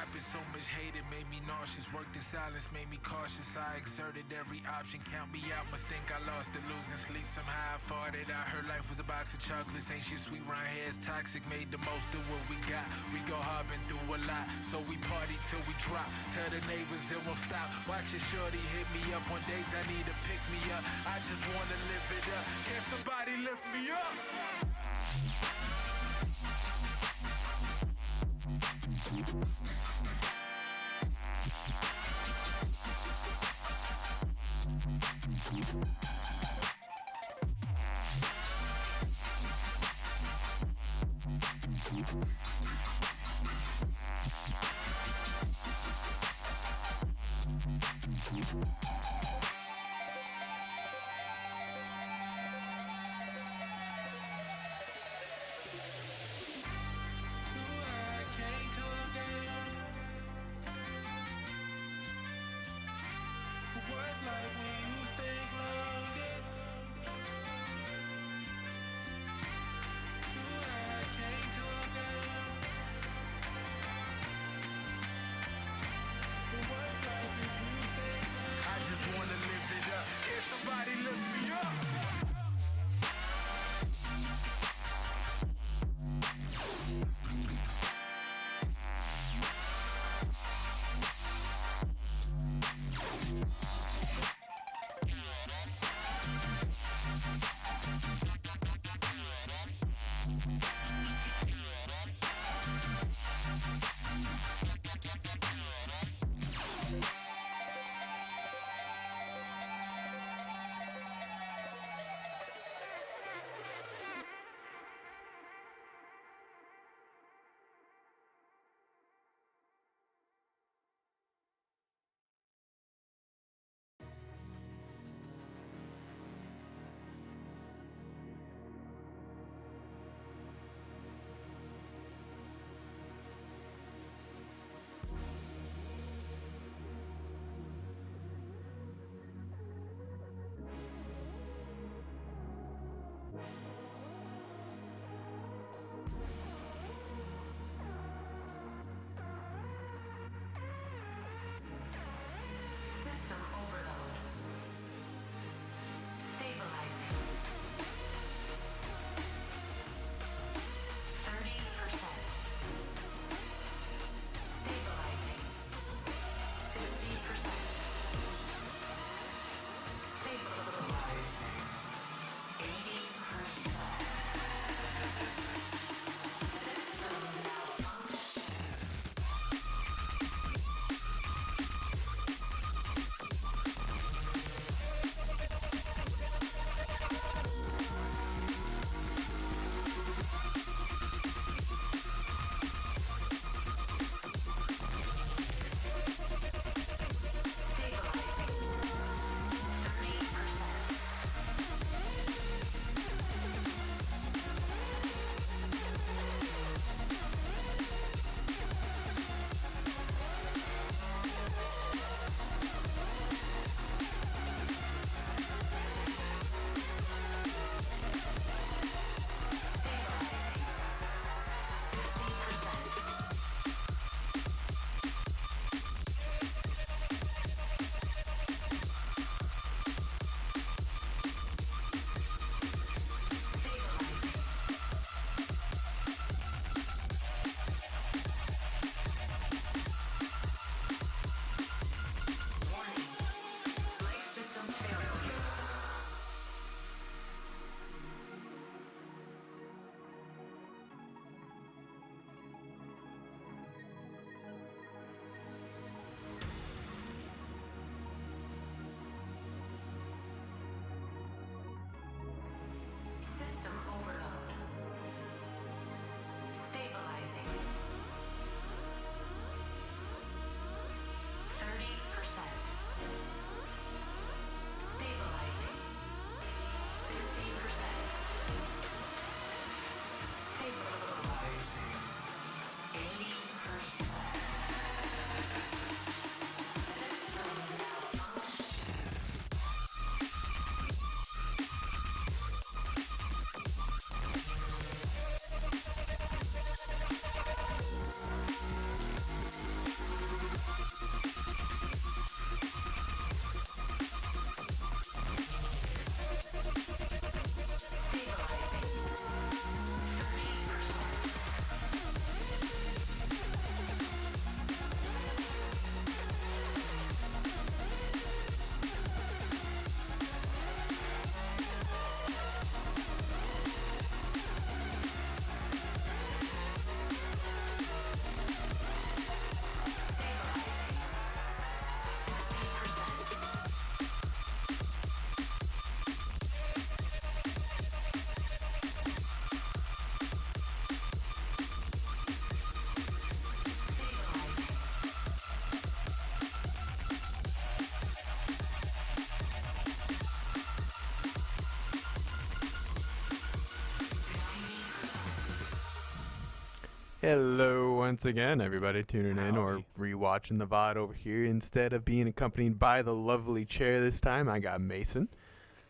rapping so much hate, it made me nauseous. Worked in silence, made me cautious. I exerted every option, count me out. Must think I lost it, losing sleep. Somehow I thought it. I heard life was a box of chocolates. Ain't shit sweet round here, it's toxic. Made the most of what we got. We go hard, been through a lot, so we party till we drop. Tell the neighbors it won't stop. Watch your shorty hit me up on days I need to pick me up. I just wanna live it up. Can somebody lift me up? What's life when you stay grounded? Too high, can't come down. But what's life if you stay grounded? I Hello once again, everybody tuning in or rewatching the VOD over here. Instead of being accompanied by the lovely chair this time, I got Mason.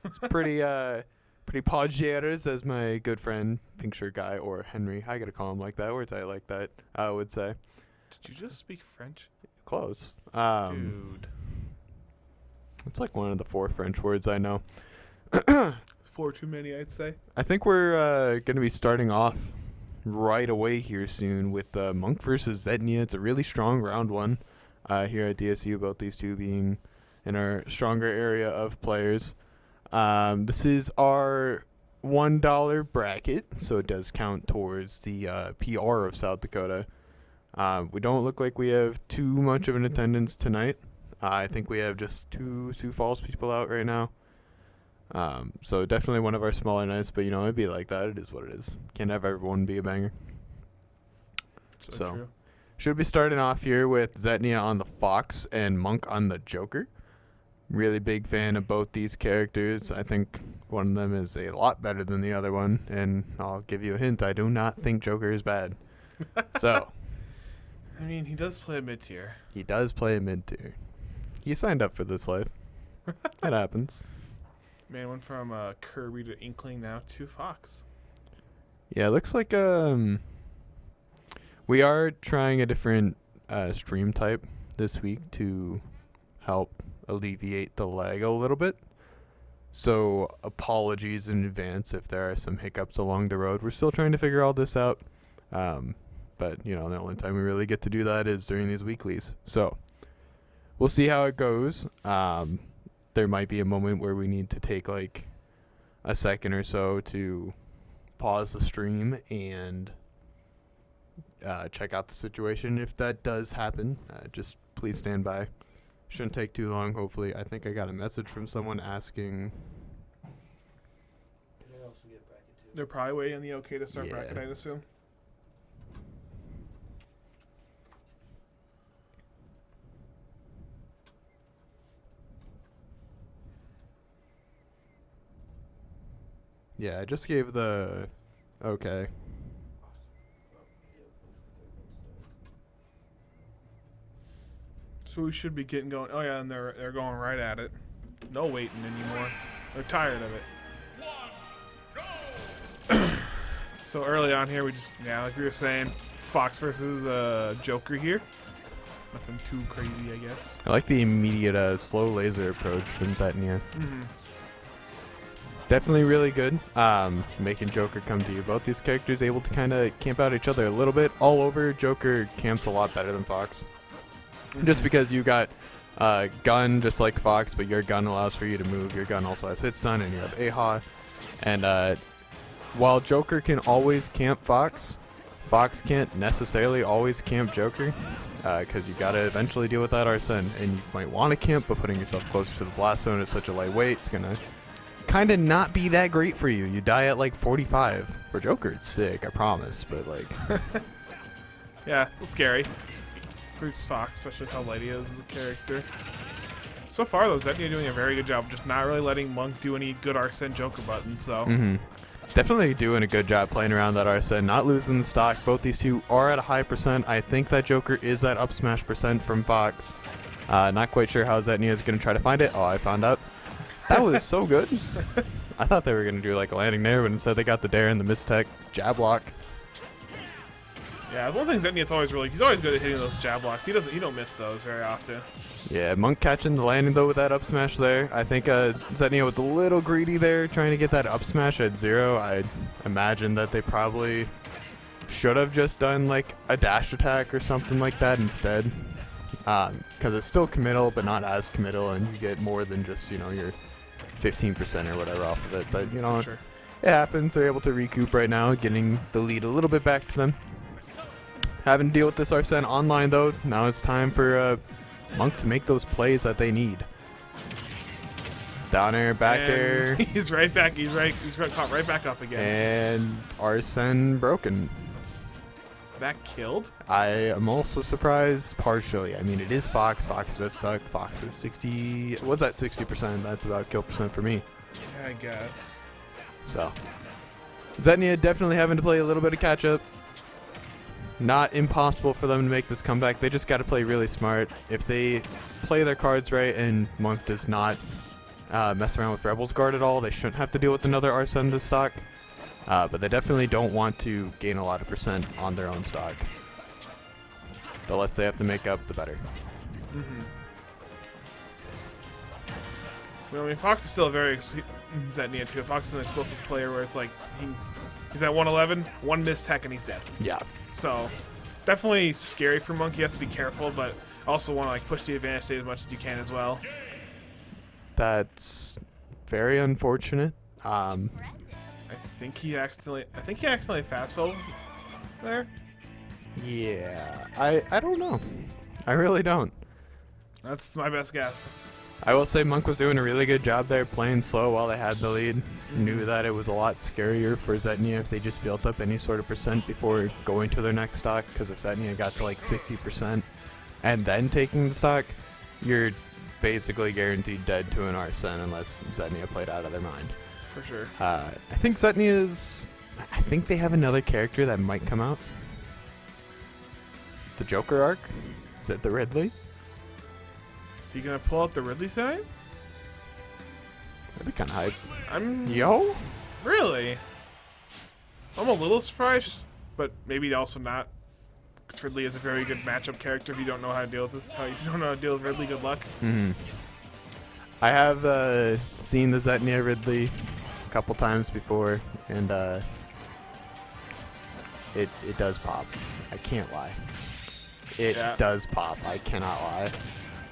It's pretty Podgeras, as my good friend Pink Shirt Guy, or Henry, I gotta call him like that, or tight like that, I would say. Did you just speak French? Close. Dude. It's like one of the 4 French words I know. 4 too many, I'd say. I think we're gonna be starting off right away here soon with Monk versus Zetnia. It's a really strong round 1 here at DSU, both these two being in our stronger area of players. This is our $1 bracket, so it does count towards the PR of South Dakota. We don't look like we have too much of an attendance tonight. I think we have just two Sioux Falls people out right now. So definitely one of our smaller nights, but it'd be like that. It is what it is. Can't have everyone be a banger. So True. Should be starting off here with Zetnia on the Fox and Monk on the Joker. Really big fan of both these characters. I think one of them is a lot better than the other one, and I'll give you a hint. I do not think Joker is bad. So I mean, he does play a mid-tier. he does play a mid-tier. He signed up for this life. It happens. Man, went from Kirby to Inkling now to Fox. Yeah, it looks like we are trying a different stream type this week to help alleviate the lag a little bit. So apologies in advance if there are some hiccups along the road. We're still trying to figure all this out. But, the only time we really get to do that is during these weeklies. So we'll see how it goes. There might be a moment where we need to take like a second or so to pause the stream and check out the situation. If that does happen, just please stand by. Shouldn't take too long, hopefully. I think I got a message from someone asking. Can I also get bracket too? They're probably waiting on the okay to start Yeah. bracket, I'd assume. Yeah, I just gave the okay. So we should be getting going. Oh yeah, and they're going right at it. No waiting anymore. They're tired of it. So early on here, we just like we were saying, Fox versus Joker here. Nothing too crazy, I guess. I like the immediate slow laser approach from Zetnia. Mm-hmm. Definitely really good. Making Joker come to you. Both these characters able to kind of camp out each other a little bit. All over, Joker camps a lot better than Fox. Just because you got gun just like Fox, but your gun allows for you to move. Your gun also has hit stun, and you have AHA. And while Joker can always camp Fox, Fox can't necessarily always camp Joker. Because you got to eventually deal with that Arsene. And you might want to camp, but putting yourself closer to the blast zone is such a lightweight. It's going to kind of not be that great for you. You die at like 45. For Joker, it's sick, I promise. But like, Yeah, it's scary. For Fox, especially how light he is as a character. So far, though, Zetnia doing a very good job, just not really letting Monk do any good Arsene Joker buttons. So definitely doing a good job playing around that Arsene, not losing the stock. Both these two are at a high percent. I think that Joker is at up smash percent from Fox. Not quite sure how Zetnia is going to try to find it. Oh, I found out. That was so good. I thought they were going to do like a landing there, but instead they got the dare and the mistech jab block. Yeah, one thing Zetnia's always he's always good at hitting those jab blocks. He don't miss those very often. Yeah, Monk catching the landing though with that up smash there. I think Zetnia was a little greedy there trying to get that up smash at 0. I imagine that they probably should have just done like a dash attack or something like that instead. Because it's still committal, but not as committal, and you get more than just, your 15% or whatever off of it. But, Sure. It happens. They're able to recoup right now, getting the lead a little bit back to them. Having to deal with this Arsene online, though. Now it's time for Monk to make those plays that they need. Down air, back air. He's right back. He's caught right back up again. And Arsene broken. That killed? I am also surprised partially. I mean, it is Fox. Fox does suck. Fox is 60. What's that 60%? That's about kill percent for me. I guess. So, Zetnia definitely having to play a little bit of catch up. Not impossible for them to make this comeback. They just got to play really smart. If they play their cards right and Monk does not mess around with Rebel's Guard at all, they shouldn't have to deal with another Arsene to stock. But they definitely don't want to gain a lot of percent on their own stock. The less they have to make up, the better. Mm-hmm. Well, I mean, Fox is still a very Zetnia too. Fox is an explosive player where it's like he's at 111, one miss tech and he's dead. Yeah. So definitely scary for Monk. He has to be careful, but also want to like push the advantage state as much as you can as well. That's very unfortunate. I think he accidentally fast fell there. Yeah, I don't know. I really don't. That's my best guess. I will say Monk was doing a really good job there, playing slow while they had the lead. Knew that it was a lot scarier for Zetnia if they just built up any sort of percent before going to their next stock, because if Zetnia got to like 60% and then taking the stock, you're basically guaranteed dead to an Arsene unless Zetnia played out of their mind. For sure. I think Zetnia's... I think they have another character that might come out. The Joker arc? Is it the Ridley? Is he gonna pull out the Ridley side? That'd be kind of hype. Yo? Really? I'm a little surprised, but maybe also not. Because Ridley is a very good matchup character. If you don't know how to deal with this, if you don't know how to deal with Ridley, good luck. Mm-hmm. I have seen the Zetnia Ridley a couple times before, and it does pop. I can't lie. It does pop. I cannot lie.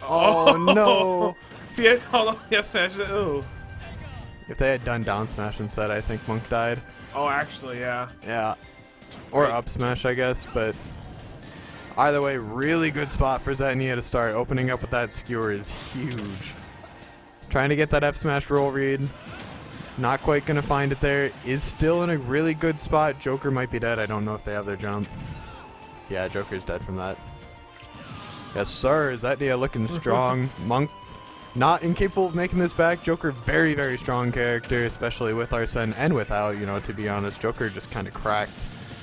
Oh no! Yeah, hold on. Yeah, smash it. Ooh. If they had done down smash instead, I think Monk died. Oh, actually, yeah. Yeah. Or up smash, I guess, but either way, really good spot for Zetnia to start. Opening up with that skewer is huge. Trying to get that F smash roll read. Not quite going to find it there. Is still in a really good spot. Joker might be dead. I don't know if they have their jump. Yeah, Joker's dead from that. Yes, sir. Zetnia looking strong. Monk not incapable of making this back. Joker, very, very strong character, especially with Arsene and without, you know, to be honest. Joker just kind of cracked.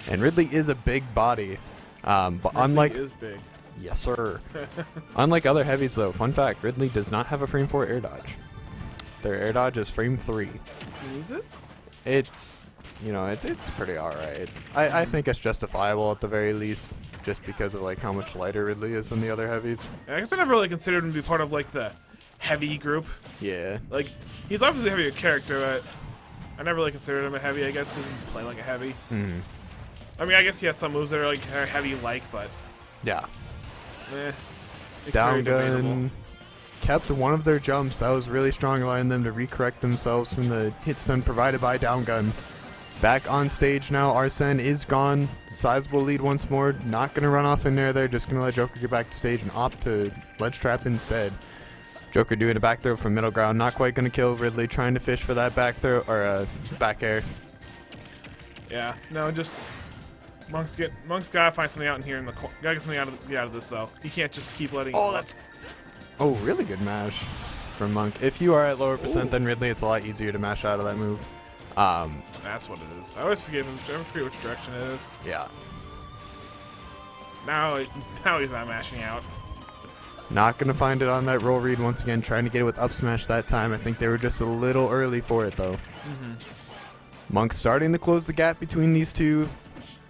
And Ridley is a big body. But Ridley unlike... is big. Yes, sir. Unlike other heavies, though, fun fact, Ridley does not have a frame 4 air dodge. Their air dodge is frame 3. Is it? It's, you know, it's pretty alright. I think it's justifiable at the very least, just because of like how much lighter Ridley is than the other heavies. I guess I never really considered him to be part of like the heavy group. Yeah. Like, he's obviously a heavier character, but I never really considered him a heavy, I guess, because he's playing like a heavy. Mm-hmm. I mean, I guess he has some moves that are like heavy-like, but... Yeah. Down gun kept one of their jumps. That was really strong, allowing them to recorrect themselves from the hit stun provided by down gun. Back on stage now. Arsene is gone. Sizable lead once more. Not going to run off in there. They're just going to let Joker get back to stage and opt to ledge trap instead. Joker doing a back throw from middle ground. Not quite going to kill Ridley. Trying to fish for that back throw or back air. Yeah. No, just Monk's gotta find something out in here in the gotta get something out of this though. He can't just keep letting. Oh, that's really good mash from Monk. If you are at lower percent than Ridley, it's a lot easier to mash out of that move. That's what it is. I always forget him. I forget which direction it is. Yeah. Now he's not mashing out. Not going to find it on that roll read once again. Trying to get it with up smash that time. I think they were just a little early for it though. Mm-hmm. Monk starting to close the gap between these two.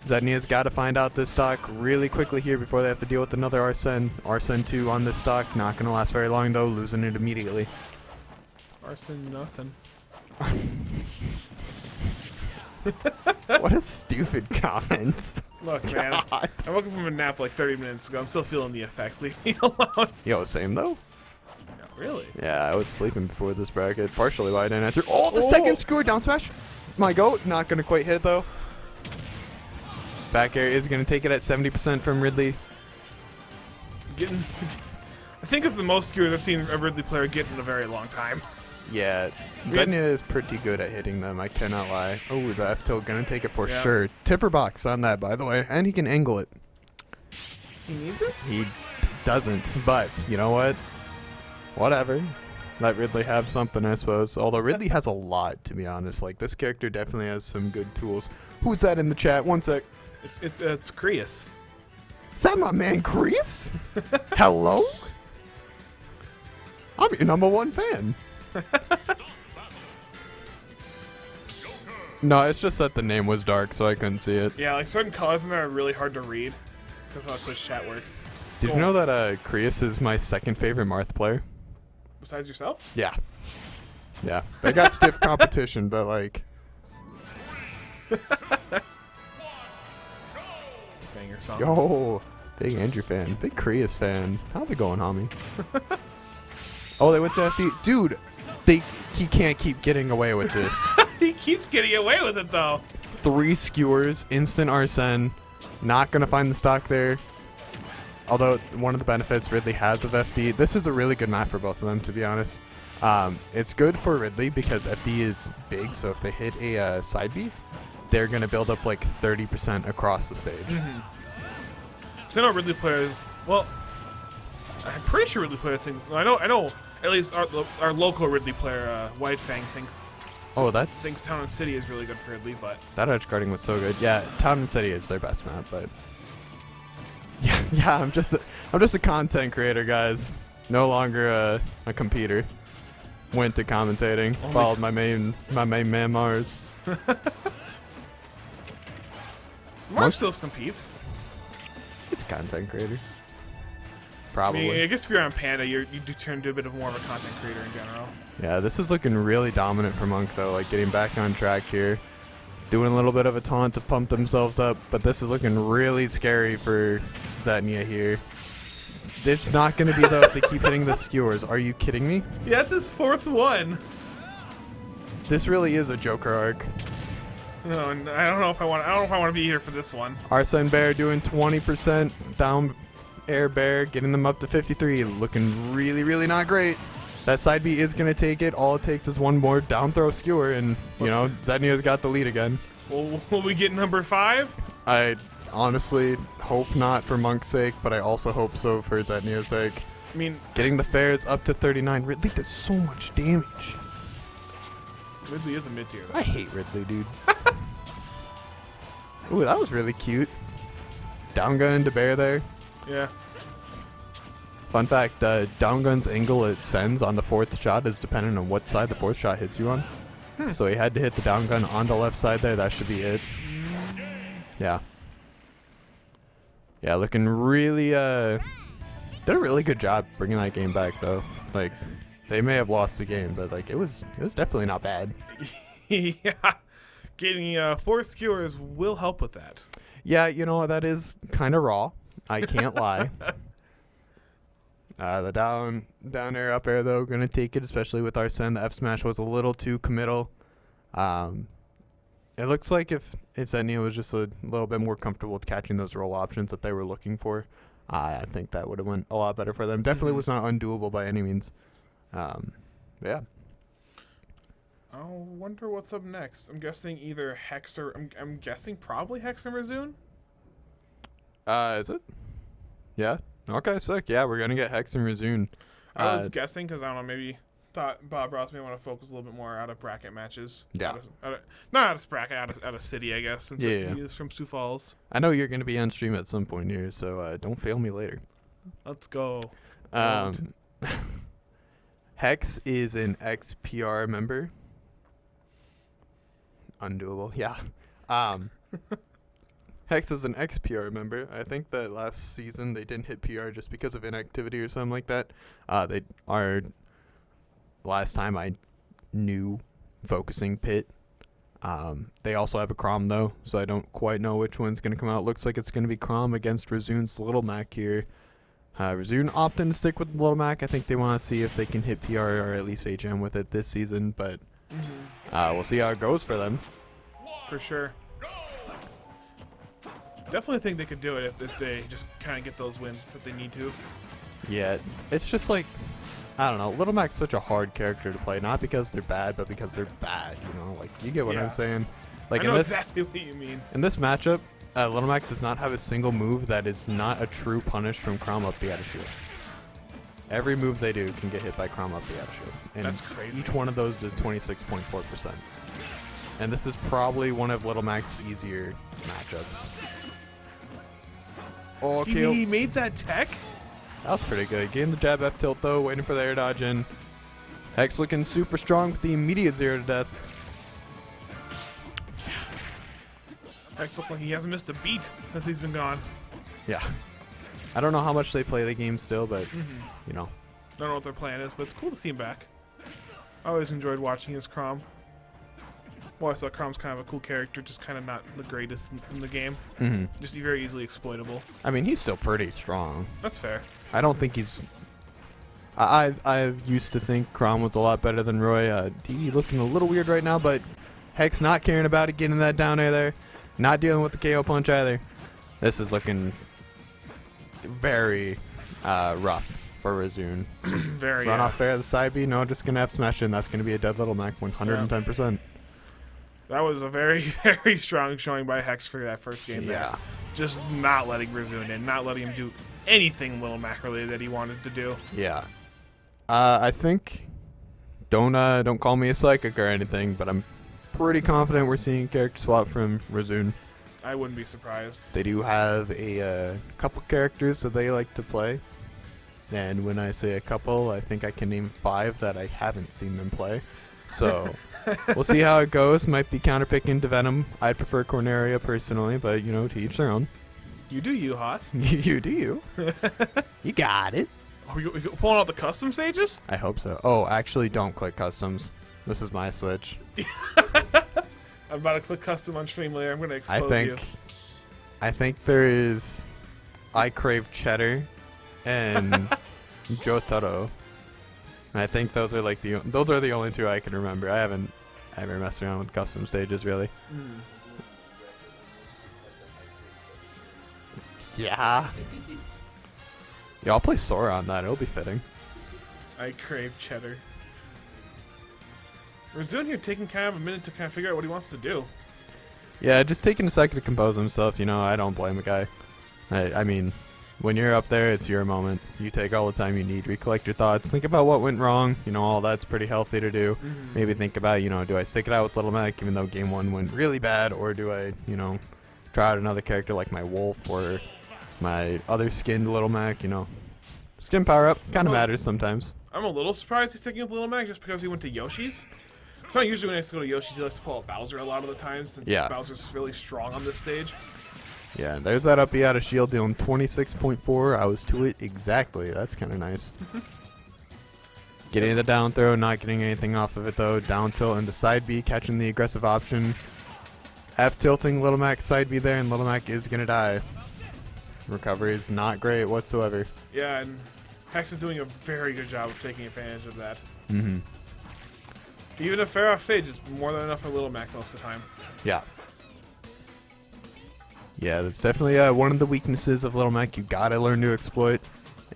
Zetnia's got to find out this stock really quickly here before they have to deal with another Arsene. Arsene 2 on this stock. Not going to last very long though. Losing it immediately. Arsene nothing. What a stupid comment. Look, man. I woke up from a nap like 30 minutes ago. I'm still feeling the effects. Leave me alone. Yo, same though? No, really? Yeah, I was sleeping before this bracket. Partially why I didn't answer. Oh, the second skewer down smash. My goat. Not going to quite hit though. Back air is going to take it at 70% from Ridley. I think it's the most skewers I've seen a Ridley player get in a very long time. Yeah, Zetnia is pretty good at hitting them, I cannot lie. Oh, the F-tilt going to take it for sure. Tipper box on that, by the way, and he can angle it. He needs it? He doesn't, but you know what? Whatever. Let Ridley have something, I suppose. Although Ridley has a lot, to be honest. Like, this character definitely has some good tools. Who's that in the chat? One sec. It's Creus. Is that my man Chris? Hello? I'm your number one fan. No, it's just that the name was dark, so I couldn't see it. Yeah, like certain colors in there are really hard to read. That's how Twitch chat works. Did you know that Krius is my second favorite Marth player? Besides yourself? Yeah. Yeah. They got stiff competition, but like... Banger song. Yo, big Andrew fan. Big Krius fan. How's it going, homie? Oh, they went to FD. Dude, he can't keep getting away with this. He keeps getting away with it, though. 3 skewers, instant Arsene. Not going to find the stock there. Although, one of the benefits Ridley has of FD, this is a really good map for both of them, to be honest. It's good for Ridley because FD is big, so if they hit a side B, they're going to build up like 30% across the stage. So I know Ridley players, well, I'm pretty sure Ridley players think, I know at least our local Ridley player, White Fang, thinks Town and City is really good for Ridley, but... That edge guarding was so good. Yeah, Town and City is their best map, but... Yeah, I'm just a content creator, guys. No longer a competer. Went to commentating. Followed my main man Mars. Mars still competes. He's a content creator. Probably. I mean, I guess if you're on Panda, you do turn into a bit of more of a content creator in general. Yeah, this is looking really dominant for Monk, though. Like, getting back on track here. Doing a little bit of a taunt to pump themselves up. But this is looking really scary for Zetnia here. It's not going to be, though, if they keep hitting the skewers. Are you kidding me? Yeah, that's his 4th one. This really is a Joker arc. No, and I don't know if I want to be here for this one. Arsene Bear doing 20% down air bear, getting them up to 53. Looking really, really not great. That side B is going to take it. All it takes is one more down throw skewer, and, you know, Zetnia's got the lead again. Will we get number 5? I honestly hope not for Monk's sake, but I also hope so for Zetnia's sake. I mean... Getting the fares up to 39. Ridley does so much damage. Ridley is a mid-tier, though. I hate Ridley, dude. Ooh, that was really cute. Down gun into bear there. Yeah. Fun fact, down gun's angle it sends on the 4th shot is dependent on what side the 4th shot hits you on. So he had to hit the down gun on the left side there. That should be it. Yeah. Yeah, looking really, did a really good job bringing that game back, though. Like, they may have lost the game, but, like, it was definitely not bad. Yeah. Getting 4 skewers will help with that. Yeah, you know, that is kind of raw. I can't lie. The down air, up air, though, going to take it, especially with Arsene. The F smash was a little too committal. It looks like if Zetnia was just a little bit more comfortable with catching those roll options that they were looking for, I think that would have went a lot better for them. Definitely was not undoable by any means. Yeah. I wonder what's up next. I'm guessing either Hex or... I'm guessing probably Hex and Razoon? Is it? Yeah. Okay, sick. Yeah, we're going to get Hex and Razoon. I was guessing because, I don't know, maybe thought Bob Ross may want to focus a little bit more out of bracket matches. Yeah. Not out of bracket, out of city, I guess, since he is from Sioux Falls. I know you're going to be on stream at some point here, so don't fail me later. Let's go. Hex is an XPR member. Undoable, yeah. Hex is an XPR member. I think that last season they didn't hit PR just because of inactivity or something like that. They are, last time I knew, focusing Pit. They also have a Crom, though, so I don't quite know which one's going to come out. Looks like it's going to be Crom against Razoon's Little Mac here. Razoon opting to stick with Little Mac. I think they want to see if they can hit PR or at least HM with it this season, but we'll see how it goes for them. For sure. Definitely think they could do it if they just kind of get those wins that they need to. Yeah, it's just like, I don't know, Little Mac's such a hard character to play, not because they're bad, but because they're bad, you know? Like, you get what I'm saying? Like, I know exactly what you mean. In this matchup, Little Mac does not have a single move that is not a true punish from Crom up the out of shield. Every move they do can get hit by Crom up the out of shield. And that's crazy. Each one of those does 26.4%. And this is probably one of Little Mac's easier matchups. Oh, He made that tech? That was pretty good. Getting the jab F tilt though, waiting for the air dodge in. Hex looking super strong with the immediate 0 to death. Hex looks like he hasn't missed a beat since he's been gone. Yeah. I don't know how much they play the game still, but, you know. I don't know what their plan is, but it's cool to see him back. I always enjoyed watching his Crom. Well, I thought Crom's kind of a cool character, just kind of not the greatest in the game. Just very easily exploitable. I mean, he's still pretty strong. That's fair. I don't think he's... I used to think Crom was a lot better than Roy. DD looking a little weird right now, but Hex not caring about it, getting that down air there. Not dealing with the KO punch either. This is looking very rough for Razun. Very. Run off fair, the side B. No, just going to F smash in. That's going to be a dead little Mac, 110%. That was a very, very strong showing by Hex for that first game there. Yeah. Just not letting Razun in, not letting him do anything Little Mac related that he wanted to do. Yeah. I think, don't call me a psychic or anything, but I'm pretty confident we're seeing character swap from Razun. I wouldn't be surprised. They do have a couple characters that they like to play. And when I say a couple, I think I can name 5 that I haven't seen them play. So we'll see how it goes. Might be counterpicking to Venom. I'd prefer Corneria personally, but, you know, to each their own. You do you, Haas. You do you. You got it. Are you pulling out the custom stages? I hope so. Oh, actually, don't click customs. This is my switch. I'm about to click custom on stream later. I'm going to expose you. I think there is I Crave Cheddar and Jotaro. And I think those are like those are the only 2 I can remember. I haven't ever messed around with custom stages really. Yeah. Yeah, I'll play Sora on that. It'll be fitting. I crave cheddar. Razun here taking kind of a minute to kind of figure out what he wants to do. Yeah, just taking a second to compose himself. You know, I don't blame the guy. I mean, when you're up there, it's your moment. You take all the time you need, recollect your thoughts, think about what went wrong. You know, all that's pretty healthy to do. Maybe think about, you know, do I stick it out with Little Mac even though game 1 went really bad, or do I, you know, try out another character like my Wolf or my other skinned Little Mac, you know. Skin power up kind of matters sometimes. I'm a little surprised he's taking with Little Mac just because he went to Yoshi's. It's not usually when he has to go to Yoshi's, he likes to pull out Bowser a lot of the times. Since Bowser's really strong on this stage. Yeah, there's that up B out of shield dealing 26.4. I was to it exactly. That's kind of nice. Getting the down throw, not getting anything off of it though. Down tilt into side B, catching the aggressive option. F tilting Little Mac side B there, and Little Mac is going to die. Recovery is not great whatsoever. Yeah, and Hex is doing a very good job of taking advantage of that. Even a fair off stage is more than enough for Little Mac most of the time. Yeah. Yeah, that's definitely one of the weaknesses of Little Mac you gotta learn to exploit,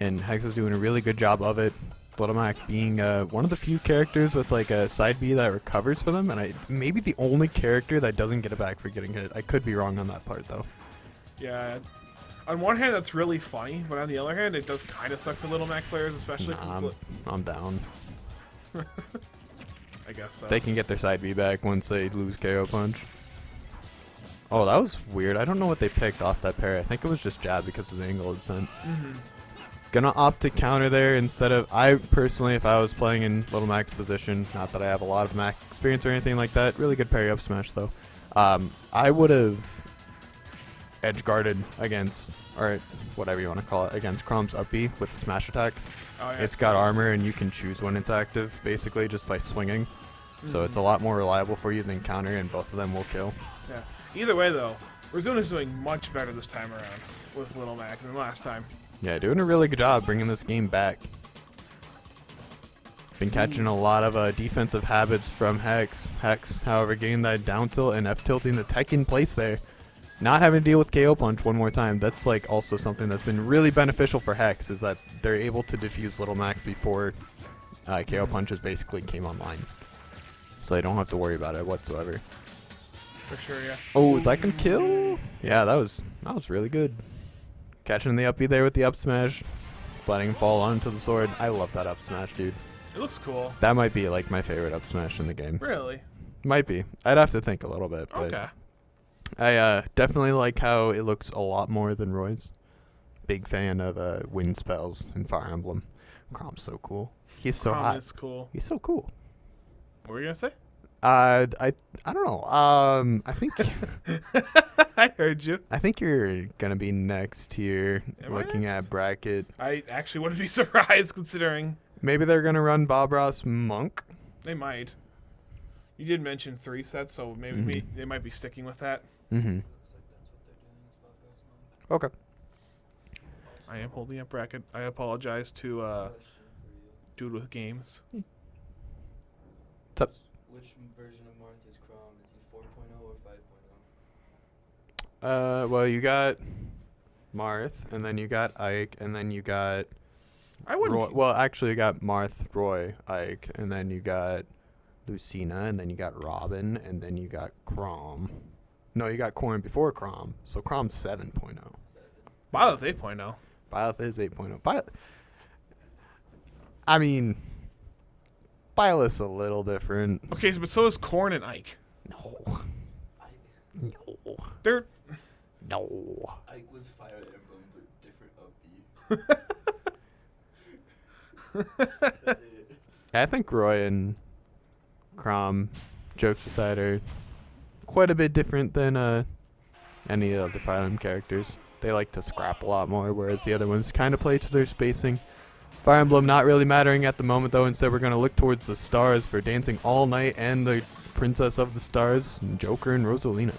and Hex is doing a really good job of it. Little Mac being one of the few characters with like a side B that recovers for them, and maybe the only character that doesn't get it back for getting hit. I could be wrong on that part though. Yeah. On one hand, that's really funny, but on the other hand, it does kind of suck for Little Mac players, especially. I'm down. I guess so. They can get their side B back once they lose KO punch. Oh, that was weird. I don't know what they picked off that parry. I think it was just jab because of the angle it sent. Gonna opt to counter there instead of... I personally, if I was playing in Little Mac's position, not that I have a lot of Mac experience or anything like that, really good parry up smash though. I would have edge guarded against, or whatever you want to call it, against Crom's up B with the smash attack. Oh, yeah, it's got armor and you can choose when it's active basically just by swinging. So it's a lot more reliable for you than counter, and both of them will kill. Yeah. Either way though, Razun is doing much better this time around with Little Mac than last time. Yeah, doing a really good job bringing this game back. Been catching a lot of defensive habits from Hex. Hex, however, getting that down tilt and F tilting the tech in place there. Not having to deal with KO punch one more time. That's like also something that's been really beneficial for Hex, is that they're able to defuse Little Mac before KO punches basically came online. So they don't have to worry about it whatsoever. For sure, yeah. Oh, is that gonna kill? Yeah, that was really good. Catching the up B there with the up smash, letting him fall onto the sword. I love that up smash, dude. It looks cool. That might be like my favorite up smash in the game. Really? Might be. I'd have to think a little bit. But okay. I definitely like how it looks a lot more than Roy's. big fan of wind spells in Fire Emblem. Crom's so cool. He's so hot. Is cool. He's so cool. What were you gonna say? I don't know. I think I heard you. I think you're gonna be next here. Am I looking next? at bracket. I actually wouldn't be surprised considering Maybe they're gonna run Bob Ross Monk. they might. You did mention 3 sets, so maybe they might be sticking with that. Mm-hmm. Okay. I am holding up bracket. I apologize to Dude with Games. What's up? Which version of Marth is Crom? Is he 4.0 or 5.0? Well, you got Marth, and then you got Ike, and then you got I wouldn't. Roy. Well, actually, you got Marth, Roy, Ike, and then you got Lucina, and then you got Robin, and then you got Crom. No, you got Corn before Crom, so Crom's 7.0. Byleth 8.0. Byleth is 8.0. I mean, Byleth's a little different. Okay, but so is Corn and Ike. No. No. They're No. Ike was Fire Emblem, but different upbeat. That's it. I think Roy and Crom, jokes aside, are quite a bit different than any of the Fire Emblem characters. They like to scrap a lot more, whereas the other ones kind of play to their spacing. Fire Emblem not really mattering at the moment, though. Instead, we're going to look towards the stars for Dancing All Night and the Princess of the Stars, Joker and Rosalina.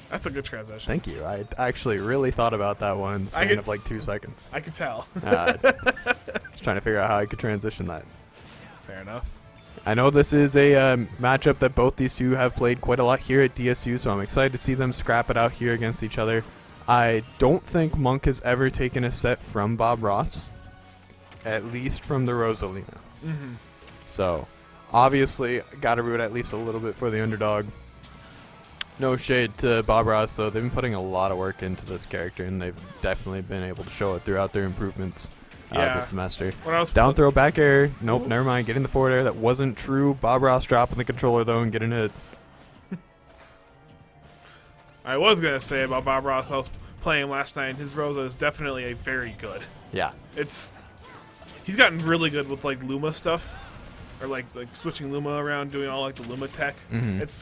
That's a good transition. Thank you. I actually really thought about that one in the span of like 2 seconds. I can tell. Just trying to figure out how I could transition that. Fair enough. I know this is a matchup that both these two have played quite a lot here at DSU, so I'm excited to see them scrap it out here against each other. I don't think Monk has ever taken a set from Bob Ross, at least from the Rosalina. Mm-hmm. So, obviously, got to root at least a little bit for the underdog. No shade to Bob Ross, though. They've been putting a lot of work into this character, and they've definitely been able to show it throughout their improvements this semester. When I was Down throw, back air. Nope, never mind. Getting the forward air. That wasn't true. Bob Ross dropping the controller, though, and getting it. I was going to say about Bob Ross, I was playing him last night, and his Rosa is definitely a very good. Yeah. He's gotten really good with, like, Luma stuff. Or, like switching Luma around, doing all, like, the Luma tech. Mm-hmm. It's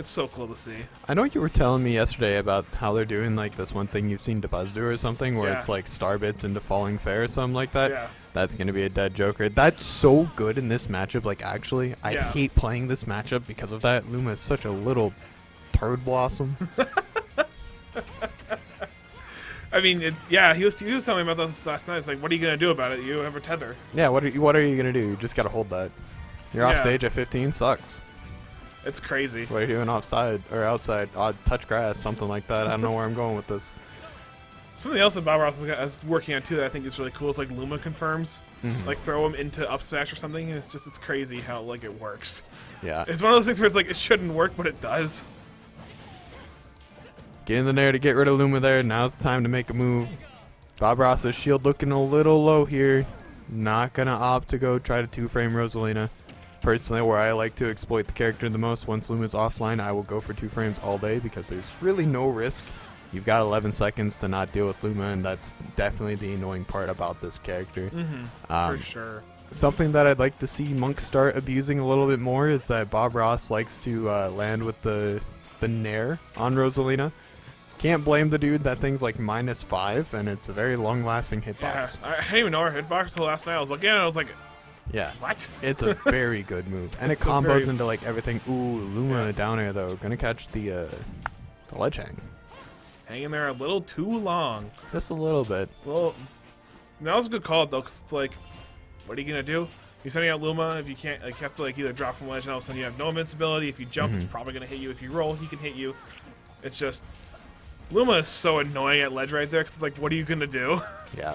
so cool to see. I know you were telling me yesterday about how they're doing, like, this one thing you've seen DeBuzz do or something, where it's, like, star bits into Falling Fair or something like that. Yeah. That's going to be a dead Joker. That's so good in this matchup, like, actually. I hate playing this matchup because of that. Luma is such a little turd blossom. I mean, he was telling me about that last night. It's like, what are you going to do about it? You have a tether. Yeah, what are you going to do? You just got to hold that. You're off stage at 15, sucks. It's crazy. What are you doing offside or outside? Touch grass, something like that. I don't know where I'm going with this. Something else that Bob Ross is working on, too, that I think is really cool is, like, Luma confirms. Mm-hmm. Like, throw him into up smash or something, and it's crazy how, like, it works. Yeah. It's one of those things where it's like, it shouldn't work, but it does. Get in there to get rid of Luma there. Now's the time to make a move. Bob Ross's shield looking a little low here. Not going to opt to go try to 2-frame Rosalina. Personally, where I like to exploit the character the most, once Luma's offline, I will go for 2 frames all day because there's really no risk. You've got 11 seconds to not deal with Luma, and that's definitely the annoying part about this character. For sure. Something that I'd like to see Monk start abusing a little bit more is that Bob Ross likes to land with the Nair on Rosalina. Can't blame the dude. That thing's like -5, and it's a very long-lasting hitbox. Yeah, I didn't even know our hitbox until last night. I was looking at it, and I was like, yeah. what? It's a very good move. And it It's a combos very- into like everything. Ooh, Luma down air though. Gonna catch the ledge hang. Hanging there a little too long. Just a little bit. Well, that was a good call, though, because it's like, what are you going to do? You're sending out Luma. If you can't, like, you have to like either drop from ledge, and all of a sudden you have no invincibility. If you jump, it's probably going to hit you. If you roll, he can hit you. It's just, Luma is so annoying at ledge right there, because it's like, what are you going to do? Yeah.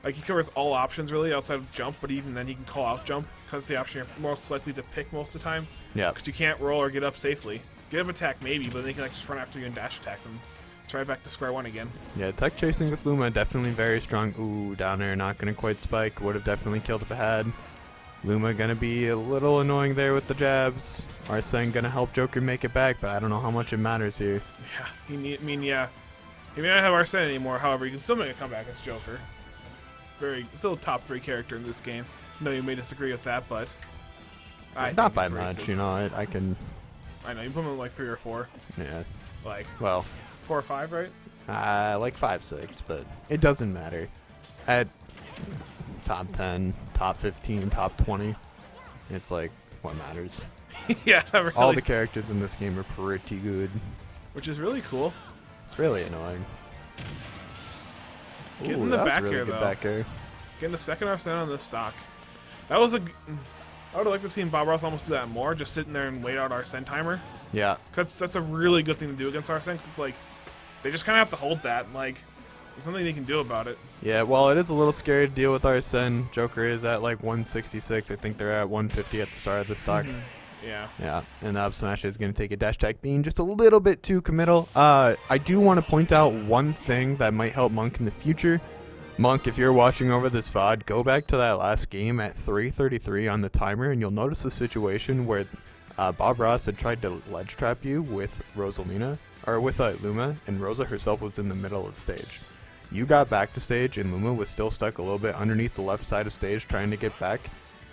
Like, he covers all options, really, outside of jump, but even then he can call out jump, because it's the option you're most likely to pick most of the time. Yeah. Because you can't roll or get up safely. Get up attack, maybe, but then you can like just run after you and dash attack them. Try back to square one again. Yeah, tech chasing with Luma, definitely very strong. Ooh, down air, not going to quite spike. Would have definitely killed if it had. Luma going to be a little annoying there with the jabs. Arsene going to help Joker make it back, but I don't know how much it matters here. Yeah, He may not have Arsene anymore, however, you can still make a comeback as Joker. Still a top 3 character in this game. No, you may disagree with that, but not by much, you know. I can. I know you put him in like 3 or 4. Yeah. Like 4 or 5, right? Like 5, 6, but it doesn't matter. At top 10, top 15, top 20, it's like what matters. Yeah, really. All the characters in this game are pretty good, which is really cool. It's really annoying. Get in the back really air, good though. Back air. Getting the second Arsene on this stock. That was I would have liked to see Bob Ross almost do that more, just sitting there and wait out Arsene timer. Yeah. Because that's a really good thing to do against Arsene, because it's like, they just kind of have to hold that, and like, there's nothing they can do about it. Yeah, well, it is a little scary to deal with Arsene. Joker is at like 166. I think they're at 150 at the start of the stock. Yeah. Yeah, and the up smash is going to take a dash attack, being just a little bit too committal. I do want to point out one thing that might help Monk in the future. Monk, if you're watching over this VOD, go back to that last game at 3:33 on the timer, and you'll notice a situation where Bob Ross had tried to ledge trap you with Rosalina, or with Luma, and Rosa herself was in the middle of the stage. You got back to stage, and Luma was still stuck a little bit underneath the left side of stage trying to get back.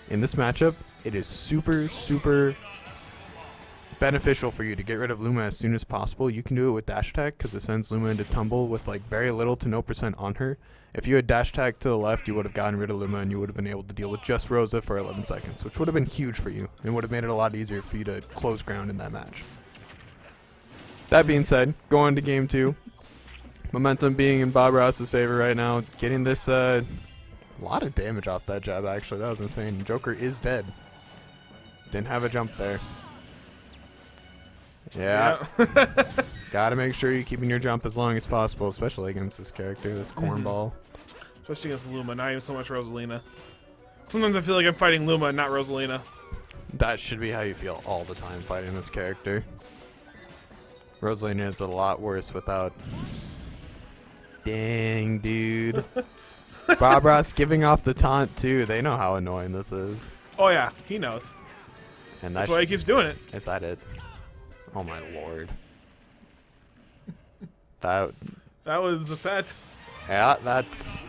In this matchup, it is super, super beneficial for you to get rid of Luma as soon as possible. You can do it with dash attack because it sends Luma into tumble with like very little to no % on her. If you had dash attack to the left, you would have gotten rid of Luma and you would have been able to deal with just Rosa for 11 seconds, which would have been huge for you and would have made it a lot easier for you to close ground in that match. That being said, going to game 2. Momentum being in Bob Ross's favor right now. Getting this a lot of damage off that jab, actually. That was insane. Joker is dead. Didn't have a jump there. Yeah. Gotta make sure you're keeping your jump as long as possible, especially against this character, this cornball. Especially against Luma, not even so much Rosalina. Sometimes I feel like I'm fighting Luma and not Rosalina. That should be how you feel all the time fighting this character. Rosalina is a lot worse without... Dang, dude. Bob Ross giving off the taunt, too. They know how annoying this is. Oh, yeah. He knows. And that's why he keeps doing it. Is that it? Oh, my lord. That was a set. Yeah, that's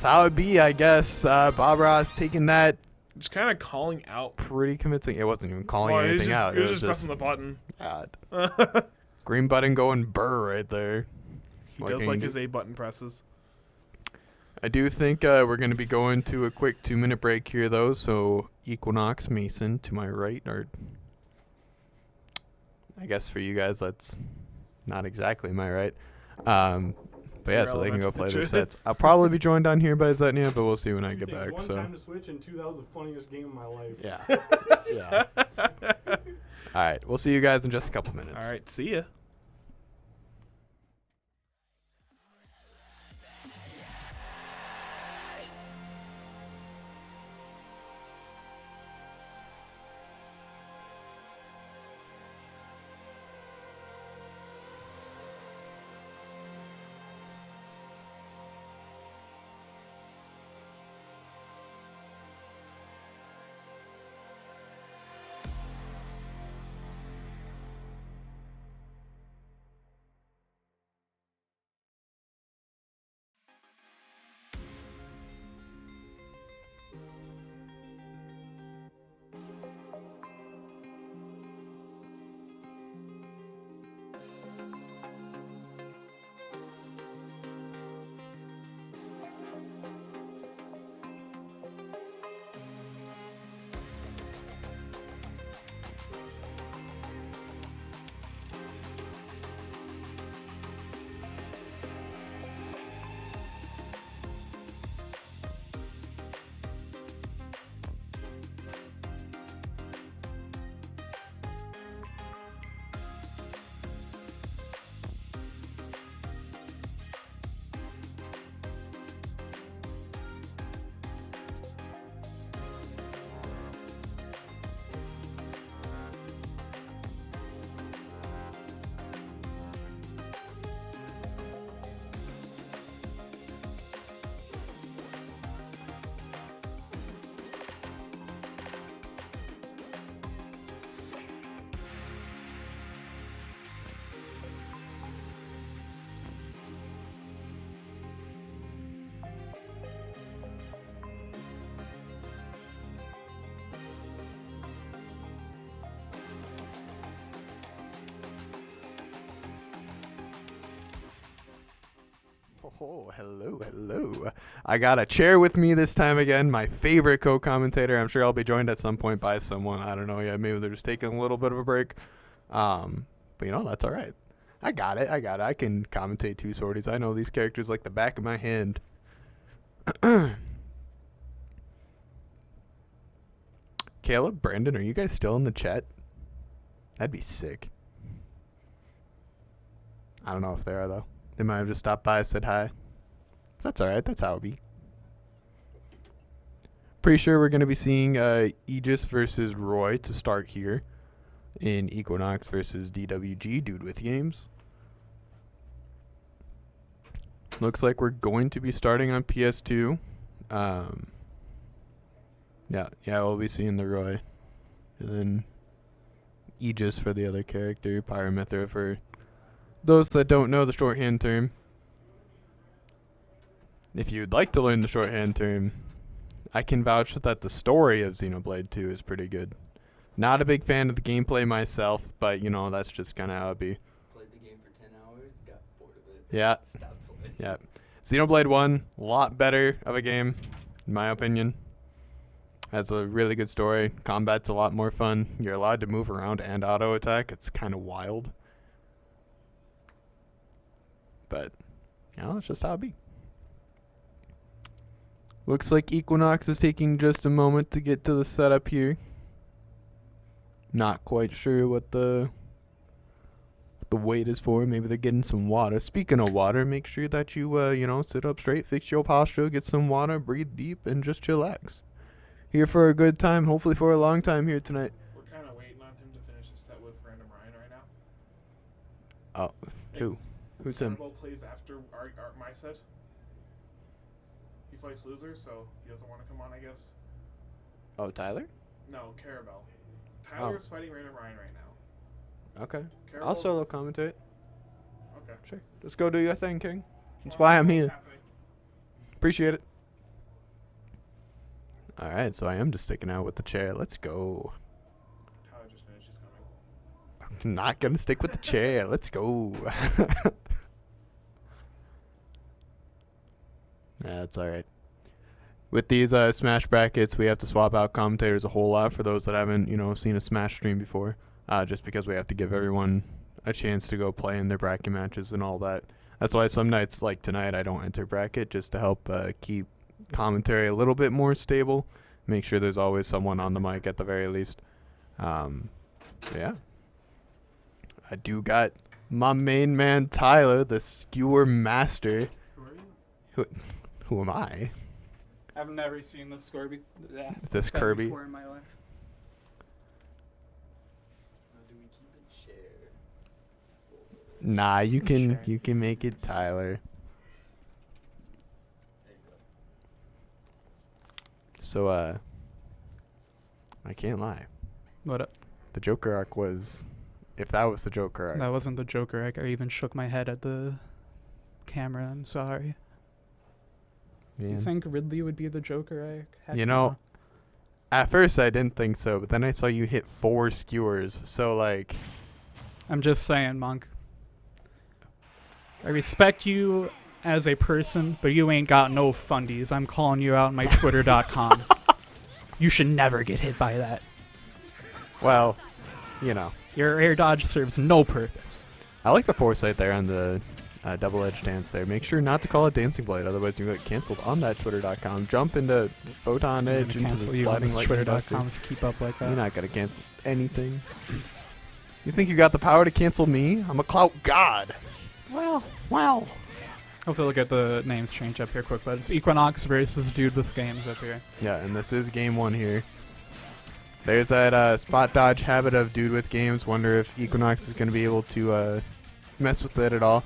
how it be, I guess. Bob Ross taking that. Just kind of calling out. Pretty convincing. It wasn't even calling anything out. He was just pressing the button. God. Green button going burr right there. He does like his A button presses. I do think we're going to be going to a quick 2-minute break here, though. So Equinox Mason to my right, or I guess for you guys, that's not exactly my right. But yeah, so they can go play their sets. I'll probably be joined on here by Zetnia, but we'll see when I get back. One so time to switch, and 2, that was the funniest game of my life. Yeah. Yeah. All right, we'll see you guys in just a couple minutes. All right, see ya. Oh, hello. I got a chair with me this time again. My favorite co-commentator. I'm sure I'll be joined at some point by someone. I don't know yet. Maybe they're just taking a little bit of a break. But that's all right. I got it. I can commentate two sorties. I know these characters like the back of my hand. Caleb, Brandon, are you guys still in the chat? That'd be sick. I don't know if they are, though. They might have just stopped by and said hi. That's all right. That's how it be. Pretty sure we're going to be seeing Aegis versus Roy to start here in Equinox versus DWG, Dude with Games. Looks like we're going to be starting on PS2. Yeah, we'll be seeing the Roy. And then Aegis for the other character, Pyromethra for those that don't know the shorthand term. If you'd like to learn the shorthand term, I can vouch that the story of Xenoblade 2 is pretty good. Not a big fan of the gameplay myself, but, that's just kind of how it be. Played the game for 10 hours, got bored of it. Yeah. Stopped playing. Yeah. Xenoblade 1, a lot better of a game, in my opinion. Has a really good story. Combat's a lot more fun. You're allowed to move around and auto-attack. It's kind of wild. But, that's just how it be. Looks like Equinox is taking just a moment to get to the setup here. Not quite sure what the wait is for. Maybe they're getting some water. Speaking of water, make sure that you, sit up straight, fix your posture, get some water, breathe deep, and just chillax. Here for a good time, hopefully for a long time here tonight. We're kind of waiting on him to finish his set with Random Ryan right now. Oh, who? Who's him? Cannibal plays after my set. He fights losers, so he doesn't want to come on, I guess. Oh, Tyler? No, Carabel. Tyler's fighting Random Ryan right now. Okay. Carabel, I'll solo commentate. Okay. Sure. Just go do your thing, King. That's why I'm here. Appreciate it. Alright, so I am just sticking out with the chair. Let's go. Tyler just finished. He's coming. I'm not going to stick with the chair. Let's go. That's alright. With these Smash brackets, we have to swap out commentators a whole lot for those that haven't, seen a Smash stream before. Just because we have to give everyone a chance to go play in their bracket matches and all that. That's why some nights like tonight I don't enter bracket, just to help keep commentary a little bit more stable. Make sure there's always someone on the mic at the very least. Yeah. I do got my main man Tyler, the skewer master. Who are you? Who am I? I've never seen this Kirby. This Kirby. Before in my life. Now, do we keep it share? Nah, you can make it Tyler. There you go. So I can't lie. What up? The Joker arc was, if that was the Joker arc. That wasn't the Joker. I even shook my head at the camera. I'm sorry. Man. You think Ridley would be the Joker? At first I didn't think so, but then I saw you hit 4 skewers. So I'm just saying, Monk. I respect you as a person, but you ain't got no fundies. I'm calling you out on my Twitter.com. You should never get hit by that. well, Your air dodge serves no purpose. I like the foresight there on the double-edged dance there. Make sure not to call it Dancing Blade, otherwise you get canceled on that Twitter.com. Jump into Photon Edge into the sliding lightning Twitter.com if you keep up like that. You're not gonna cancel anything. You think you got the power to cancel me? I'm a clout god. Well, Wow. hopefully we'll get the names changed up here quick, but it's Equinox versus Dude with Games up here. Yeah, and this is game 1 here. There's that spot dodge habit of Dude with Games. Wonder if Equinox is going to be able to mess with it at all.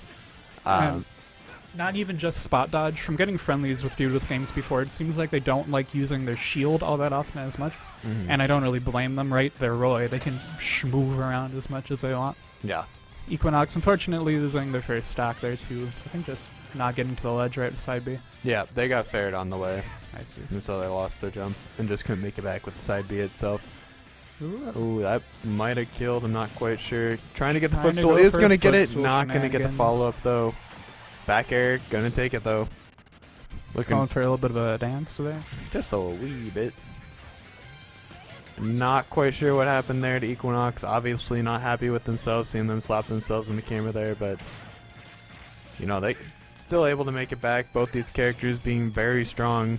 Not even just spot dodge. From getting friendlies with Dude with Games before, it seems like they don't like using their shield all that often as much. Mm-hmm. And I don't really blame them, right? They're Roy. They can move around as much as they want. Yeah. Equinox, unfortunately, losing their first stock there, too. I think just not getting to the ledge right to side B. Yeah, they got fared on the way. I see. And so they lost their jump and just couldn't make it back with the side B itself. Ooh. Ooh, that might have killed. I'm not quite sure. Trying to get the Trying to footstool go is for going to get it. footstool Not going to get the shenanigans. follow-up, though. Back air, gonna take it though. Looking Going for a little bit of a dance there. just a wee bit. Not quite sure what happened there to Equinox. Obviously not happy with themselves, seeing them slap themselves in the camera there, but you know, they still able to make it back. Both these characters being very strong.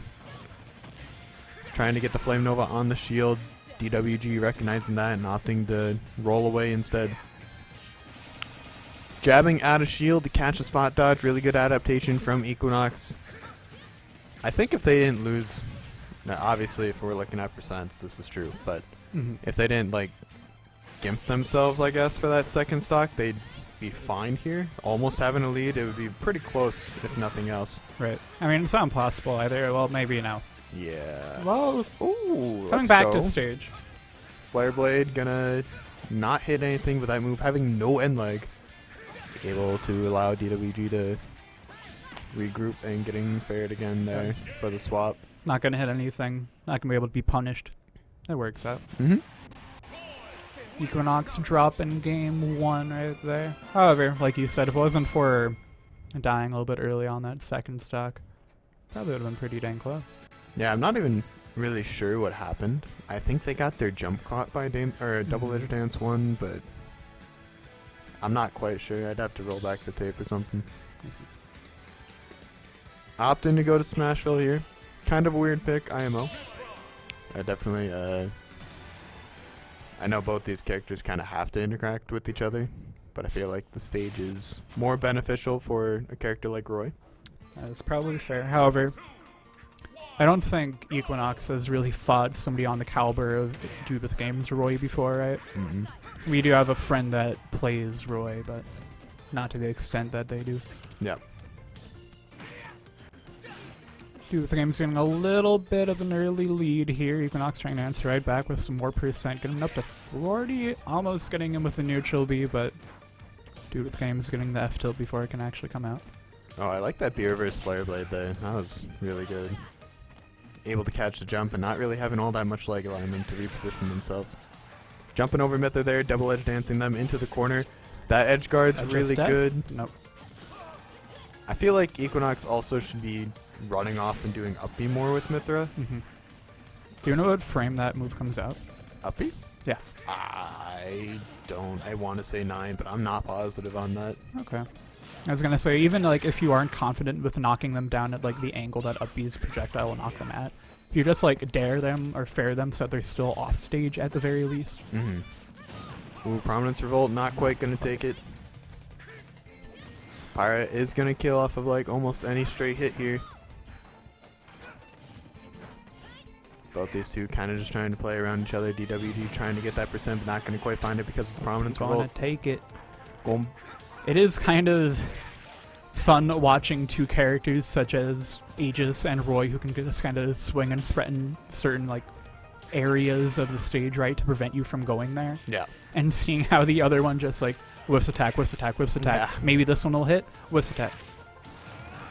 Trying to get the Flame Nova on the shield. DWG recognizing that and opting to roll away instead. Jabbing out of shield to catch a spot dodge. Really good adaptation from Equinox. I think if they didn't lose, now obviously if we're looking at percents, this is true, but if they didn't like gimp themselves, I guess, for that second stock, they'd be fine here. Almost having a lead, it would be pretty close if nothing else. Right. I mean, it's not impossible either. Well, maybe now. Yeah. Well, Ooh, coming let's back go. to stage. Flare Blade gonna not hit anything with that move, having no end leg. Able to allow DWG to regroup and getting fared again there for the swap. Not going to hit anything. Not going to be able to be punished. That works out. Equinox drop in game 1 right there. However, like you said, if it wasn't for dying a little bit early on that second stock, probably would have been pretty dang close. Yeah, I'm not even really sure what happened. I think they got their jump caught by Double Edge Dance 1, but I'm not quite sure. I'd have to roll back the tape or something. Opting to go to Smashville here. Kind of a weird pick, IMO. I definitely, I know both these characters kind of have to interact with each other, but I feel like the stage is more beneficial for a character like Roy. That's probably fair. However, I don't think Equinox has really fought somebody on the caliber of Judith Games Roy before, right? We do have a friend that plays Roy, but not to the extent that they do. Yeah. Judith Games getting a little bit of an early lead here. Equinox trying to answer right back with some more percent, getting up to 40, almost getting him with the neutral B, but Judith Games getting the F tilt before it can actually come out. Oh, I like that B reverse Flare Blade there. That was really good. Able to catch the jump and not really having all that much leg alignment to reposition themselves. Jumping over Myther there, double edge dancing them into the corner. That edge guard's really good. Nope. I feel like Equinox also should be running off and doing up B more with Mythra. Do you know what frame that move comes out? Up B? Yeah. I don't. I want to say 9, but I'm not positive on that. Okay. I was gonna say, even like if you aren't confident with knocking them down at like the angle that up B's projectile will knock them at, if you just like dare them or fair them so that they're still off stage at the very least. Ooh, Prominence Revolt, not quite gonna take it. Pirate is gonna kill off of like almost any straight hit here. Both these two kind of just trying to play around each other. DWG trying to get that percent, but not gonna quite find it because of the Prominence Gonna Revolt. take it. Boom. It is kind of fun watching two characters such as Aegis and Roy who can just kind of swing and threaten certain like areas of the stage, right, to prevent you from going there. Yeah. And seeing how the other one just like whiffs attack, whiffs attack, whiffs attack. Yeah. Maybe this one will hit, whiffs attack.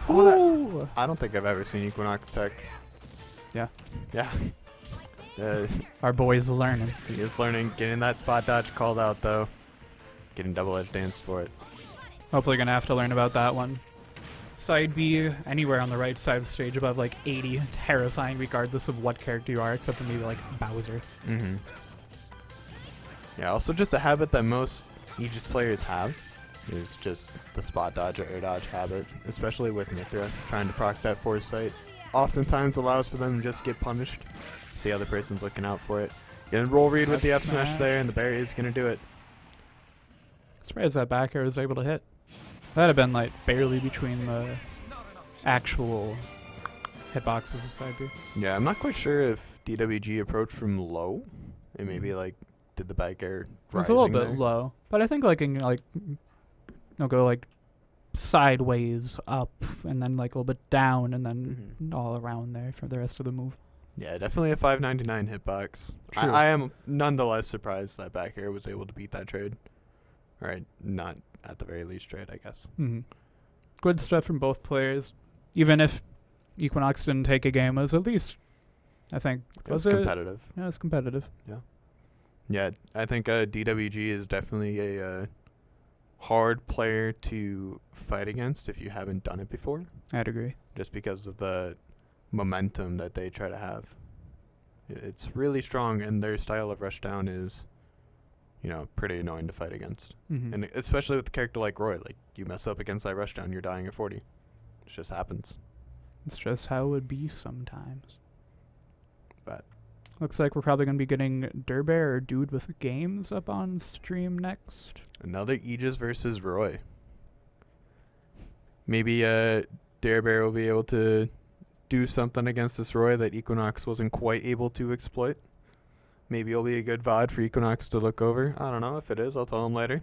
Oh, I don't think I've ever seen Equinox tech. Yeah. Yeah. Our boy's learning. He is learning. Getting that spot dodge called out though. Getting double edge dance for it. Hopefully gonna have to learn about that one. Side B, anywhere on the right side of the stage above like 80. Terrifying regardless of what character you are, except for maybe like Bowser. Yeah, also just a habit that most Aegis players have is just the spot dodge or air dodge habit, especially with Mythra, trying to proc that foresight. Oftentimes allows for them to just get punished if the other person's looking out for it. Getting roll read with the F smash there, and the bear is going to do it. Surprised that back air was able to hit. That'd have been like barely between the actual hitboxes of side B. Yeah, I'm not quite sure if DWG approached from low and maybe like did the back air rising. It's a little bit there. low, but I think like in like they'll go like sideways up and then like a little bit down and then all around there for the rest of the move. Yeah, definitely a 599 hitbox. True. I am nonetheless surprised that back air was able to beat that trade. Alright, not at the very least trade, I guess. Good stuff from both players. Even if Equinox didn't take a game, it was at least, I think, It was competitive. Yeah, it was competitive. Yeah, I think DWG is definitely a hard player to fight against if you haven't done it before, I'd agree. just because of the momentum that they try to have. It's really strong, and their style of rushdown is, pretty annoying to fight against. Mm-hmm. And especially with a character like Roy, like, you mess up against that rushdown, you're dying at 40. It just happens. It's just how it would be sometimes. But Looks like we're probably going to be getting Durbear or Dude with Games up on stream next. another Aegis versus Roy. Maybe Durbear will be able to do something against this Roy that Equinox wasn't quite able to exploit. Maybe it'll be a good VOD for Equinox to look over. I don't know. If it is, I'll tell him later.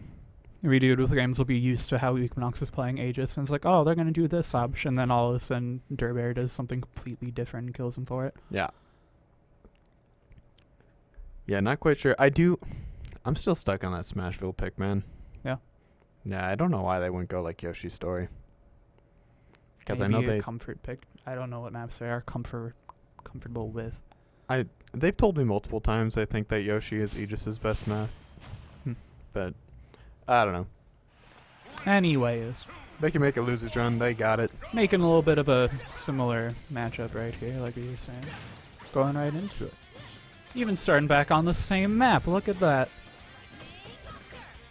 Maybe Dude with Games will be used to how Equinox is playing Aegis, and it's like, oh, they're going to do this option, then all of a sudden Durbear does something completely different and kills him for it. Yeah. Yeah, not quite sure. I'm still stuck on that Smashville pick, man. Yeah. Yeah, I don't know why they wouldn't go like Yoshi's Story. Because I know Maybe a they... comfort pick. I don't know what maps they are comfortable with. They've told me multiple times they think that Yoshi is Aegis's best map. But, I don't know. Anyways, They can make a loser's run. They got it. making a little bit of a similar matchup right here, like you were saying. Going right into it. Even starting back on the same map. Look at that.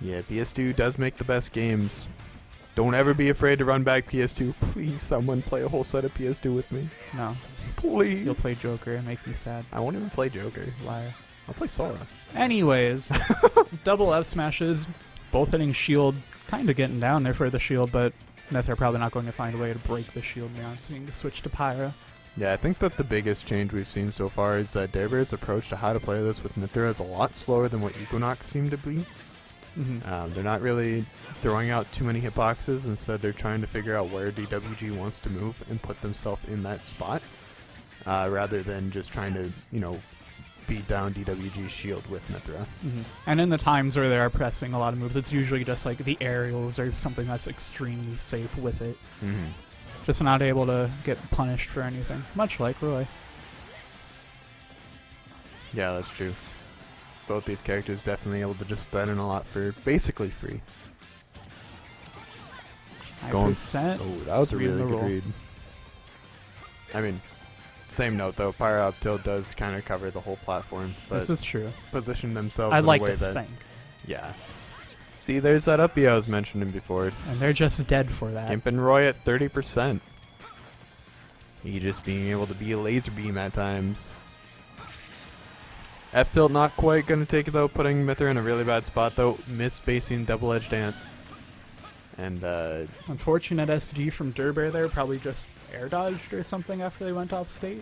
Yeah, PS2 does make the best games. Don't ever be afraid to run back PS2. Please, someone play a whole set of PS2 with me. No. Please. You'll play Joker and make me sad. I won't even play Joker. Liar. I'll play Sora. Anyways, double F smashes, both hitting shield, kind of getting down there for the shield, but they're probably not going to find a way to break the shield now, seeing to switch to Pyra. Yeah, I think that the biggest change we've seen so far is that Durbear's approach to how to play this with Mithra is a lot slower than what Equinox seemed to be. They're not really throwing out too many hitboxes. Instead, they're trying to figure out where DWG wants to move and put themselves in that spot, rather than just trying to, beat down DWG's shield with Mithra. And in the times where they are pressing a lot of moves, it's usually just like the aerials or something that's extremely safe with it. Just not able to get punished for anything, much like Roy. Yeah, that's true. Both these characters definitely able to just let in a lot for basically free. 5%. Oh, that was a Reading really the good roll. read. I mean, same note though, Pyra up tilt does kind of cover the whole platform, but This is true. position themselves I in like a way to that... think. Yeah. See, there's that up B I was mentioning before. And they're just dead for that. Gimp and Roy at 30%. He just being able to be a laser beam at times. F-tilt not quite going to take it though, putting Mithra in a really bad spot though. Miss-spacing double-edge dance. And, Unfortunate SD from Durbear there, probably just air dodged or something after they went off stage.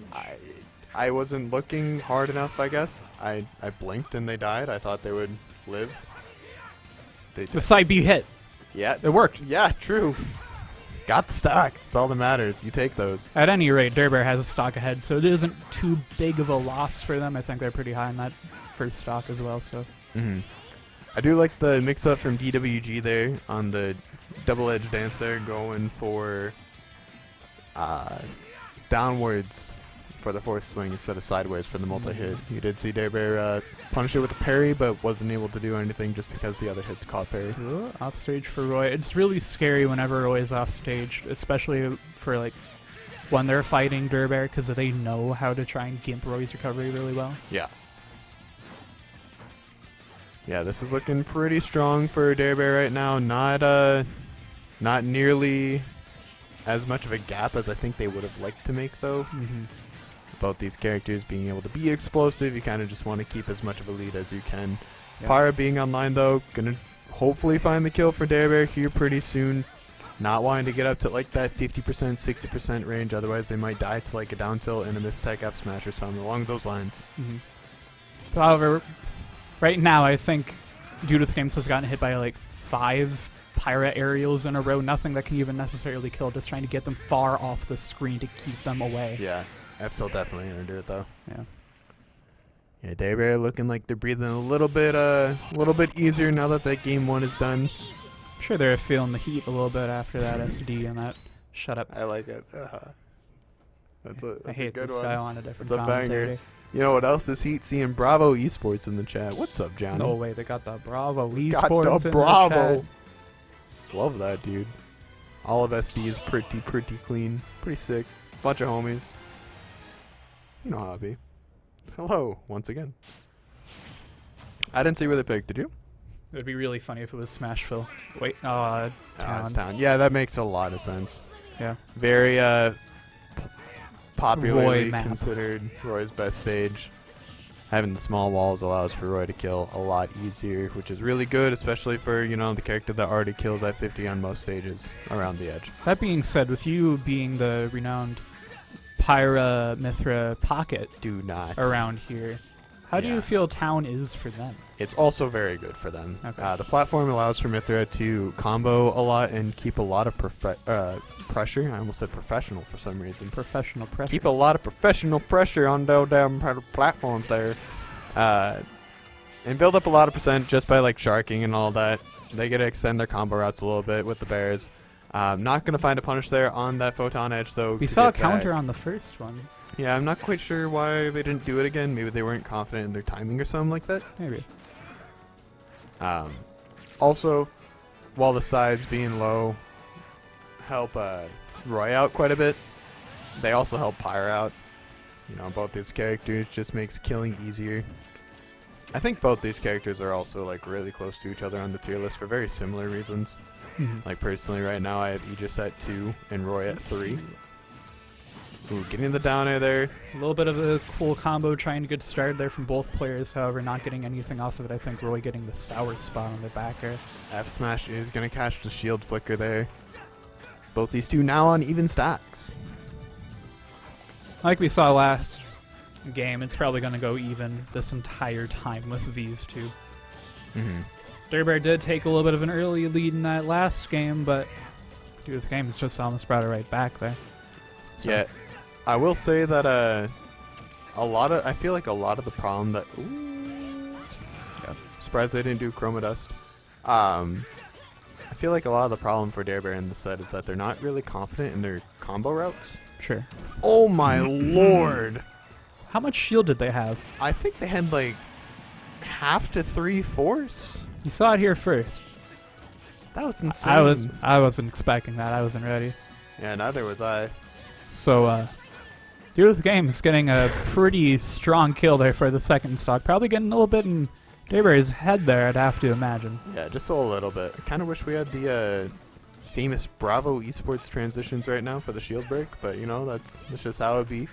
I wasn't looking hard enough, I guess. I blinked and they died. I thought they would live. They The side B hit. yeah, It worked. yeah, true. Got the stock. That's all that matters. You take those. At any rate, Durbear has a stock ahead, so it isn't too big of a loss for them. I think they're pretty high in that first stock as well. So I do like the mix-up from DWG there on the double-edge dance there, going for downwards for the fourth swing instead of sideways for the multi-hit. You did see Durbear punish it with a parry, but wasn't able to do anything just because the other hits caught parry. off stage for Roy. It's really scary whenever Roy is off stage, especially for like when they're fighting Durbear, because they know how to try and gimp Roy's recovery really well. Yeah. Yeah, this is looking pretty strong for Durbear right now. Not nearly as much of a gap as I think they would have liked to make, though. Both these characters being able to be explosive, you kind of just want to keep as much of a lead as you can. Yeah. Pyra being online, though, gonna hopefully find the kill for Durbear here pretty soon. Not wanting to get up to like that 50%, 60% range, otherwise they might die to like a down tilt and a mistech F smash or something along those lines. However, right now I think Judith Games has gotten hit by like 5 Pyra aerials in a row. Nothing that can even necessarily kill, just trying to get them far off the screen to keep them away. Yeah, F-tilt definitely gonna do it though. Yeah. Yeah, Durbear looking like they're breathing a little bit easier now that game 1 is done. I'm sure they're feeling the heat a little bit after that SD and that. Shut up. I like it. That's a I hate good this one. guy on a different That's a banger. commentary. You know what else is heat? Seeing Bravo Esports in the chat. What's up, Johnny? No way, they got the Bravo Got Esports the in Bravo. the chat. Love that, dude. All of SD is pretty clean. Pretty sick. Bunch of homies. You know how it be. Hello, once again. I didn't see where they picked, did you? It would be really funny if it was Smashville. Wait, It's Town. Town. Yeah, that makes a lot of sense. Yeah. Very popularly Roy map. considered Roy's best stage. Having the small walls allows for Roy to kill a lot easier, which is really good, especially for, you know, the character that already kills at 50 on most stages around the edge. That being said, with you being the renowned Pyra Mithra pocket Do not. around here, how do Yeah. you feel Town is for them? It's also very good for them. Okay. The platform allows for Mithra to combo a lot and keep a lot of pressure. I almost said professional for some reason. Professional pressure. Keep a lot of professional pressure on those damn platforms there. And build up a lot of percent just by like sharking and all that. They get to extend their combo routes a little bit with the bears. Not going to find a punish there on that Photon Edge though. We to saw a get counter back. on the first one. Yeah, I'm not quite sure why they didn't do it again. Maybe they weren't confident in their timing or something like that. Maybe. Also, while the sides being low help Roy out quite a bit, they also help Pyre out. You know, both these characters just makes killing easier. I think both these characters are also like really close to each other on the tier list for very similar reasons. Like personally right now I have Aegis at 2 and Roy at 3. Ooh, getting the down air there. A little bit of a cool combo trying to get started there from both players, however, not getting anything off of it. I think Roy getting the sour spot on the back air. F smash is going to catch the shield flicker there. Both these two now on even stacks. Like we saw last game, it's probably going to go even this entire time with these two. Durbear did take a little bit of an early lead in that last game, but dude, this game is just almost brought it right back there. So, Yeah, I will say that I feel like a lot of the problem that surprised they didn't do Chroma Dust. I feel like a lot of the problem for Darebear in this set is that they're not really confident in their combo routes. Sure. Oh my lord! How much shield did they have? I think they had like half to 3/4. You saw it here first. That was insane. I wasn't expecting that. I wasn't ready. Yeah, neither was I. So, dude with the game is getting a pretty strong kill there for the second stock. Probably getting a little bit in Darebear's head there, I'd have to imagine. Yeah, just a little bit. I kind of wish we had the famous Bravo Esports transitions right now for the shield break, but you know, that's just how it be.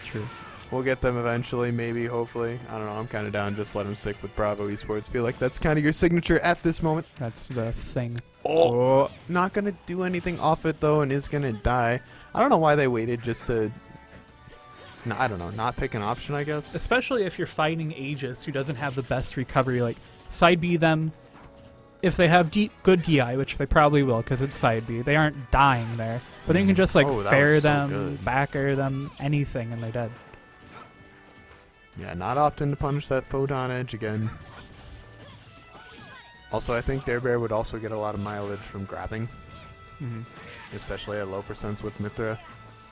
True. We'll get them eventually, maybe, hopefully. I don't know, I'm kind of down. Just let them stick with Bravo Esports. Feel like that's kind of your signature at this moment. That's the thing. Oh, not going to do anything off it, though, and is going to die. I don't know why they waited just to... No, I don't know, not pick an option, I guess. Especially if you're fighting Aegis, who doesn't have the best recovery. Like, side B them, if they have good DI, which they probably will because it's side B, they aren't dying there. But then you can just, like, Oh, that fair was so them, good. back air them, anything, and they're dead. Yeah, not opting to punish that Photon Edge again. Also, I think Darebear would also get a lot of mileage from grabbing, especially at low percents with Mithra.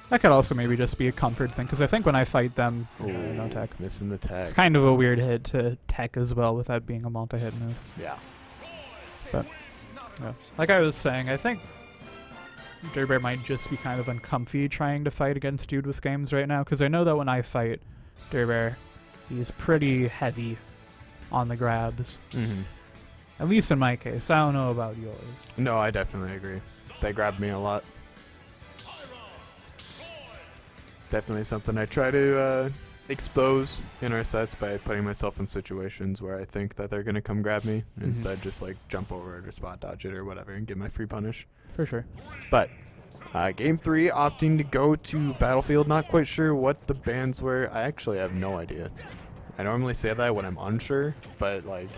That could also maybe just be a comfort thing, because I think when I fight them, no tech. Missing the tech. It's kind of a weird hit to tech as well, with that being a multi-hit move. Yeah. But, yeah. Like I was saying, I think Darebear might just be kind of uncomfy trying to fight against Dude with games right now, because I know that when I fight Darebear, he's pretty heavy on the grabs. At least in my case. I don't know about yours. No, I definitely agree. They grabbed me a lot. Definitely something I try to expose in our sets by putting myself in situations where I think that they're going to come grab me. Instead, just like jump over it or spot dodge it or whatever and get my free punish. For sure. But game 3, opting to go to Battlefield. Not quite sure what the bans were. I actually have no idea. I normally say that when I'm unsure, but like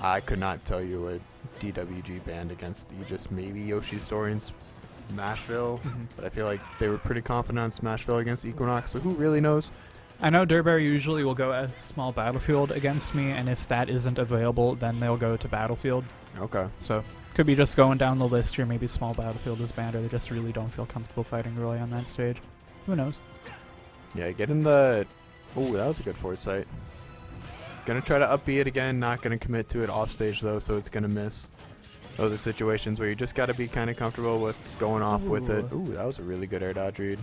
I could not tell you a DWG banned against Aegis. Maybe Yoshi's Story and Smashville, but I feel like they were pretty confident on Smashville against Equinox, so who really knows? I know Darebear usually will go a small Battlefield against me, and if that isn't available, then they'll go to Battlefield. Okay. So, could be just going down the list here. Maybe small Battlefield is banned, or they just really don't feel comfortable fighting Roy on that stage. Who knows? Yeah, getting the... Oh, that was a good foresight. Gonna try to up B it again, not gonna commit to it off stage though, so it's gonna miss. those are situations where you just got to be kind of comfortable with going off with it. Ooh. Ooh, that was a really good air dodge read.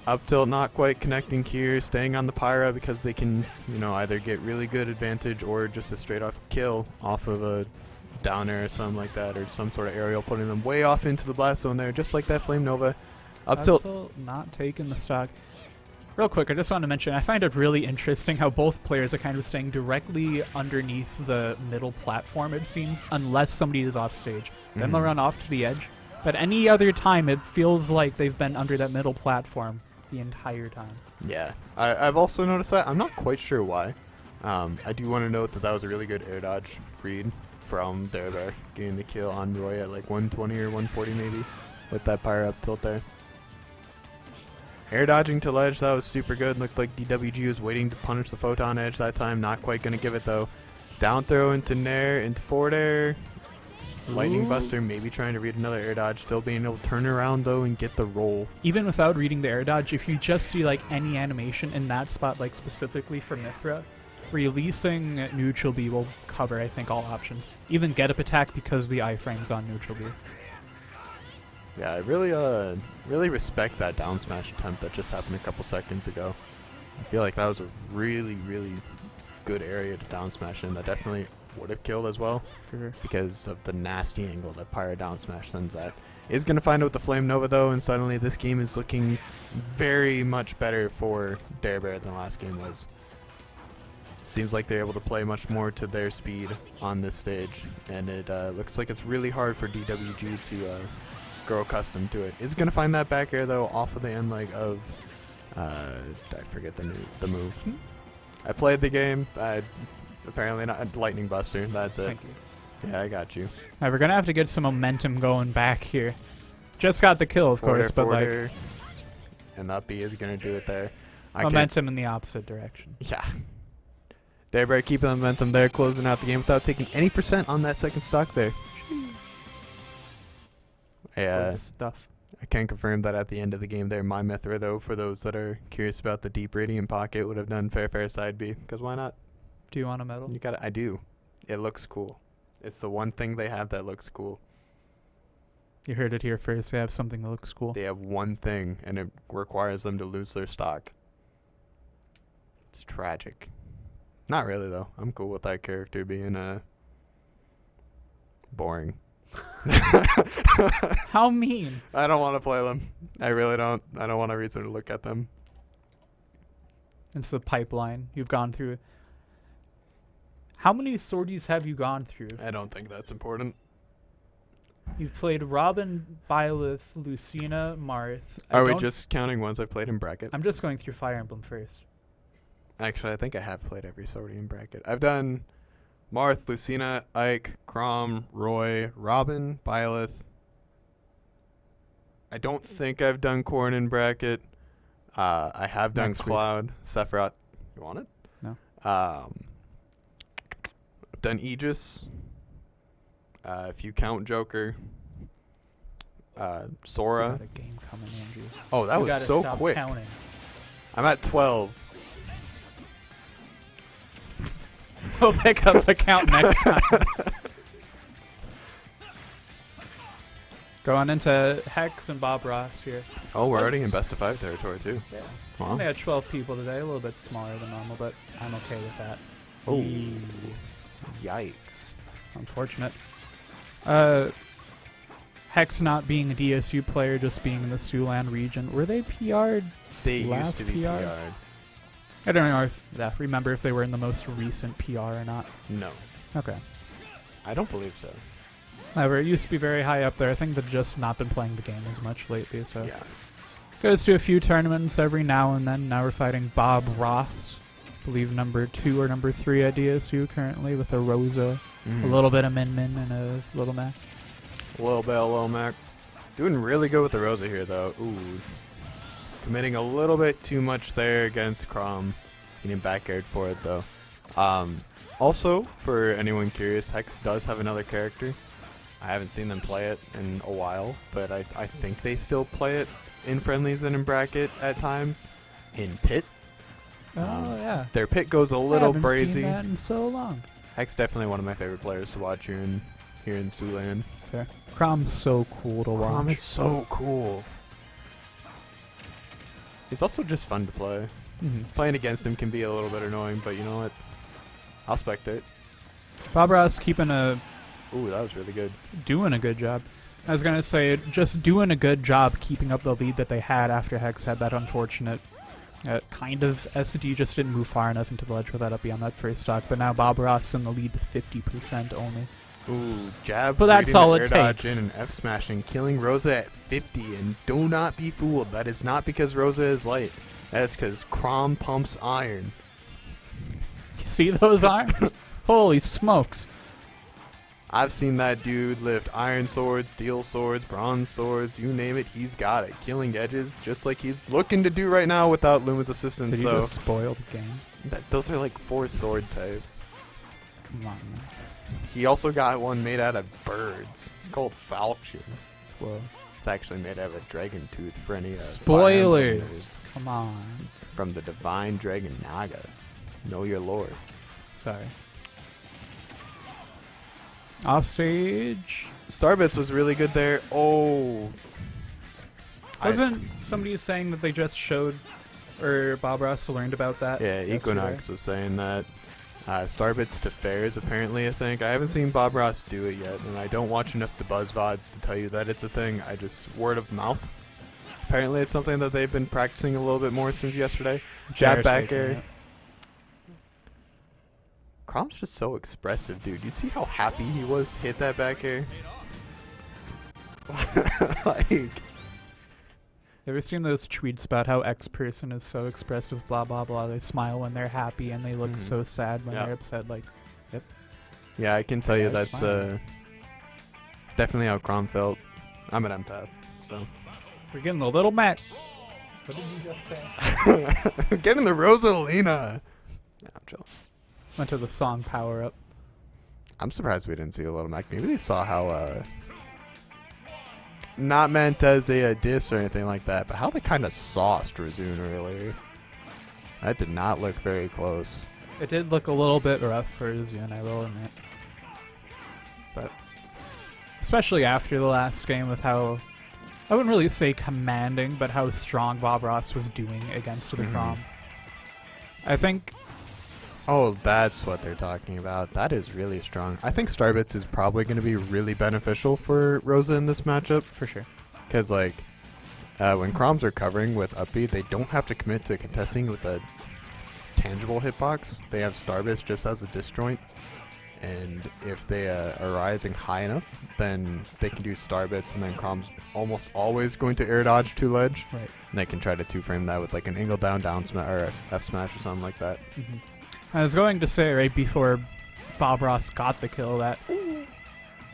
Up tilt, not quite connecting here, staying on the Pyra because they can, either get really good advantage or just a straight off kill off of a down air or something like that, or some sort of aerial, putting them way off into the blast zone there, just like that Flame Nova. Up tilt. Not taking the stock. Real quick, I just want to mention, I find it really interesting how both players are kind of staying directly underneath the middle platform, it seems, unless somebody is off stage. Then they'll run off to the edge. But any other time, it feels like they've been under that middle platform the entire time. Yeah, I've also noticed that. I'm not quite sure why. I do want to note that was a really good air dodge read from Bear, getting the kill on Roy at like 120 or 140 maybe with that Pyre up tilt there. Air dodging to ledge, that was super good. Looked like DWG was waiting to punish the photon edge that time. Not quite going to give it though. Down throw into nair, into forward air. Lightning Buster, maybe trying to read another air dodge. Still being able to turn around though and get the roll. Even without reading the air dodge, if you just see like any animation in that spot, like specifically for Mithra, releasing neutral B will cover, I think, all options. Even get up attack because the iframe's on neutral B. Yeah, I really respect that down smash attempt that just happened a couple seconds ago. I feel like that was a really, really good area to down smash in. That definitely would have killed as well, For sure. because of the nasty angle that Pyro down smash sends at. Is going to find out the Flame Nova though, and suddenly this game is looking very much better for Bear than the last game was. Seems like they're able to play much more to their speed on this stage, and it looks like it's really hard for DWG to grow accustomed to it. Is going to find that back air though off of the end leg of I forget the move. I played the game. Apparently not Lightning Buster. That's it. Thank you. Yeah, I got you. Now we're gonna have to get some momentum going back here. Just got the kill, of course, but like Forwarder, and that B is gonna do it there. momentum in the opposite direction. Yeah. Daybreak keeping the momentum there, closing out the game without taking any % on that second stock there. Yeah, Good stuff. I can confirm that at the end of the game there, my Mithra, though, for those that are curious about the deep Radiant pocket, would have done fair side B, because why not? Do you want a medal? You got it. I do. It looks cool. It's the one thing they have that looks cool. You heard it here first. They have something that looks cool. They have one thing, and it requires them to lose their stock. It's tragic. Not really, though. I'm cool with that character being boring. How mean. I don't want to play them. I really don't. I don't want a reason to look at them. It's the pipeline you've gone through. How many sorties have you gone through? I don't think that's important. You've played Robin, Byleth, Lucina, Marth. Are we just counting ones I've played in bracket? I'm just going through Fire Emblem first. Actually, I think I have played every sortie in bracket. I've done Marth, Lucina, Ike, Crom, Roy, Robin, Byleth. I don't think I've done Corn in bracket. I have done Next week. Cloud, Sephiroth. You want it? No. I've done Aegis. If you count Joker. Sora. You got a game coming, Andrew. Oh, that You was gotta so stop quick. counting. I'm at 12. We'll pick up the count next time. Going into Hex and Bob Ross here. Oh, we're already That's- in best of 5 territory, too. Yeah. Wow. Only had 12 people today, a little bit smaller than normal, but I'm okay with that. Oh. Eee. Yikes. Unfortunate. Hex not being a DSU player, just being in the Siouxland region. Were they PR'd? They Last used to be PR? PR'd. I don't know remember if they were in the most recent PR or not. No. Okay. I don't believe so. However, it used to be very high up there. I think they've just not been playing the game as much lately, so. Yeah. Goes to a few tournaments every now and then. Now we're fighting Bob Ross. I believe number 2 or number 3 at DSU currently with a Rosa, a little bit of Min and a Little Mac. Little Bell, Little Mac. Doing really good with the Rosa here, though. Ooh. Committing a little bit too much there against Crom. Getting back aired for it, though. Also, for anyone curious, Hex does have another character. I haven't seen them play it in a while, but I think they still play it in friendlies and in bracket at times. In Pit. Oh, yeah. Their Pit goes a little I haven't brazy. seen that in so long. Hex definitely one of my favorite players to watch here in here in Siouxland. Fair. Crom's so cool to watch. Crom is so cool. He's also just fun to play. Mm-hmm. Playing against him can be a little bit annoying, but you know what? I'll spectate. Bob Ross keeping Ooh, that was really good. doing a good job. I was gonna say, just doing a good job keeping up the lead that they had after Hex had that unfortunate kind of SD just didn't move far enough into the ledge without up beyond that first stock. But now Bob Ross in the lead 50% only. Ooh, jab. But that's reading the all it air dodge takes. in and F smashing, killing Rosa at 50. And do not be fooled. That is not because Rosa is light. That is because Crom pumps iron. You see those arms? Holy smokes. I've seen that dude lift iron swords, steel swords, bronze swords, you name it, he's got it. Killing edges just like he's looking to do right now without Luma's assistance. Did he So just spoil the game? those are like 4 sword types. Come on, man. He also got one made out of birds. It's called Falchion. Whoa. It's actually made out of a dragon tooth for any Spoilers. Fire Emblem nerds. Come on. From the divine dragon Naga. Know your lore. Sorry. Offstage. Starbits was really good there. Oh. Wasn't somebody saying that they just showed, or Bob Ross learned about that? Yeah, yesterday? Equinox was saying that. Starbits to fairs, apparently, I think. I haven't seen Bob Ross do it yet, and I don't watch enough the Buzz VODs to tell you that it's a thing. I just, word of mouth. Apparently, it's something that they've been practicing a little bit more since yesterday. Jab Jair's back making air. it. Crom's just so expressive, dude. You see how happy he was to hit that back air? Like, Ever seen those tweets about how X person is so expressive, blah blah blah? They smile when they're happy and they look Mhm. so sad when Yeah. they're upset. Like, yeah, I can tell you Yeah, that's smile. definitely how Crom felt. I'm an empath, so. we're getting a little mad. What did you just say? Getting the Rosalina. Nah, I'm chilling. Went to the song Power Up. I'm surprised we didn't see a Little Mac. Maybe they saw how, not meant as a diss or anything like that, but how they kind of sauced Razun earlier. That did not look very close. It did look a little bit rough for Zune, I will admit. But especially after the last game with how, I wouldn't really say commanding, but how strong Bob Ross was doing against the Mhm. Crom. I think Oh, that's what they're talking about. That is really strong. I think Starbits is probably going to be really beneficial for Rosa in this matchup. for sure. Because, like, when Croms are covering with up B, they don't have to commit to contesting with a tangible hitbox. They have Starbits just as a disjoint. And if they are rising high enough, then they can do Starbits, and then Crom's almost always going to air dodge to ledge. Right. And they can try to two-frame that with, like, an angle down smash, or a F smash or something like that. Mm-hmm. I was going to say right before Bob Ross got the kill that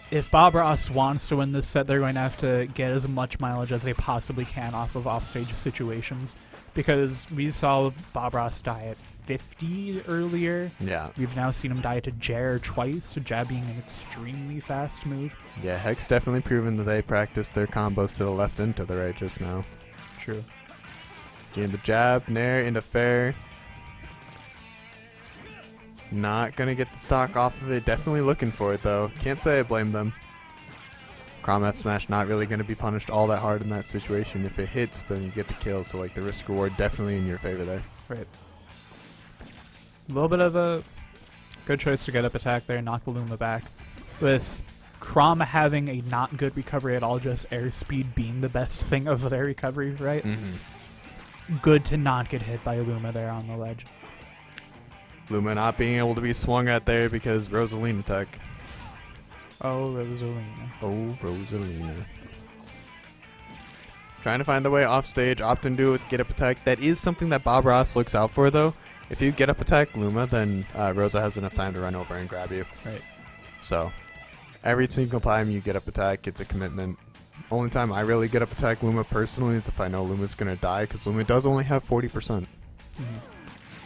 if Bob Ross wants to win this set, they're going to have to get as much mileage as they possibly can off of offstage situations, because we saw Bob Ross die at 50 earlier. Yeah. We've now seen him die to Jair twice, Jab being an extremely fast move. Yeah, Hex definitely proven that they practiced their combos to the left and to the right just now. True. Getting the jab, nair into fair. Not gonna get the stock off of it. Definitely looking for it though. Can't say I blame them. Crom F smash not really gonna be punished all that hard in that situation. If it hits, then you get the kill. So like the risk reward definitely in your favor there. Right. A little bit of a good choice to get up attack there, knock the Luma back. With Crom having a not good recovery at all, just airspeed being the best thing of their recovery, right? Good to not get hit by Luma there on the ledge. Luma not being able to be swung at there because Rosalina tech. Oh, Rosalina. Oh, Rosalina. Trying to find the way off stage, opt and do it with get up attack. That is something that Bob Ross looks out for though. If you get up attack Luma, then Rosa has enough time to run over and grab you. Right. So every single time you get up attack, it's a commitment. Only time I really get up attack Luma personally is if I know Luma's going to die, because Luma does only have 40%. Mm-hmm.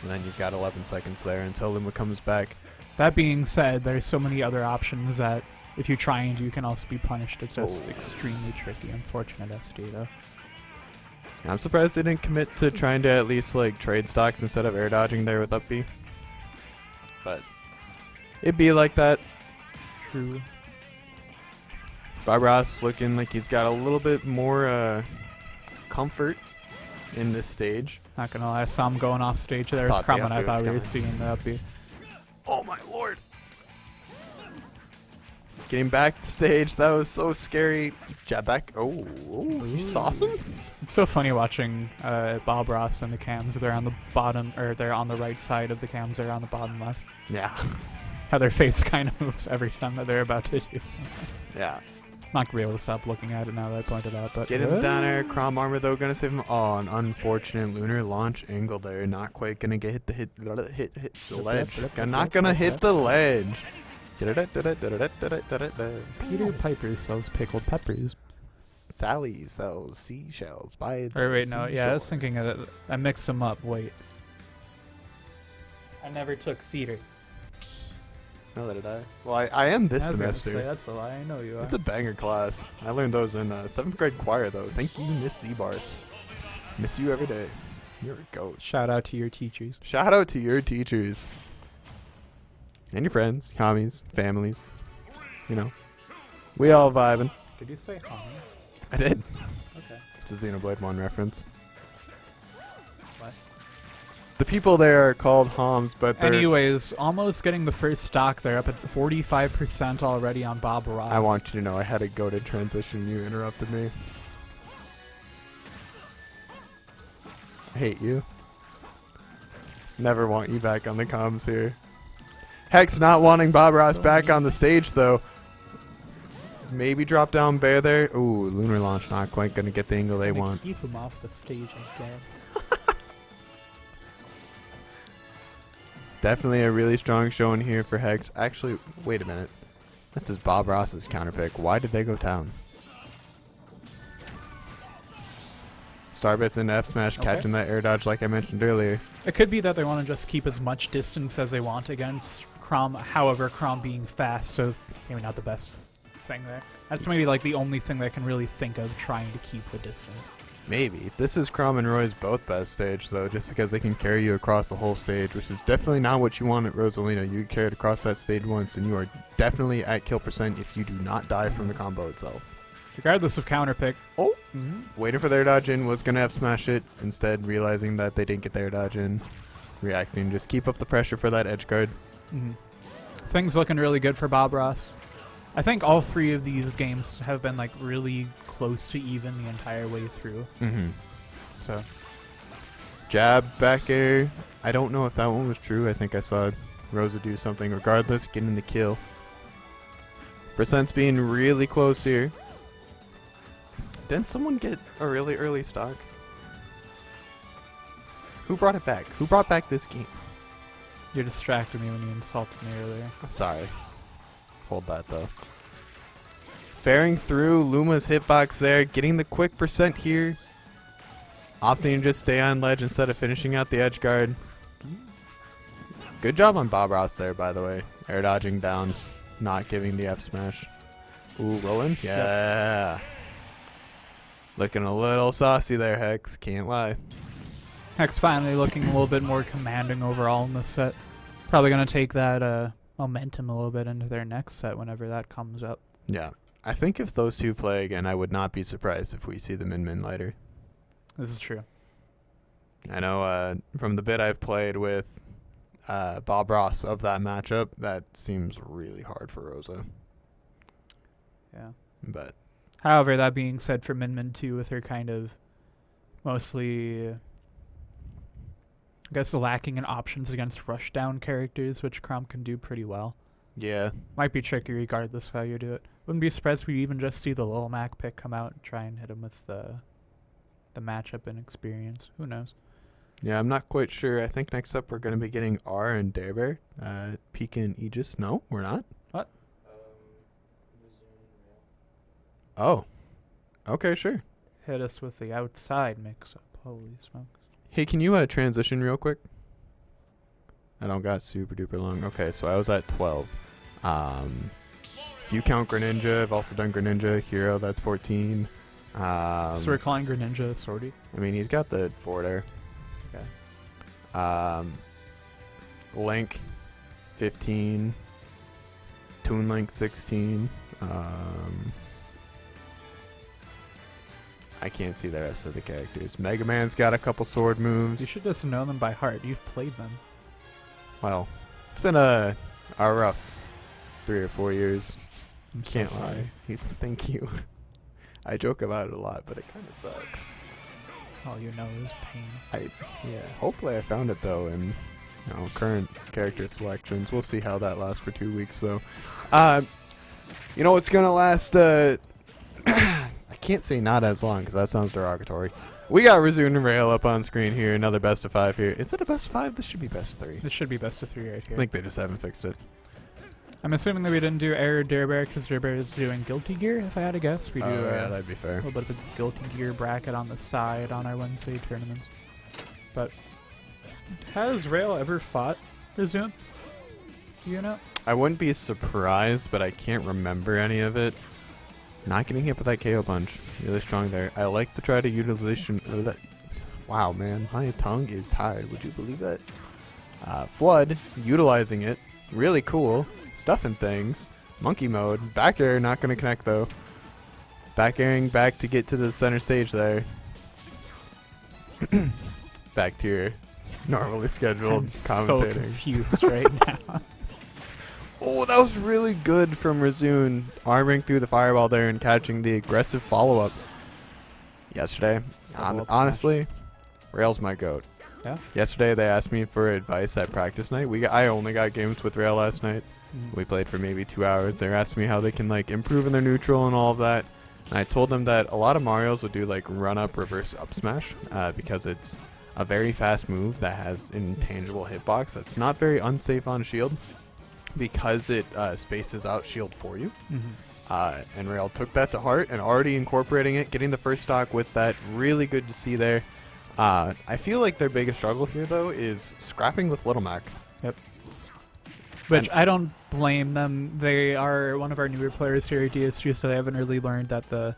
And then you've got 11 seconds there until Luma comes back. That being said, there's so many other options that if you try and you can also be punished. It's just Oh. extremely tricky. Unfortunate SD though. I'm surprised they didn't commit to trying to at least like trade stocks instead of air dodging there with up B. But it'd be like that. True. Bob Ross looking like he's got a little bit more comfort in this stage. Not gonna lie, I saw him going off stage there. Thought the Crumb, and I up B was thought we were coming. seeing the up B. Oh my lord. Getting back to stage, that was so scary. Jab back. Oh, you saucing? It's so funny watching Bob Ross and the cams. They're on the bottom, or they're on the right side of the cams. They're on the bottom left. Yeah. How their face kind of moves every time that they're about to do something. Yeah. Not gonna be able to stop looking at it now that I pointed out. But Get him down air. Crom armor though, gonna save him. Oh, an unfortunate lunar launch angle there. Not quite gonna get hit the ledge. Not gonna hit the ledge. Peter Piper sells pickled peppers. Sally sells seashells by the Or wait, no, yeah, I was seashore. thinking of it. I mixed them up. Wait. I never took theater. No, did I? Well, I am this I was gonna semester. say, that's a lie. I know you are. It's a banger class. I learned those in 7th grade choir, though. Thank you, Miss Seabarth. Miss you every day. You're a goat. Shout out to your teachers. Shout out to your teachers. And your friends, homies, families. You know. We all vibing. Did you say homies? I did. Okay. It's a Xenoblade 1 reference. What? The people there are called Homs, but they're... Anyways, almost getting the first stock there, up at 45% already on Bob Ross. I want you to know I had to go to transition. You interrupted me. I hate you. Never want you back on the comms here. Hex not wanting Bob Ross So back mean. on the stage, though. Maybe drop down bear there. Ooh, lunar launch not quite going to get the angle they Gonna want. Keep him off the stage, I guess. Definitely a really strong showing here for Hex. Actually, wait a minute. This is Bob Ross's counterpick. Why did they go down? Starbits into F smash, Okay. catching that air dodge like I mentioned earlier. It could be that they want to just keep as much distance as they want against Crom. However, Crom being fast, so maybe not the best thing there. That's maybe like the only thing they can really think of trying to keep the distance. Maybe. This is Crom and Roy's both best stage, though, just because they can carry you across the whole stage, which is definitely not what you want at Rosalina. You get carried across that stage once, and you are definitely at kill percent if you do not die from the combo itself. Regardless of counterpick. Oh! Waiting for their dodge in, was going to F smash it, instead realizing that they didn't get their dodge in. Reacting, just keep up the pressure for that edge guard. Things looking really good for Bob Ross. I think all three of these games have been like really close to even the entire way through. So Jab, back air. I don't know if that one was true. I think I saw Rosa do something. Regardless, getting the kill. Percent's being really close here. Didn't someone get a really early stock? Who brought it back? Who brought back this game? you distracted me when you insulted me earlier. Sorry. Hold that, though. Faring through Luma's hitbox there. Getting the quick percent here. Opting to just stay on ledge instead of finishing out the edge guard. Good job on Bob Ross there, by the way. Air dodging down. Not giving the F smash. Ooh, rolling? Yeah. Looking a little saucy there, Hex. Can't lie. Hex finally looking a little bit more commanding overall in this set. Probably going to take that momentum a little bit into their next set whenever that comes up. Yeah. I think if those two play again, I would not be surprised if we see them in Min later. This is true. I know from the bit I've played with Bob Ross of that matchup, that seems really hard for Rosa. Yeah. But However, that being said, for Min 2, with her kind of mostly, I guess, lacking in options against rushdown characters, which Crom can do pretty well. yeah, Might be tricky regardless of how you do it. Wouldn't be surprised if we even just see the Lil Mac pick come out and try and hit him with the matchup and experience. Who knows? yeah, I'm not quite sure. I think next up we're going to be getting R and Dare Bear. Pika and Aegis. No, we're not. Oh. Okay, sure. Hit us with the outside mix-up. Holy smokes. Hey, can you transition real quick? I don't got super duper long. Okay, so I was at 12. If you count Greninja, I've also done Greninja. Hero, that's 14. So we're calling Greninja Swordy? I mean, he's got the forward air. Okay. Link, 15. Toon Link, 16. I can't see the rest of the characters. Mega Man's got a couple sword moves. You should just know them by heart. You've played them. Well, it's been a rough 3 or 4 years. I'm so Can't sorry. lie. Thank you. I joke about it a lot, but it kind of sucks. All you know is pain. Hopefully I found it though in current character selections. We'll see how that lasts for 2 weeks though. It's gonna last. I can't say not as long because that sounds derogatory. We got Resume and Rail up on screen here. Another best of 5 here. Is it a best of 5? This should be best of 3. This should be best of 3 right I here. think they just haven't fixed it. I'm assuming that we didn't do Air Dare Bear because Dare Bear is doing Guilty Gear, if I had to guess. We do Yeah, that'd be fair. a little bit of a Guilty Gear bracket on the side on our Wednesday tournaments. But has Rail ever fought Resume? Do you know? I wouldn't be surprised, but I can't remember any of it. Not getting hit with that KO punch. Really strong there. I like the try to utilization. Wow, man. My tongue is tied. Would you believe that? Flood. Utilizing it. Really cool. Stuffing things. Monkey mode. Back air. Not going to connect, though. Back airing back to get to the center stage there. Back to your normally scheduled I'm so commentating. confused right now. Oh, that was really good from Resume, armoring through the fireball there and catching the aggressive follow-up yesterday. Follow-up Honestly, Rail's my goat. Yeah? Yesterday they asked me for advice at practice night. I only got games with Rail last night. Mhm. We played for maybe 2 hours. They asked me how they can improve in their neutral and all of that. And I told them that a lot of Marios would do run up, reverse up smash because it's a very fast move that has intangible hitbox. That's not very unsafe on shield, because it spaces out shield for you. And Rail took that to heart and already incorporating it, getting the first stock with that. Really good to see there. I feel like their biggest struggle here, though, is scrapping with Little Mac. Yep. Which I don't blame them. They are one of our newer players here at DSG, so they haven't really learned that the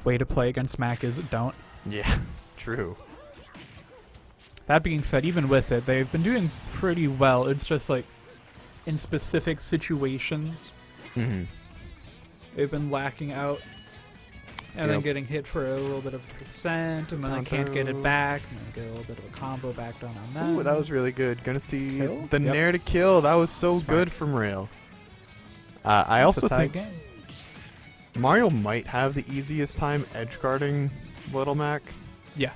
way to play against Mac is don't. Yeah, true. That being said, even with it, they've been doing pretty well. It's just in specific situations, they've been lacking out and then getting hit for a little bit of a percent, and then they can't get it back, and then get a little bit of a combo back down on them. Ooh, that was really good. Gonna see Kill? the Yep. Nair to kill. That was so Smart. good from Rail. I It's also a tie think game. Mario might have the easiest time edge guarding Little Mac, Yeah,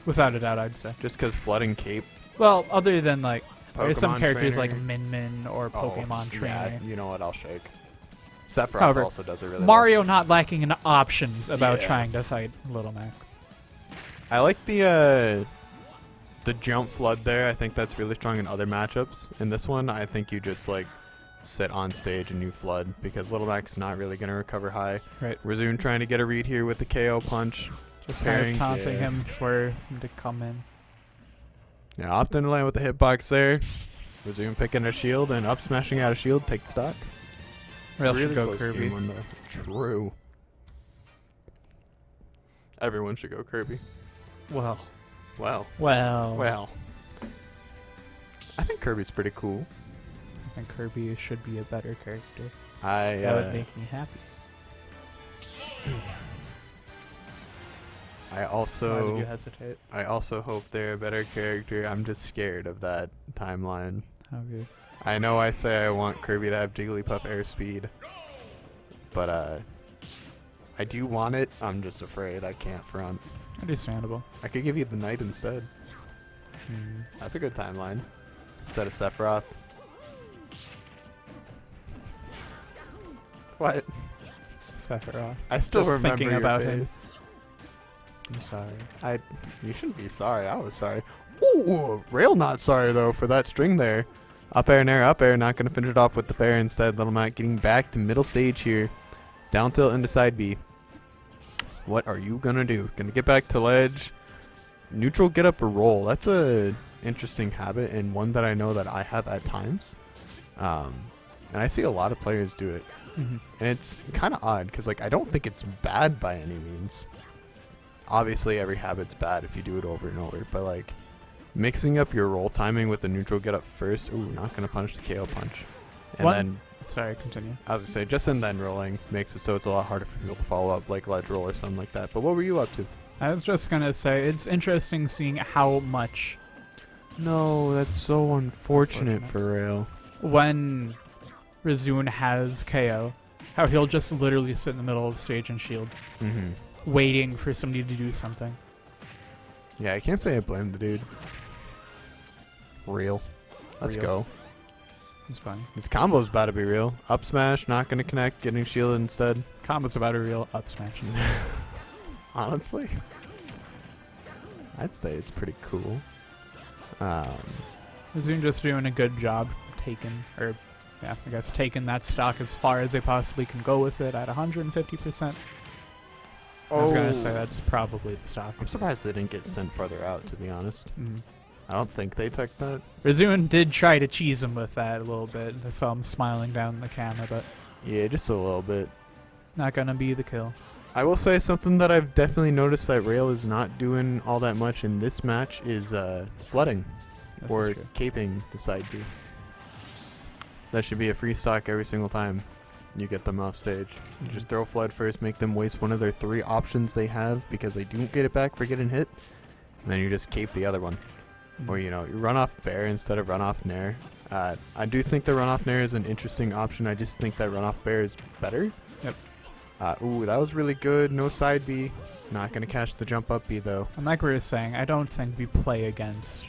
without a doubt, I'd say. just because Flood and Cape. Well, other than there's some Pokemon characters trainer. like Min Min or Pokemon Trainer. Yeah, you know what? I'll shake. Sephiroth However, also does it really well. Mario not lacking in options about Yeah. trying to fight Little Mac. I like the jump Flood there. I think that's really strong in other matchups. In this one, I think you just sit on stage and you Flood because Little Mac's not really going to recover high. Right. Resume trying to get a read here with the KO punch. Just kind Pairing, of taunting yeah. him for him to come in. Yeah, opt into land with the hitbox there. Resume picking a shield and up smashing out a shield. Take the stock. Rail should Really go close Kirby. game one, though. True. Everyone should go Kirby. Well. Well. I think Kirby's pretty cool. I think Kirby should be a better character. That That would make me happy. I Why did you also hesitate? hope they're a better character. I'm just scared of that timeline. How good. I know I say I want Kirby to have Jigglypuff airspeed, but I do want it. I'm just afraid I can't front. Understandable. I could give you the Knight instead. That's a good timeline. Instead of Sephiroth. What? Sephiroth. I still Just remember thinking your about him. face. I'm sorry. You shouldn't be sorry. I was sorry. Ooh, Rail not sorry though for that string there. Up air, nair, up air. Not gonna finish it off with the fair instead. Little Mac getting back to middle stage here. Down tilt into side B. What are you gonna do? Gonna get back to ledge. Neutral get up a roll. That's a interesting habit and one that I know that I have at times. And I see a lot of players do it. And it's kind of odd because I don't think it's bad by any means. Obviously every habit's bad if you do it over and over, but mixing up your roll timing with the neutral get up first. Ooh, not gonna punish the KO punch. And then Sorry, continue. I was gonna say just in then rolling makes it so it's a lot harder for people to follow up, like ledge roll or something like that. But what were you up to? I was just gonna say, it's interesting seeing how much No, that's so unfortunate for Rail. when Rizun has KO, how he'll just literally sit in the middle of the stage and shield, Mm-hmm. waiting for somebody to do something. Yeah, I can't say I blame the dude. Real. Let's Real. go. It's fine. This combo's about to be real. Up smash, not gonna connect, getting shielded instead. Combo's about a real up smash. Honestly, I'd say it's pretty cool. Rizun just doing a good job taking that stock as far as they possibly can go with it at 150%. I was gonna say that's probably the stock. I'm surprised they didn't get sent further out, to be honest. Mm. I don't think they took that. Rizun did try to cheese him with that a little bit. I saw him smiling down the camera, but Yeah, just a little bit. not gonna be the kill. I will say something that I've definitely noticed that Rail is not doing all that much in this match is flooding This or is true. caping the side B. That should be a free stock every single time you get them off stage. You just throw flood first, make them waste one of their 3 options they have because they don't get it back for getting hit, and then you just cape the other one. Or, you know, you run off Bear instead of run off Nair. I do think the run off Nair is an interesting option. I just think that run off Bear is better. Yep. Ooh, that was really good. No side B. Not going to catch the jump up B, though. And like we were saying, I don't think they play against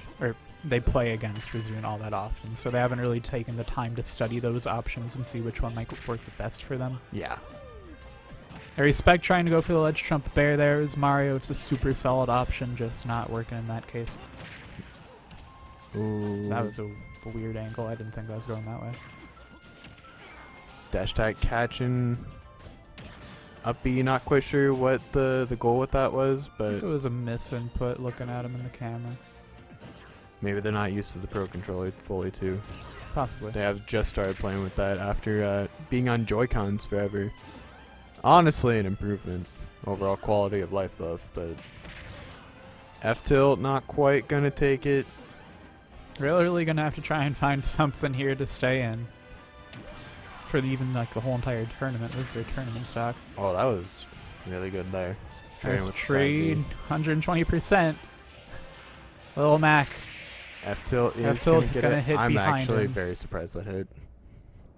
Rizun all that often, so they haven't really taken the time to study those options and see which one might work the best for them. Yeah. I respect trying to go for the ledge trump Bear there as Mario. It's a super solid option, just not working in that case. Ooh. That was a weird angle. I didn't think that was going that way. Dash tag catching. Up B, not quite sure what the goal with that was, I but think it was a misinput looking at him in the camera. maybe they're not used to the Pro Controller fully, too. Possibly. They have just started playing with that after being on Joy-Cons forever. Honestly, an improvement. Overall quality of life buff, but F-tilt not quite gonna take it. Really gonna have to try and find something here to stay in. For even like the whole entire tournament. This is their tournament stock. Oh, that was really good there. Trading Nice with trade, 120%. Little Mac. F-tilt is F-tilt gonna get gonna it. hit I'm behind actually him. very surprised that hit.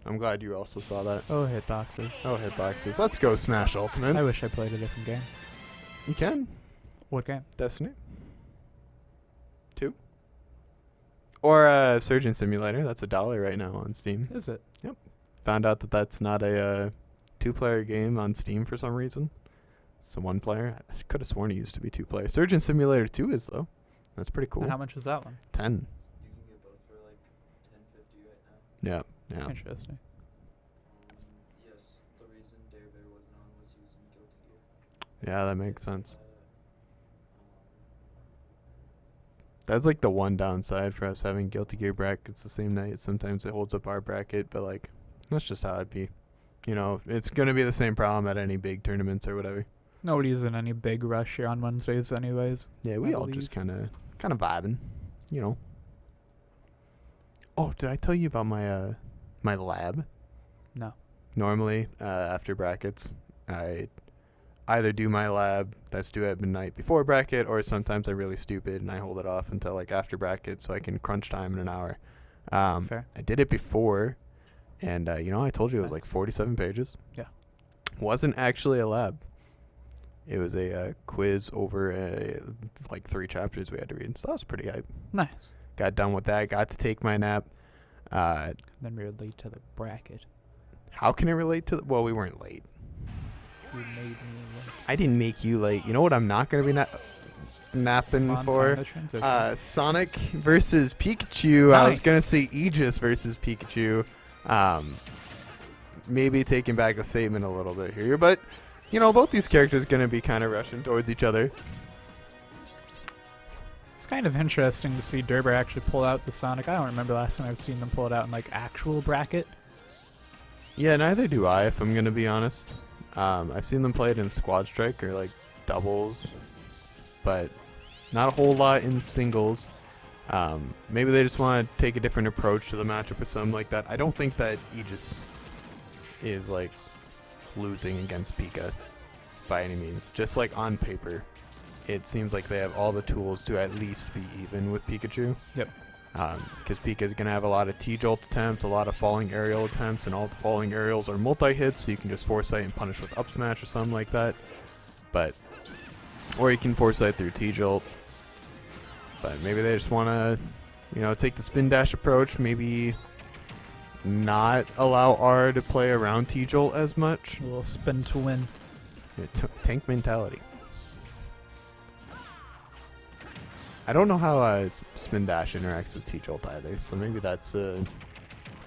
I'm glad you also saw that. Oh, hitboxes. Oh, hitboxes. Let's go Smash Ultimate. I wish I played a different game. You can. What game? Destiny 2. Or Surgeon Simulator. That's $1 right now on Steam. Is it? Found out that that's not a 2-player game on Steam for some reason. It's a 1-player. I could have sworn it used to be 2-player. Surgeon Simulator 2 is, though. That's pretty cool. And how much is that one? 10. You can get both for like $10.50 right now. Yeah. Interesting. Yes, the reason Dare Bear wasn't on was using Guilty Gear. Yeah, that makes sense. Um, That's like the one downside for us having Guilty Gear brackets the same night. Sometimes it holds up our bracket, but like, that's just how it'd be. You know, it's going to be the same problem at any big tournaments or whatever. Nobody's in any big rush here on Wednesdays anyways. Yeah, we I all believe. just kind of vibing, you know. Oh, did I tell you about my my lab? No. Normally, after brackets, I either do my lab that's due at midnight before bracket, or sometimes I'm really stupid and I hold it off until like after bracket so I can crunch time in an hour. Fair. I did it before, and you know, I told you it was like 47 pages. Yeah. Wasn't actually a lab. It was a quiz over like 3 chapters we had to read, so that was pretty hype. Nice. Got done with that, got to take my nap. Then we were late to the bracket. How can it relate to... Well, we weren't late. You made me late. I didn't make you late. You know what I'm not going to be napping Come on, for? find the transition. Sonic versus Pikachu. I was Nice. going to say Aegis versus Pikachu. Maybe taking back the statement a little bit here, but... You know, both these characters going to be kind of rushing towards each other. It's kind of interesting to see Derber actually pull out the Sonic. I don't remember last time I've seen them pull it out in like actual bracket. Yeah, neither do I, if I'm going to be honest. I've seen them play it in Squad Strike or like doubles, but not a whole lot in singles. Maybe they just want to take a different approach to the matchup or something like that. I don't think that Aegis is like losing against Pika by any means, just like on paper. it seems like they have all the tools to at least be even with Pikachu. Yep. Because Pika's going to have a lot of T-Jolt attempts, a lot of falling aerial attempts, and all the falling aerials are multi-hits, so you can just Foresight and punish with up smash or something like that. Or you can Foresight through T-Jolt. But maybe they just want to, take the spin dash approach, maybe not allow R to play around T-Jolt as much. A little spin to win. Yeah, tank mentality. I don't know how Spin Dash interacts with T-Jolt either, so maybe that's an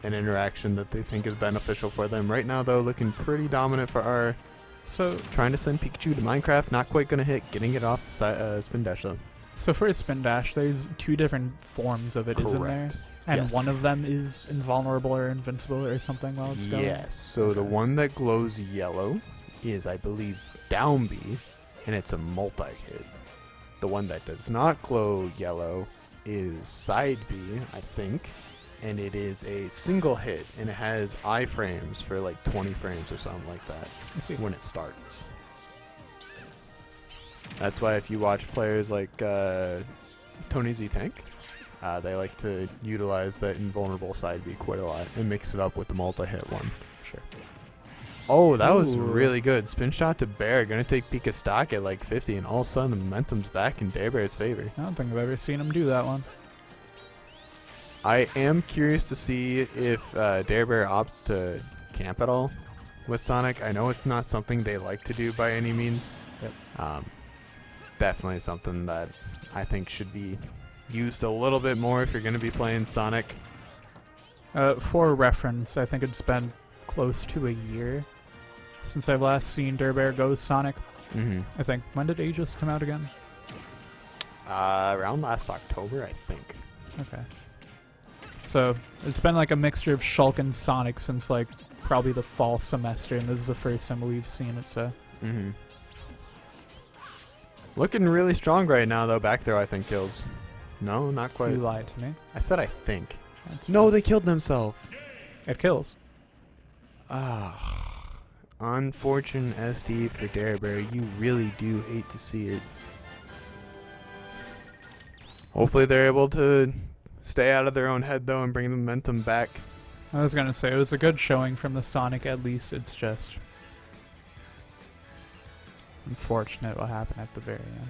interaction that they think is beneficial for them. Right now, though, looking pretty dominant for R. So Trying to send Pikachu to Minecraft, not quite going to hit. Getting it off the Spin Dash, though. So for a Spin Dash, there's 2 different forms of it, isn't there? And Yes. one of them is invulnerable or invincible or something while it's going? Yes, so the Okay. one that glows yellow is, I believe, down B, and it's a multi-hit. The one that does not glow yellow is side B, I think, and it is a single hit, and it has iframes for like 20 frames or something like that I see. when it starts. That's why if you watch players like Tony Z Tank, they like to utilize that invulnerable side B quite a lot and mix it up with the multi-hit one. Sure. Oh, that was Ooh. really good. Spin shot to Bear. Gonna take Pika stock at like 50, and all of a sudden the momentum's back in Dare Bear's favor. I don't think I've ever seen him do that one. I am curious to see if Dare Bear opts to camp at all with Sonic. I know it's not something they like to do by any means. Yep. Definitely something that I think should be used a little bit more if you're going to be playing Sonic. For reference, I think it's been close to a year since I've last seen Dare Bear go Sonic. Mm-hmm. I think. When did Aegis come out again? Around last October, I think. Okay. So it's been like a mixture of Shulk and Sonic since like probably the fall semester, and this is the first time we've seen it. So Mm-hmm. Looking really strong right now, though. Back throw, I think, kills. No, not quite. you lied to me. I said I think. That's No, fine. they killed themselves. It kills. Ah, unfortunate SD for Dare Bear. You really do hate to see it. Hopefully they're able to stay out of their own head, though, and bring the momentum back. I was gonna say it was a good showing from the Sonic. At least it's just unfortunate what happened at the very end.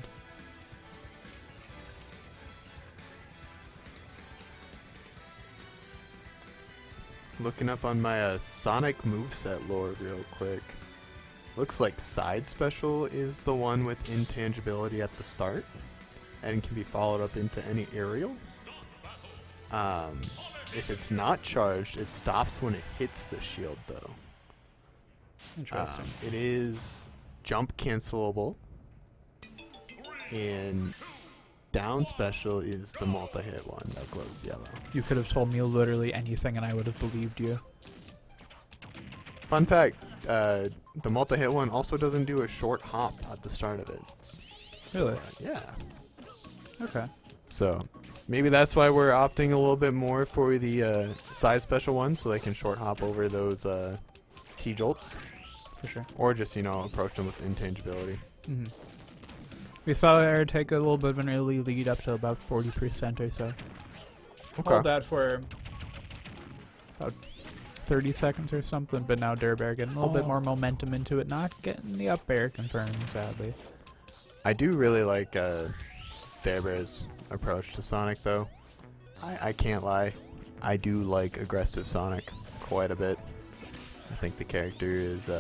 Looking up on my Sonic moveset lore real quick. Looks like Side Special is the one with intangibility at the start and can be followed up into any aerial. If it's not charged, it stops when it hits the shield, though. Interesting. It is jump cancelable, and down special is the multi-hit one that glows yellow. You could have told me literally anything, and I would have believed you. Fun fact, the multi-hit one also doesn't do a short hop at the start of it. Really? Yeah. Okay. So maybe that's why we're opting a little bit more for the side special one, so they can short hop over those T-Jolts, For sure. or just, approach them with intangibility. Mm-hmm. We saw Air take a little bit of an early lead up to about 40% or so. Hold that for about 30 seconds or something, but now Dare Bear getting a little bit more momentum into it, not getting the up air confirmed, sadly. I do really like Dare Bear's approach to Sonic, though. I can't lie. I do like aggressive Sonic quite a bit. I think the character is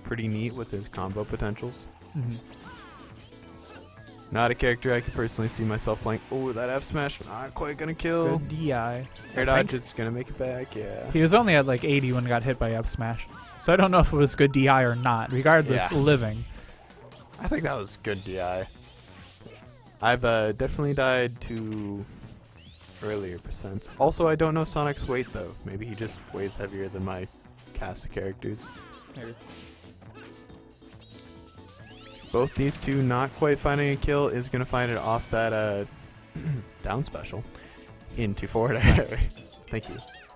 pretty neat with his combo potentials. Mm-hmm. Not a character I could personally see myself playing. Oh, that F smash not quite gonna kill. Good DI. Air dodge is gonna make it back, yeah. He was only at like 80 when he got hit by up smash. So I don't know if it was good DI or not. Regardless, Yeah. living. I think that was good DI. I've definitely died to earlier percents. Also, I don't know Sonic's weight, though. Maybe he just weighs heavier than my cast of characters. Maybe. Both these two not quite finding a kill is going to find it off that down special into forward air. Thank you.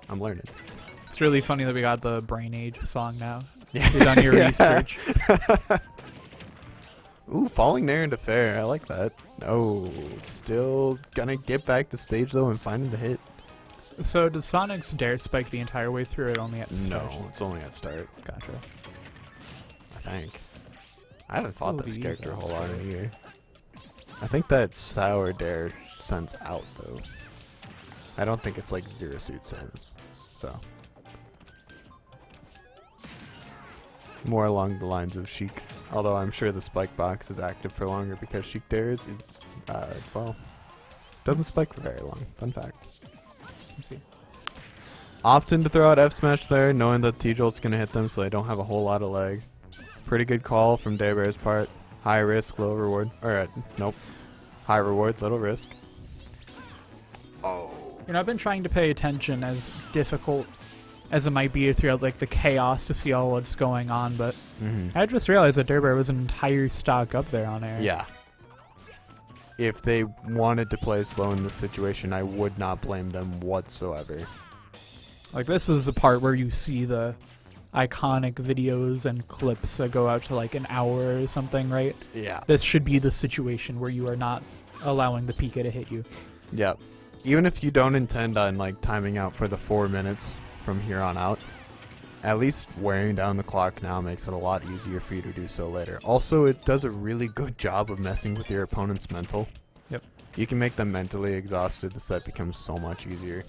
I'm learning. It's really funny that we got the Brain Age song now. Yeah. You've done your Yeah. research. Ooh, falling there into fair. I like that. Oh, still gonna get back to stage though and finding the hit. So does Sonic's dare spike the entire way through it only at the start? No, it's only at start. Gotcha. I think. I haven't fought this Believe character a whole that's lot right. in a year. I think that sour dare sends out though. I don't think it's like zero suit sends. So more along the lines of Sheik. Although I'm sure the spike box is active for longer because Sheik dares is well, doesn't spike for very long. Fun fact. Let's see. Opting to throw out F smash there, knowing that T-Jolt's gonna hit them so they don't have a whole lot of lag. Pretty good call from Daybear's part. High risk, low reward. Alright, nope. High reward, little risk. Oh. You know, I've been trying to pay attention, as difficult as it might be throughout like the chaos to see all what's going on, but I just realized that Durbar was an entire stock up there on air. Yeah. If they wanted to play slow in this situation, I would not blame them whatsoever. Like, this is the part where you see the iconic videos and clips that go out to like an hour or something, right? Yeah. This should be the situation where you are not allowing the Pika to hit you. Yep. Even if you don't intend on like timing out for the 4 minutes from here on out, at least wearing down the clock now makes it a lot easier for you to do so later. Also, it does a really good job of messing with your opponent's mental. Yep. You can make them mentally exhausted. The set becomes so much easier.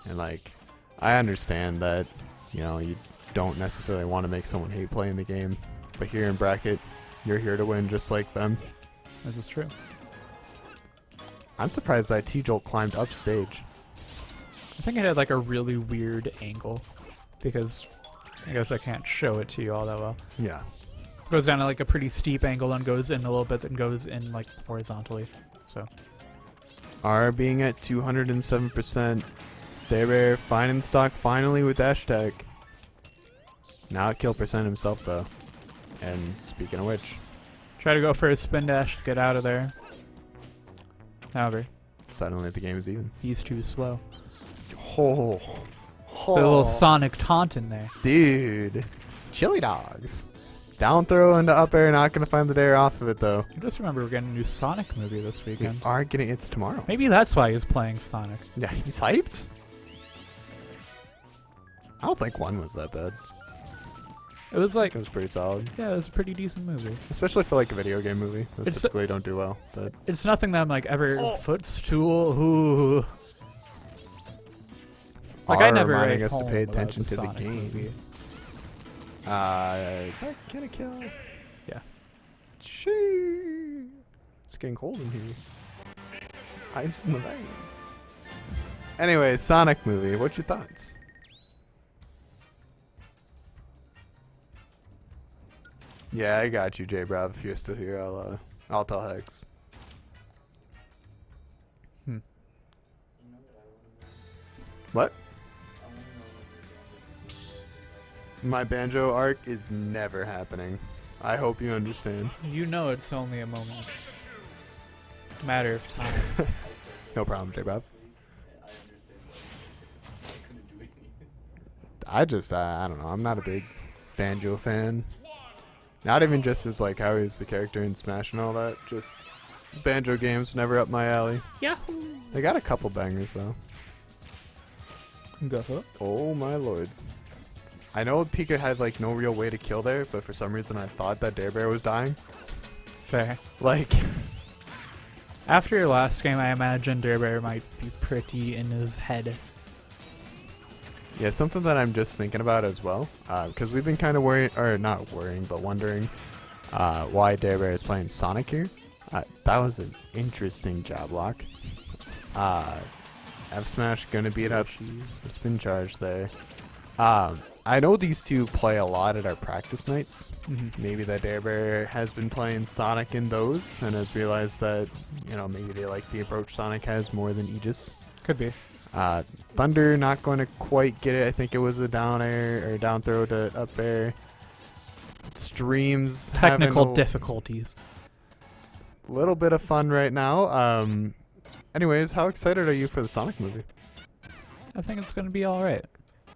And like, I understand that, you know, you don't necessarily want to make someone hate playing the game, but here in bracket, you're here to win just like them. This is true. I'm surprised that T-Jolt climbed up stage. I think it had like a really weird angle, because I guess I can't show it to you all that well. Yeah. It goes down at like a pretty steep angle and goes in a little bit, then goes in like horizontally. So R being at 207%. Daybear finding stock finally with dash tech. Now at kill percent himself though. And speaking of which, try to go for a spin dash to get out of there. However, suddenly the game is even. he's too slow. Oh, The little Sonic taunt in there. dude. Chili dogs. Down throw into up air, not gonna find the dare off of it though. I just remember we're getting a new Sonic movie this We weekend. are getting it's tomorrow. Maybe that's why he's playing Sonic. Yeah, he's hyped. I don't think one was that bad. It was like, It was pretty solid. yeah, it was a pretty decent movie. Especially for like a video game movie. Those It's- typically don't do well. But It's nothing that I'm like ever footstool. Ooh. Like, I are never reminding ate us to home pay without attention to the Sonic game. movie. Is that gonna kill? Yeah. Shoo. It's getting cold in here. Ice in the veins. Anyway, Sonic movie. What's your thoughts? Yeah, I got you, J Brav. If you're still here, I'll tell Hex. You know that I want to know. What? I want to know what your band is. My banjo arc is never happening. I hope you understand. You know it's only a moment. Matter of time. No problem, J Brav. I understand that. I couldn't do anything. I just, I don't know. I'm not a big banjo fan. Not even just as like how he's the character in Smash and all that. Just banjo games never up my alley. Yahoo! They got a couple bangers though. Go. Oh my lord. I know Pika had like no real way to kill there, but for some reason I thought that Darebear was dying. Fair. Like, After your last game, I imagine Durbar might be pretty in his head. yeah, something that I'm just thinking about as well. Because we've been kind of worrying, or not worrying, but wondering why Darebear is playing Sonic here. That was an interesting job lock. F Smash gonna beat up the spin charge there. I know these two play a lot at our practice nights. Maybe that Darebear has been playing Sonic in those and has realized that, you know, maybe they like the approach Sonic has more than Aegis. Could be. Thunder not going to quite get it. I think it was a down air or down throw to up air. Streams Technical having difficulties. a little bit of fun right now. Anyways, how excited are you for the Sonic movie? I think it's going to be alright.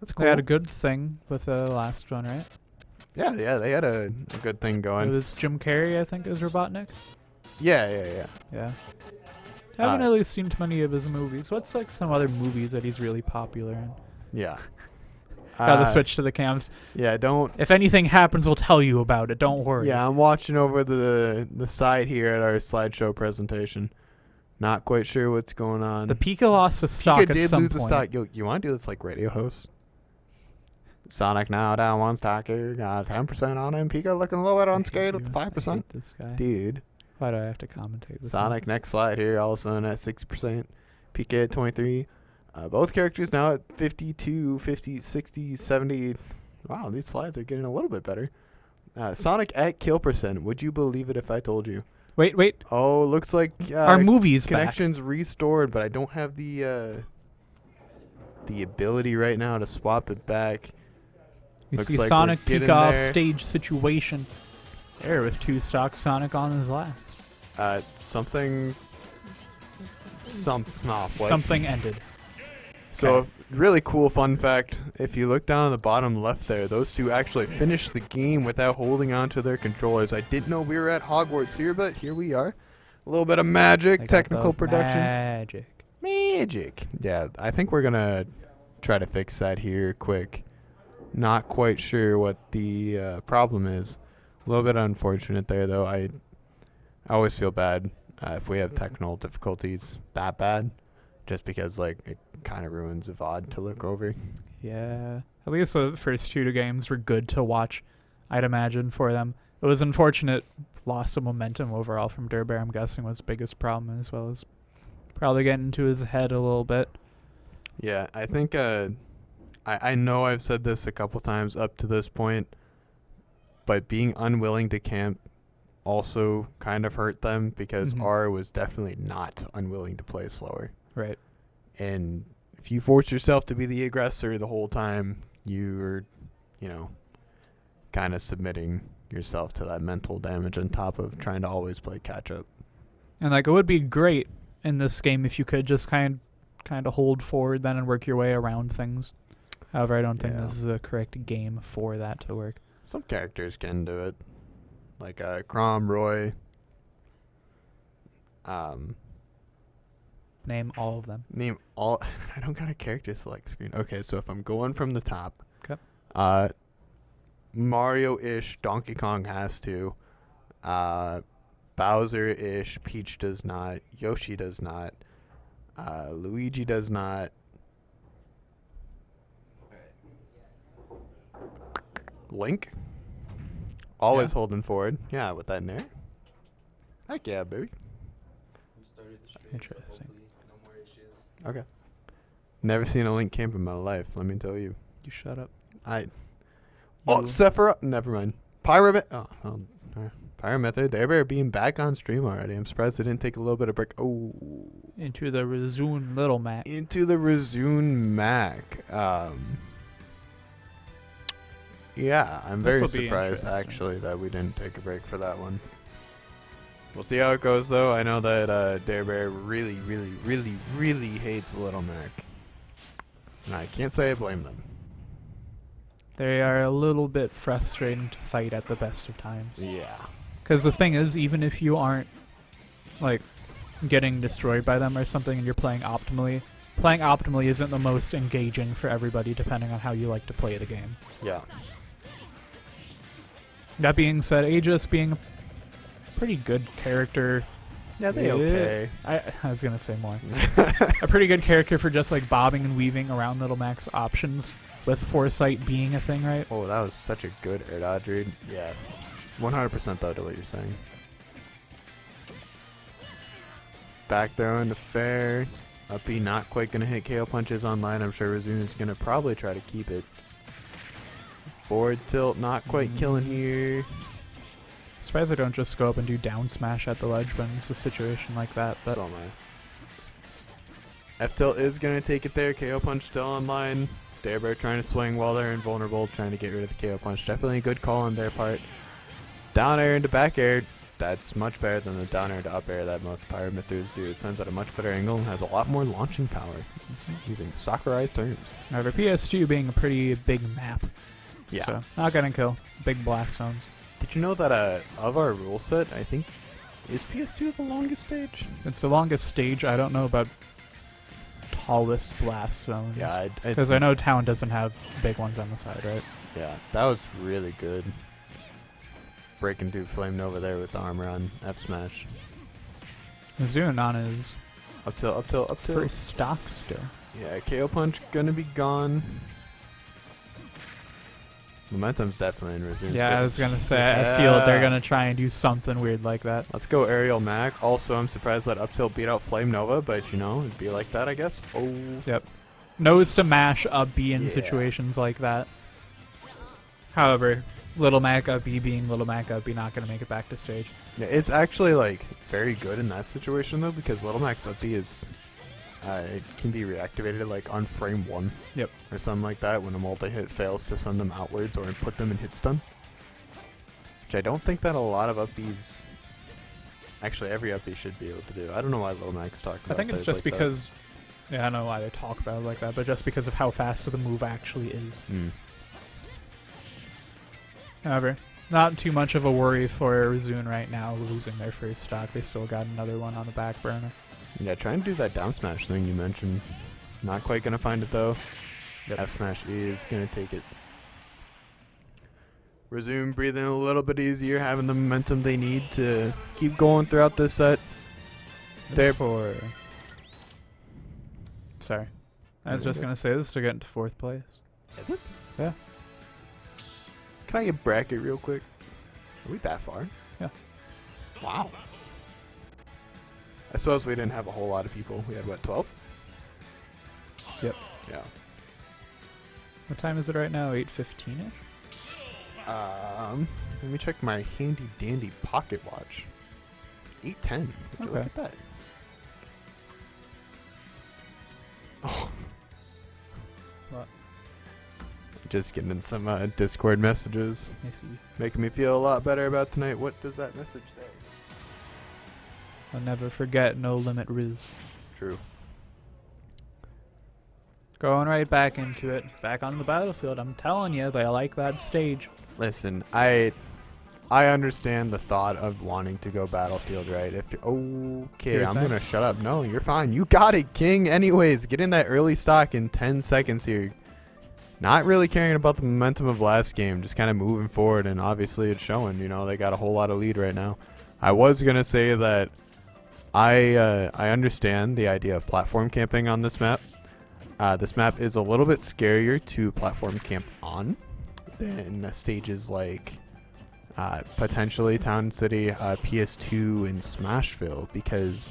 That's They had a good thing with the last one, right? Yeah, they had a good thing It going. was Jim Carrey, I think, as Robotnik. Yeah. Yeah. I haven't really seen too many of his movies. What's like some other movies that he's really popular in? Yeah. Gotta switch to the cams. Yeah, don't. If anything happens, we'll tell you about it. Don't worry. Yeah, I'm watching over the side here at our slideshow presentation. Not quite sure what's going on. The Pika lost a stock Pika at did some lose point. a stock. Yo, you want to do this like radio host? Sonic now down one stock here. Got 10% on him. Pika looking a little bit unscared with I 5%. hate this guy. Dude. Why do I have to commentate with Sonic him? next slide here. All of a sudden at 60%. Pika at 23. Both characters now at 52, 50, 60, 70. Wow, these slides are getting a little bit better. Sonic at kill percent. Would you believe it if I told you? Wait. Oh, looks like Our movie's back. connection's restored, but I don't have the ability right now to swap it back. You Looks see like Sonic we're getting Pika off there. stage situation. There with 2 stocks Sonic on his last. Something off. Like. Something ended. So, really cool fun fact. If you look down on the bottom left there, those two actually finished the game without holding on to their controllers. I didn't know we were at Hogwarts here, but here we are. A little bit of magic, They got technical the production. Magic. Yeah, I think we're going to try to fix that here quick. Not quite sure what the problem is. A little bit unfortunate there, though. I always feel bad if we have technical difficulties that bad, just because like it kind of ruins the VOD to look over. Yeah. At least the first 2 games were good to watch, I'd imagine, for them. It was unfortunate loss of momentum overall from Durbear, I'm guessing, was the biggest problem, as well as probably getting into his head a little bit. Yeah, I think I know I've said this a couple times up to this point, but being unwilling to camp also kind of hurt them because Mhm. R was definitely not unwilling to play slower. Right. And if you force yourself to be the aggressor the whole time, you're, kind of submitting yourself to that mental damage on top of trying to always play catch up. And like it would be great in this game if you could just kind of hold forward then and work your way around things. However, I don't think Yeah. this is a correct game for that to work. Some characters can do it, like Crom, Roy. Name all of them. Name all. I don't got a character select screen. Okay, so if I'm going from the top, Okay. Mario-ish, Donkey Kong has to. Bowser-ish, Peach does not. Yoshi does not. Luigi does not. Link. Always Yeah. holding forward. Yeah, with that nair. Heck yeah, baby. We started the stream, Interesting. so hopefully no more issues. Okay. Never seen a Link camp in my life, let me tell you. You shut up. Oh, You- Sephiroth. Never mind. Pyramethod. They better being back on stream already. I'm surprised they didn't take a little bit of break. Oh. Into the Rezoon Little Mac. Into the Rezoon Mac. Yeah, I'm very This'll be surprised interesting. actually that we didn't take a break for that one. We'll see how it goes though. I know that Dare Bear really, really, really, really hates Little Mac. And I can't say I blame them. They are a little bit frustrating to fight at the best of times. Yeah. Because the thing is, even if you aren't, like, getting destroyed by them or something and you're playing optimally isn't the most engaging for everybody depending on how you like to play the game. Yeah. That being said, Aegis being a pretty good character. Yeah, they okay. I was going to say more. A pretty good character for just, like, bobbing and weaving around Little Mac's options with Foresight being a thing, right? Oh, that was such a good air dodge, dude. Yeah. 100% though to what you're saying. Back throw into fair. Up B not quite going to hit KO punches online. I'm sure Rezoon is going to probably try to keep it. Forward tilt, not quite killing here. Surprised they don't just go up and do down smash at the ledge when it's a situation like that. But So am I. F tilt is going to take it there. KO punch still online. Darebear trying to swing while they're invulnerable, trying to get rid of the KO punch. Definitely a good call on their part. Down air into back air. That's much better than the down air to up air that most Pyramithers do. It sends at a much better angle and has a lot more launching power, using Sakurai's terms. however, PS2 being a pretty big map, Yeah. So, not gonna kill. Big blast zones. Did you know that of our rule set, I think, is PS2 the longest stage? It's the longest stage. I don't know about tallest blast zones. Yeah, Because I know Town doesn't have big ones on the side, right? Yeah, that was really good. Breaking through Flame Nova there with the armor on F Smash. Mizuno on his Up till. first stock still. Yeah, KO Punch gonna be gone. Momentum's definitely in Resume's Yeah, I was favor. gonna say, I feel that they're gonna try and do something weird like that. Let's go Aerial Mac. Also, I'm surprised that Up Tilt beat out Flame Nova, but you know, it'd be like that, I guess. Oh. Yep. Knows to mash up B in Yeah. situations like that. However, Little Mac up B being Little Mac up B, not gonna make it back to stage. Yeah, it's actually like very good in that situation though, because Little Mac's up B is it can be reactivated like on frame 1. Yep. Or something like that when a multi-hit fails to send them outwards or put them in hit stun. Which I don't think that a lot of up Bs, actually every up B should be able to do. I don't know why Little Mac's talking about I think it's theirs just like because, yeah, I don't know why they talk about it like that, but just because of how fast the move actually is. that. However, not too much of a worry for Zune right now, losing their first stock. They still got another one on the back burner. Yeah, try and do that down smash thing you mentioned. Not quite gonna find it though. Yep. F smash is gonna take it. Resume breathing a little bit easier, having the momentum they need to keep going throughout this set. Therefore, sorry, I was You're just good. gonna say this to get into 4th place. Is it? Yeah. Can I get bracket real quick? Are we that far? Yeah. Wow. I suppose we didn't have a whole lot of people. We had what, 12? Yep. Yeah. What time is it right now? 8:15ish. Let me check my handy dandy pocket watch. 8:10. Would you look Okay. at that? Oh. What? Just getting some Discord messages, I see. making me feel a lot better about tonight. What does that message say? I'll never forget No Limit Riz. True. Going right back into it. Back on the battlefield. I'm telling you, they like that stage. Listen, I understand the thought of wanting to go Battlefield, right? If okay, You're I'm saying? gonna shut up. No, you're fine. You got it, King. Anyways, get in that early stock in 10 seconds here. Not really caring about the momentum of last game, just kind of moving forward, and obviously it's showing. You know, they got a whole lot of lead right now. I was gonna say that I understand the idea of platform camping on this map. This map is a little bit scarier to platform camp on than stages like potentially Town City, PS2, and Smashville, because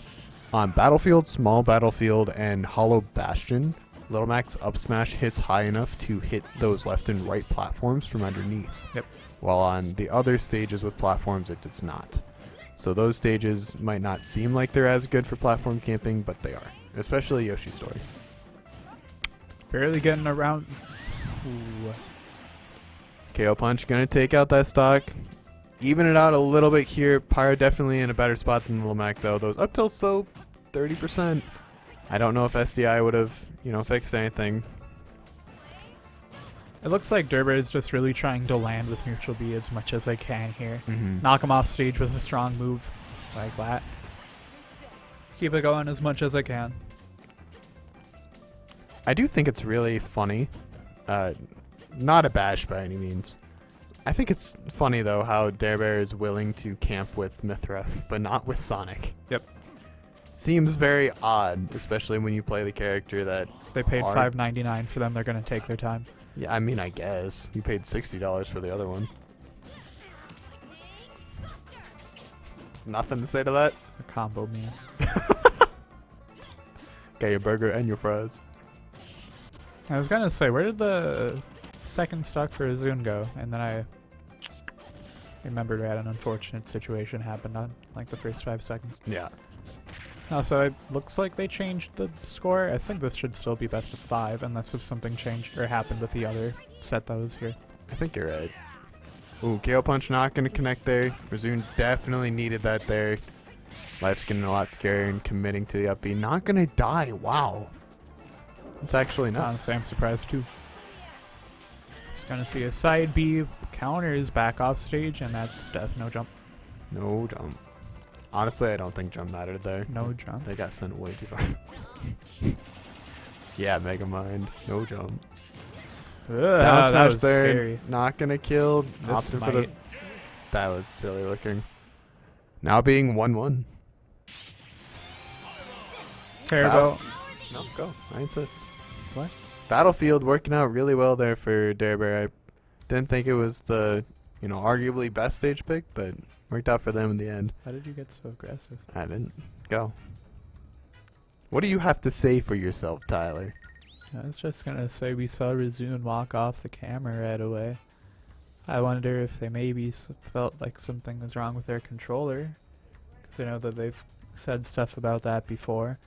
on Battlefield, Small Battlefield, and Hollow Bastion, Little Mac's up smash hits high enough to hit those left and right platforms from underneath. Yep. While on the other stages with platforms, it does not. So those stages might not seem like they're as good for platform camping, but they are, especially Yoshi's Story. Barely getting around. Ooh. KO Punch gonna take out that stock. Even it out a little bit here. Pyro definitely in a better spot than Little Mac though. Those up tilts so 30%. I don't know if SDI would have, fixed anything. It looks like Durbird's just really trying to land with neutral B as much as they can here. Mm-hmm. Knock him off stage with a strong move like that. Keep it going as much as I can. I do think it's really funny. Not a bash by any means. I think it's funny though how Darebear is willing to camp with Mithra, but not with Sonic. Yep. Seems very odd, especially when you play the character that. They paid Hard. $5.99 for them. They're going to take their time. Yeah, I mean, I guess you paid $60 for the other one. Nothing to say to that. A combo meal. Got your burger and your fries. I was going to say, where did the second stock for Zune go? And then I remembered we had an unfortunate situation happen on like the first 5 seconds. Yeah. Also, it looks like they changed the score. I think this should still be best of 5 unless if something changed or happened with the other set that was here. I think you're right. Ooh, KO Punch not going to connect there. Resume definitely needed that there. Life's getting a lot scarier and committing to the up B. Not going to die. Wow. It's actually not. Honestly, I'm surprised too. Just gonna see a side B counters back off stage, and that's death. No jump. No jump. Honestly, I don't think jump mattered there. No jump. They got sent way too far. Yeah, Megamind. No jump. Ugh, Down that smash was there. scary. Not gonna kill. This Opting for the. might. That was silly looking. Now being 1-1. Turbo. No, go. I insist. What? Battlefield working out really well there for Dare Bear. I didn't think it was the, arguably best stage pick, but worked out for them in the end. How did you get so aggressive? I didn't. Go. What do you have to say for yourself, Tyler? I was just gonna say we saw Razun walk off the camera right away. I wonder if they maybe felt like something was wrong with their controller, because I know that they've said stuff about that before.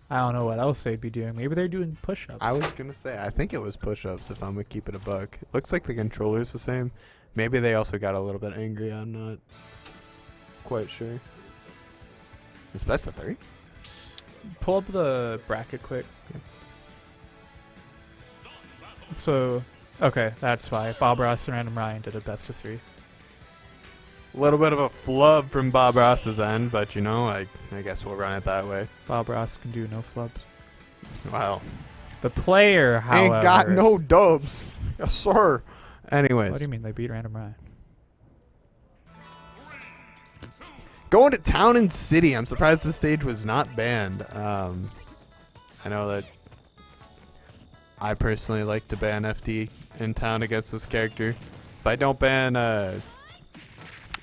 I don't know what else they'd be doing. Maybe they're doing push-ups. I was gonna say, I think it was push-ups if I'm gonna keep it a buck. It looks like the controller's the same. Maybe they also got a little bit angry. I'm not quite sure. It's best of 3? Pull up the bracket quick. So, okay, that's why. Bob Ross and Random Ryan did a best of 3. A little bit of a flub from Bob Ross's end, but I guess we'll run it that way. Bob Ross can do no flubs. Wow. The player, however... Ain't got no dubs. Yes, sir. Anyways. What do you mean they beat Random Ryan? Going to Town and City. I'm surprised the stage was not banned. I know that I personally like to ban FD in Town against this character. If I don't ban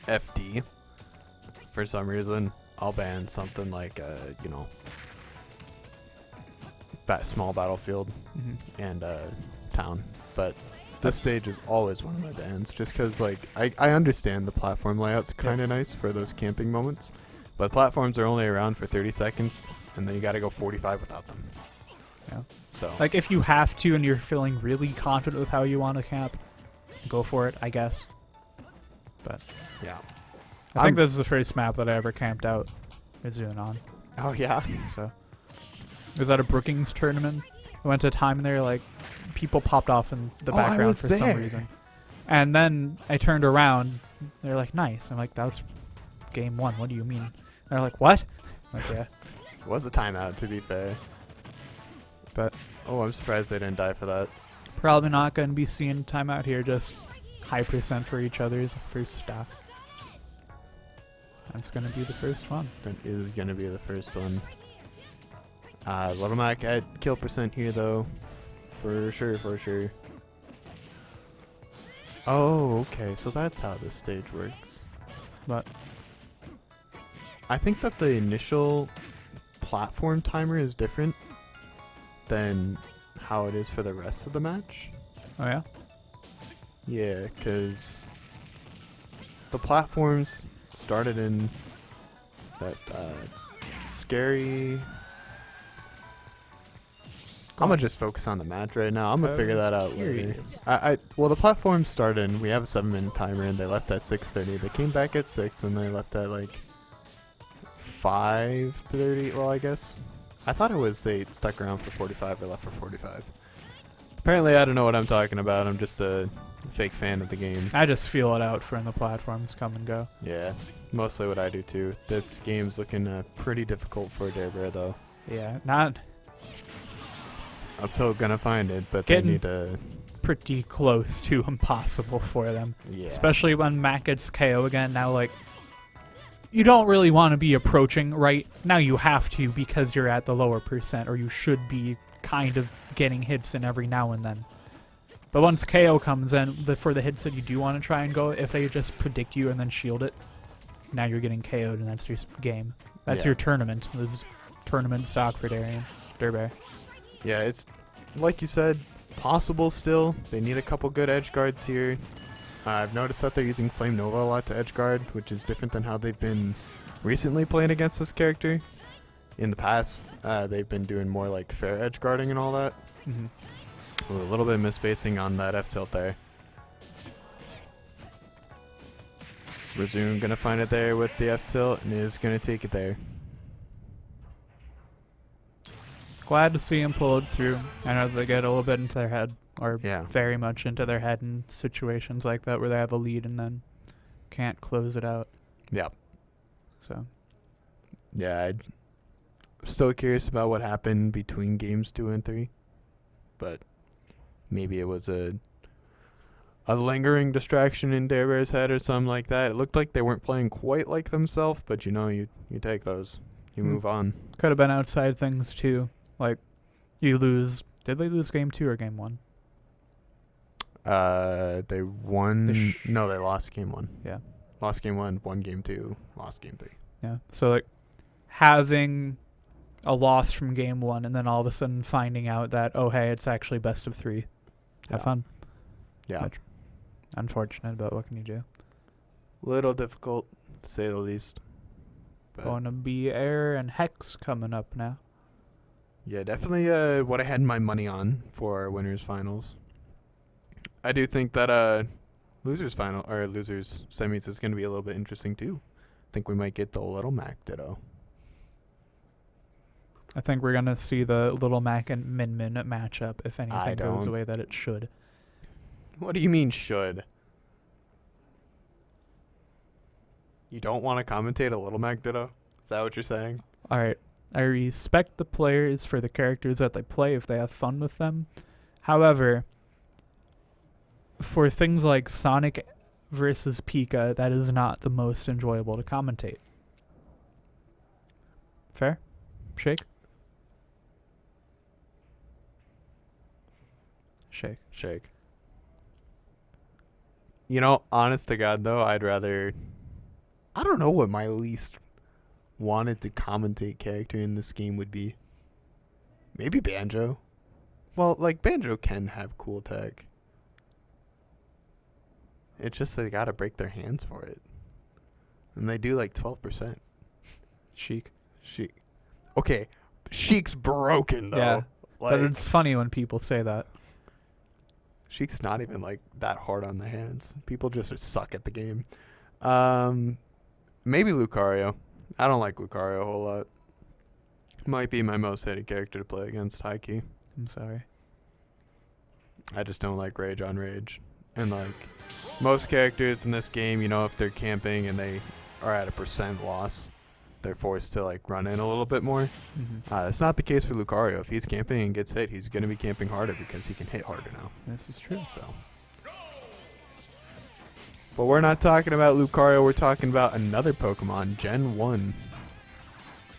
FD for some reason, I'll ban something like small battlefield and Town. But this stage is always one of my bans, just because I understand the platform layout's kind of nice for those camping moments, but platforms are only around for 30 seconds, and then you got to go 45 without them. Yeah. So if you have to and you're feeling really confident with how you want to camp, go for it, I guess. But yeah, I think this is the first map that I ever camped out Mizuno on. Oh yeah. So it was at a Brookings tournament. I went to a time and there people popped off in the background for some reason. And then I turned around, they're like, nice. I'm like, that was game 1, what do you mean? They're like, what? I'm like, yeah. It was a timeout, to be fair. But I'm surprised they didn't die for that. probably not going to be seeing timeout here, just high percent for each other's first staff. That's going to be the first one. That is going to be the first one. Little Mac at kill percent here, though. For sure. Oh, okay. So that's how this stage works. But I think that the initial platform timer is different than how it is for the rest of the match. oh yeah, Yeah, because the platforms started in that scary... I'm gonna just focus on the match right now. I'm gonna figure that out later. Well, the platform started. We have a 7-minute timer, and they left at 6:30. They came back at 6, and they left at 5:30. Well, I guess I thought it was they stuck around for 45 or left for 45. Apparently, I don't know what I'm talking about. I'm just a fake fan of the game. I just feel it out for when the platforms come and go. Yeah, mostly what I do too. This game's looking pretty difficult for Dare Bear, though. Yeah, not I'm still gonna find it, but Getting they need to. pretty close to impossible for them. Yeah. Especially when Mac gets KO again. Now, you don't really want to be approaching right now. You have to because you're at the lower percent, or you should be kind of getting hits in every now and then. But once KO comes in, for the hits that you do want to try and go, if they just predict you and then shield it, now you're getting KO'd and that's your game. That's your tournament. This is tournament stock for Dare Bear. Yeah, it's like you said, possible still. They need a couple good edge guards here. I've noticed that they're using Flame Nova a lot to edge guard, which is different than how they've been recently playing against this character. In the past, they've been doing more fair edge guarding and all that. Mm-hmm. Ooh, a little bit of misspacing on that F tilt there. Resume gonna find it there with the F tilt and is gonna take it there. Glad to see him pull it through. I know they get a little bit into their head are Yeah. very much into their head in situations like that where they have a lead and then can't close it out. Yeah. So Yeah, I'm still curious about what happened between games 2 and 3. But maybe it was a lingering distraction in Darebear's head or something like that. It looked like they weren't playing quite like themselves, but you take those. You move on. could have been outside things too. Like you lose. Did they lose game 2 or game 1? They won. No, they lost game 1. Yeah. Lost game 1, won game 2, lost game 3. Yeah. So like having a loss from game 1 and then all of a sudden finding out that, oh hey, it's actually best of 3. Have fun. Yeah. Which, unfortunate, but what can you do? Little difficult, to say the least. But Going to be Air and Hex coming up now. yeah, definitely what I had my money on for our winners finals. I do think that losers semis is going to be a little bit interesting too. I think we might get the Little Mac Ditto. I think we're going to see the Little Mac and Min Min matchup if anything goes don't. the way that it should. What do you mean should? You don't want to commentate a Little Mac Ditto? Is that what you're saying? All right. I respect the players for the characters that they play if they have fun with them. However, for things like Sonic versus Pika, that is not the most enjoyable to commentate. Fair? Shake? Shake. Shake. You know, honest to God, though, I'd rather... I don't know what my least wanted to commentate character in this game would be. Maybe Banjo. Well, like, Banjo can have cool tech. It's just they gotta break their hands for it. And they do like 12%. Sheik. Sheik. Okay, Sheik's broken, though. Yeah, Like, but it's funny when people say that. Sheik's not even like that hard on the hands. People just suck at the game. Maybe Lucario. I don't like Lucario a whole lot. Might be my most hated character to play against, high key. I'm sorry. I just don't like rage on rage. And like most characters in this game, you know, if they're camping and they are at a % loss, they're forced to like run in a little bit more. Mm-hmm. It's not the case for Lucario. If he's camping and gets hit, he's going to be camping harder because he can hit harder now. This is true. So, but we're not talking about Lucario. We're talking about another Pokemon, Gen 1.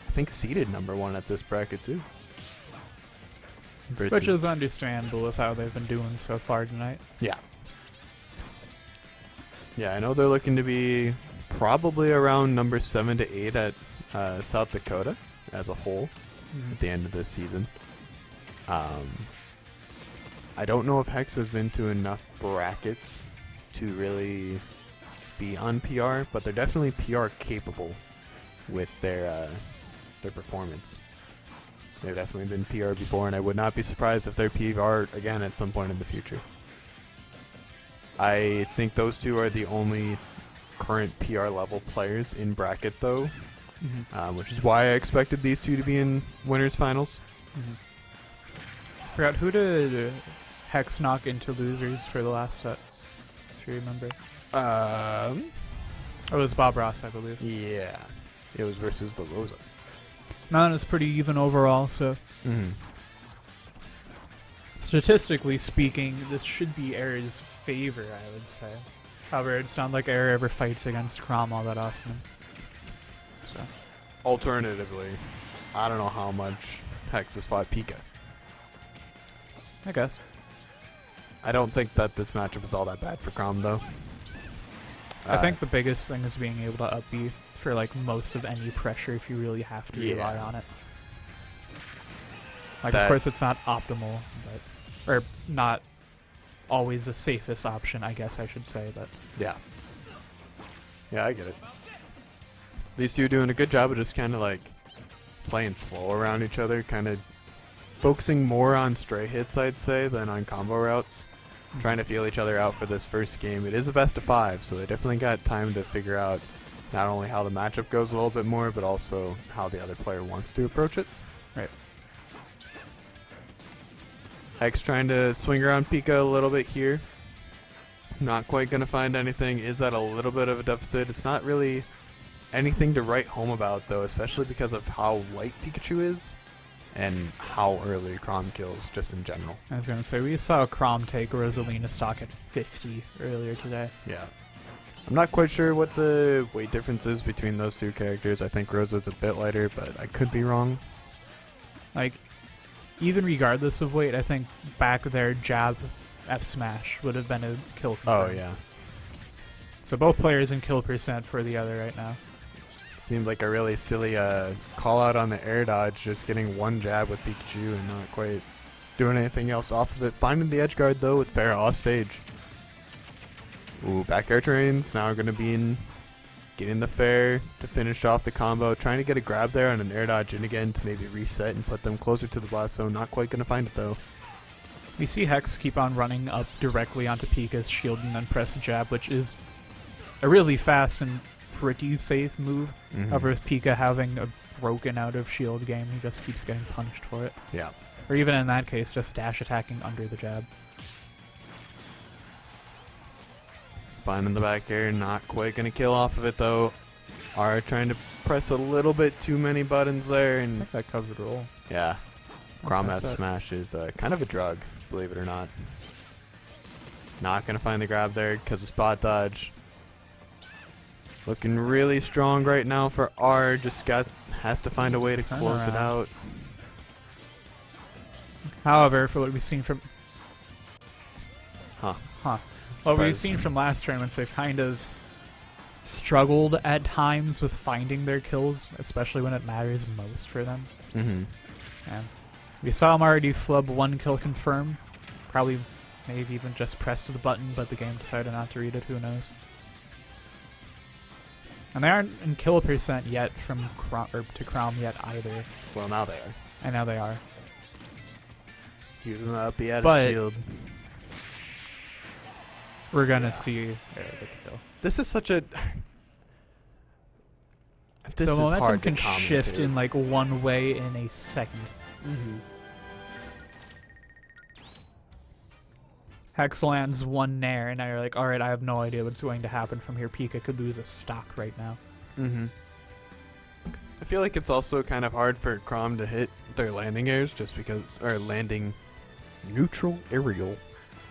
I think seeded number 1 at this bracket too. Which is understandable with how they've been doing so far tonight. Yeah. Yeah, I know they're looking to be probably around number 7 to 8 at South Dakota as a whole at the end of this season. I don't know if Hex has been to enough brackets to really be on PR, but they're definitely PR capable with their performance. They've definitely been PR before, and I would not be surprised if they're PR again at some point in the future. I think those two are the only current PR level players in bracket, though, which is why I expected these two to be in winners finals. Forgot, who did Hex knock into losers for the last set? Do you remember? It was Bob Ross, I believe. Yeah, it was versus the Rosa. No, it's pretty even overall, so statistically speaking, this should be Air's favor, I would say. However, it's not like Air ever fights against Chrom all that often. So, Alternatively, I don't know how much Hex has fought Pika. I guess. I don't think that this matchup is all that bad for Chrom, though. I think the biggest thing is being able to up B for like most of any pressure if you really have to rely on it. Like, of course, it's not optimal, but or not always the safest option, I guess I should say. But yeah, I get it. These two are doing a good job of just kind of like playing slow around each other, kind of focusing more on stray hits, I'd say, than on combo routes. Trying to feel each other out for this first game. It is a best of 5, so they definitely got time to figure out not only how the matchup goes a little bit more, but also how the other player wants to approach it. Right. Hex trying to swing around Pika a little bit here. Not quite going to find anything. Is at a little bit of a deficit. It's not really anything to write home about, though, especially because of how light Pikachu is and how early Chrom kills, just in general. I was going to say, we saw Chrom take Rosalina stock at 50 earlier today. Yeah. I'm not quite sure what the weight difference is between those two characters. I think Rosa's a bit lighter, but I could be wrong. Like, even regardless of weight, I think back there, jab, F smash would have been a kill confirm. Oh, yeah. So both players in kill percent for the other right now. Seemed like a really silly call out on the air dodge, just getting one jab with Pikachu and not quite doing anything else off of it. Finding the edge guard, though, with Pharah off stage. Ooh, back air trains. Now going to be in getting the fair to finish off the combo. Trying to get a grab there on an air dodge in again to maybe reset and put them closer to the blast zone. Not quite going to find it, though. We see Hex keep on running up directly onto Pika's shield and then press a jab, which is a really fast and pretty safe move. However, with Pika having a broken out of shield game, he just keeps getting punished for it. Yeah. Or even in that case, just dash attacking under the jab. Finding the back air, not quite going to kill off of it, though. Are trying to press a little bit too many buttons there, I and think that covered roll. yeah. That's Chrom messed F up. smash is kind of a drug, believe it or not. Not going to find the grab there because of spot dodge. Looking really strong right now for R. Just has to find a way to Turn close it around. out. However, for what we've seen from... Huh. What we've Surprised. seen from last tournaments, they've kind of struggled at times with finding their kills, especially when it matters most for them. Mm-hmm. And we saw him already flub one kill confirmed. Probably, maybe even just pressed the button, but the game decided not to read it. Who knows? And they aren't in kill percent yet from to Chrom yet either. Well, now they are. I know they are. Using the up out But- of shield. We're gonna see the kill. This is such a... This The is momentum hard can to shift commentate. in like one way in a second. Mm-hmm. Hex lands one nair, and now you're like, alright, I have no idea what's going to happen from here. Pika could lose a stock right now. Mm-hmm. I feel like it's also kind of hard for Chrom to hit their landing airs just because, or landing neutral aerial,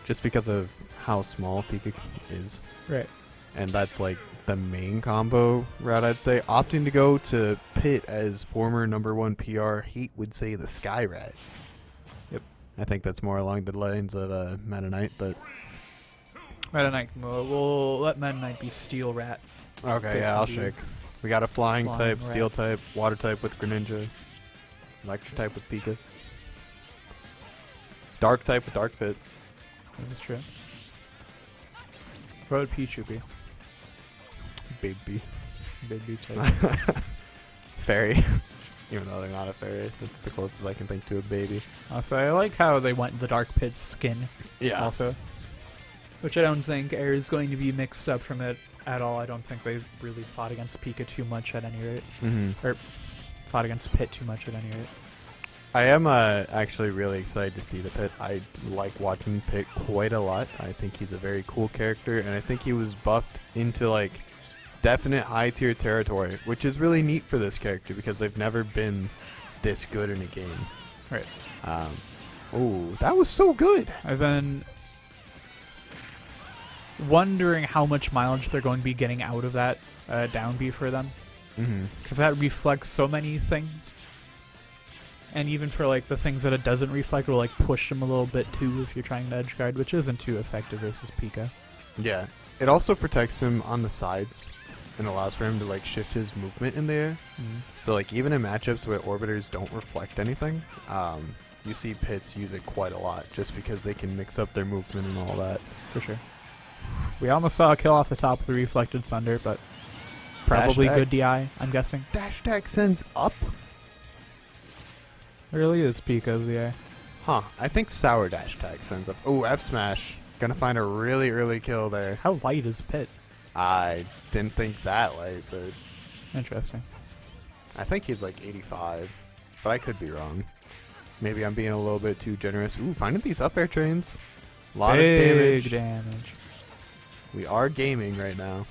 just because of how small Pika is. Right. And that's like the main combo route, I'd say. Opting to go to Pit as former #1 PR, Heat would say the Sky Rat. Yep. I think that's more along the lines of Meta Knight, but... Meta Knight, we'll let Meta Knight be Steel Rat. Okay, Pit yeah, I'll can be shake. We got a flying flying type, steel rat. type, water type with Greninja, electric type with Pika, dark type with Dark Pit. This is true. What would Pichu be? Baby. Baby type. Fairy. Even though they're not a fairy. That's the closest I can think to a baby. Also, I like how they went the Dark Pit skin Yeah. also. Which I don't think air is going to be mixed up from it at all. I don't think they've really fought against Pika too much at any rate. Mm-hmm. Fought against Pit too much at any rate. I am actually really excited to see the Pit. I like watching Pit quite a lot. I think he's a very cool character, and I think he was buffed into like definite high tier territory, which is really neat for this character because they've never been this good in a game. Right. Oh, that was so good. I've been wondering how much mileage they're going to be getting out of that down B for them. Mm-hmm. Because that reflects so many things. And even for like the things that it doesn't reflect, will like push them a little bit too if you're trying to edge guard, which isn't too effective versus Pika. Yeah. It also protects him on the sides and allows for him to like shift his movement in the air. So like even in matchups where orbiters don't reflect anything, you see Pits use it quite a lot just because they can mix up their movement and all that. For sure. We almost saw a kill off the top of the reflected thunder, but probably Dash good DI, I'm guessing. Dash attack sends up? Really is Pika's DI. Huh. I think Sour Dash attack sends up. Oh, F Smash. Gonna find a really early kill there. How light is Pit? I didn't think that light, but Interesting. I think he's like 85. But I could be wrong. Maybe I'm being a little bit too generous. Ooh, finding these up air trains. A lot Big of damage. We are gaming right now.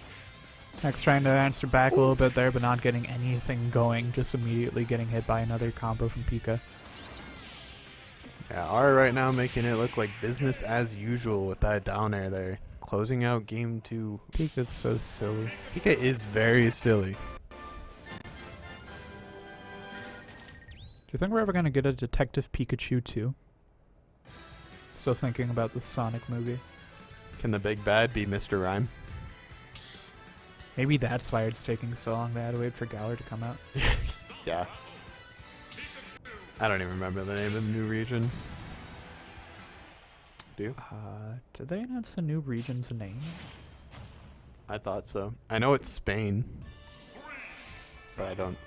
Hex trying to answer back a little bit there, but not getting anything going. Just immediately getting hit by another combo from Pika. Yeah, R right now making it look like business as usual with that down air there. Closing out game 2. Pika's so silly. Pika is very silly. Do you think we're ever going to get a Detective Pikachu 2? Still thinking about the Sonic movie. Can the big bad be Mr. Rhyme? Maybe that's why it's taking so long. They had to wait for Galar to come out. Yeah. I don't even remember the name of the new region. Do you? Did they announce the new region's name? I thought so. I know it's Spain. But I don't.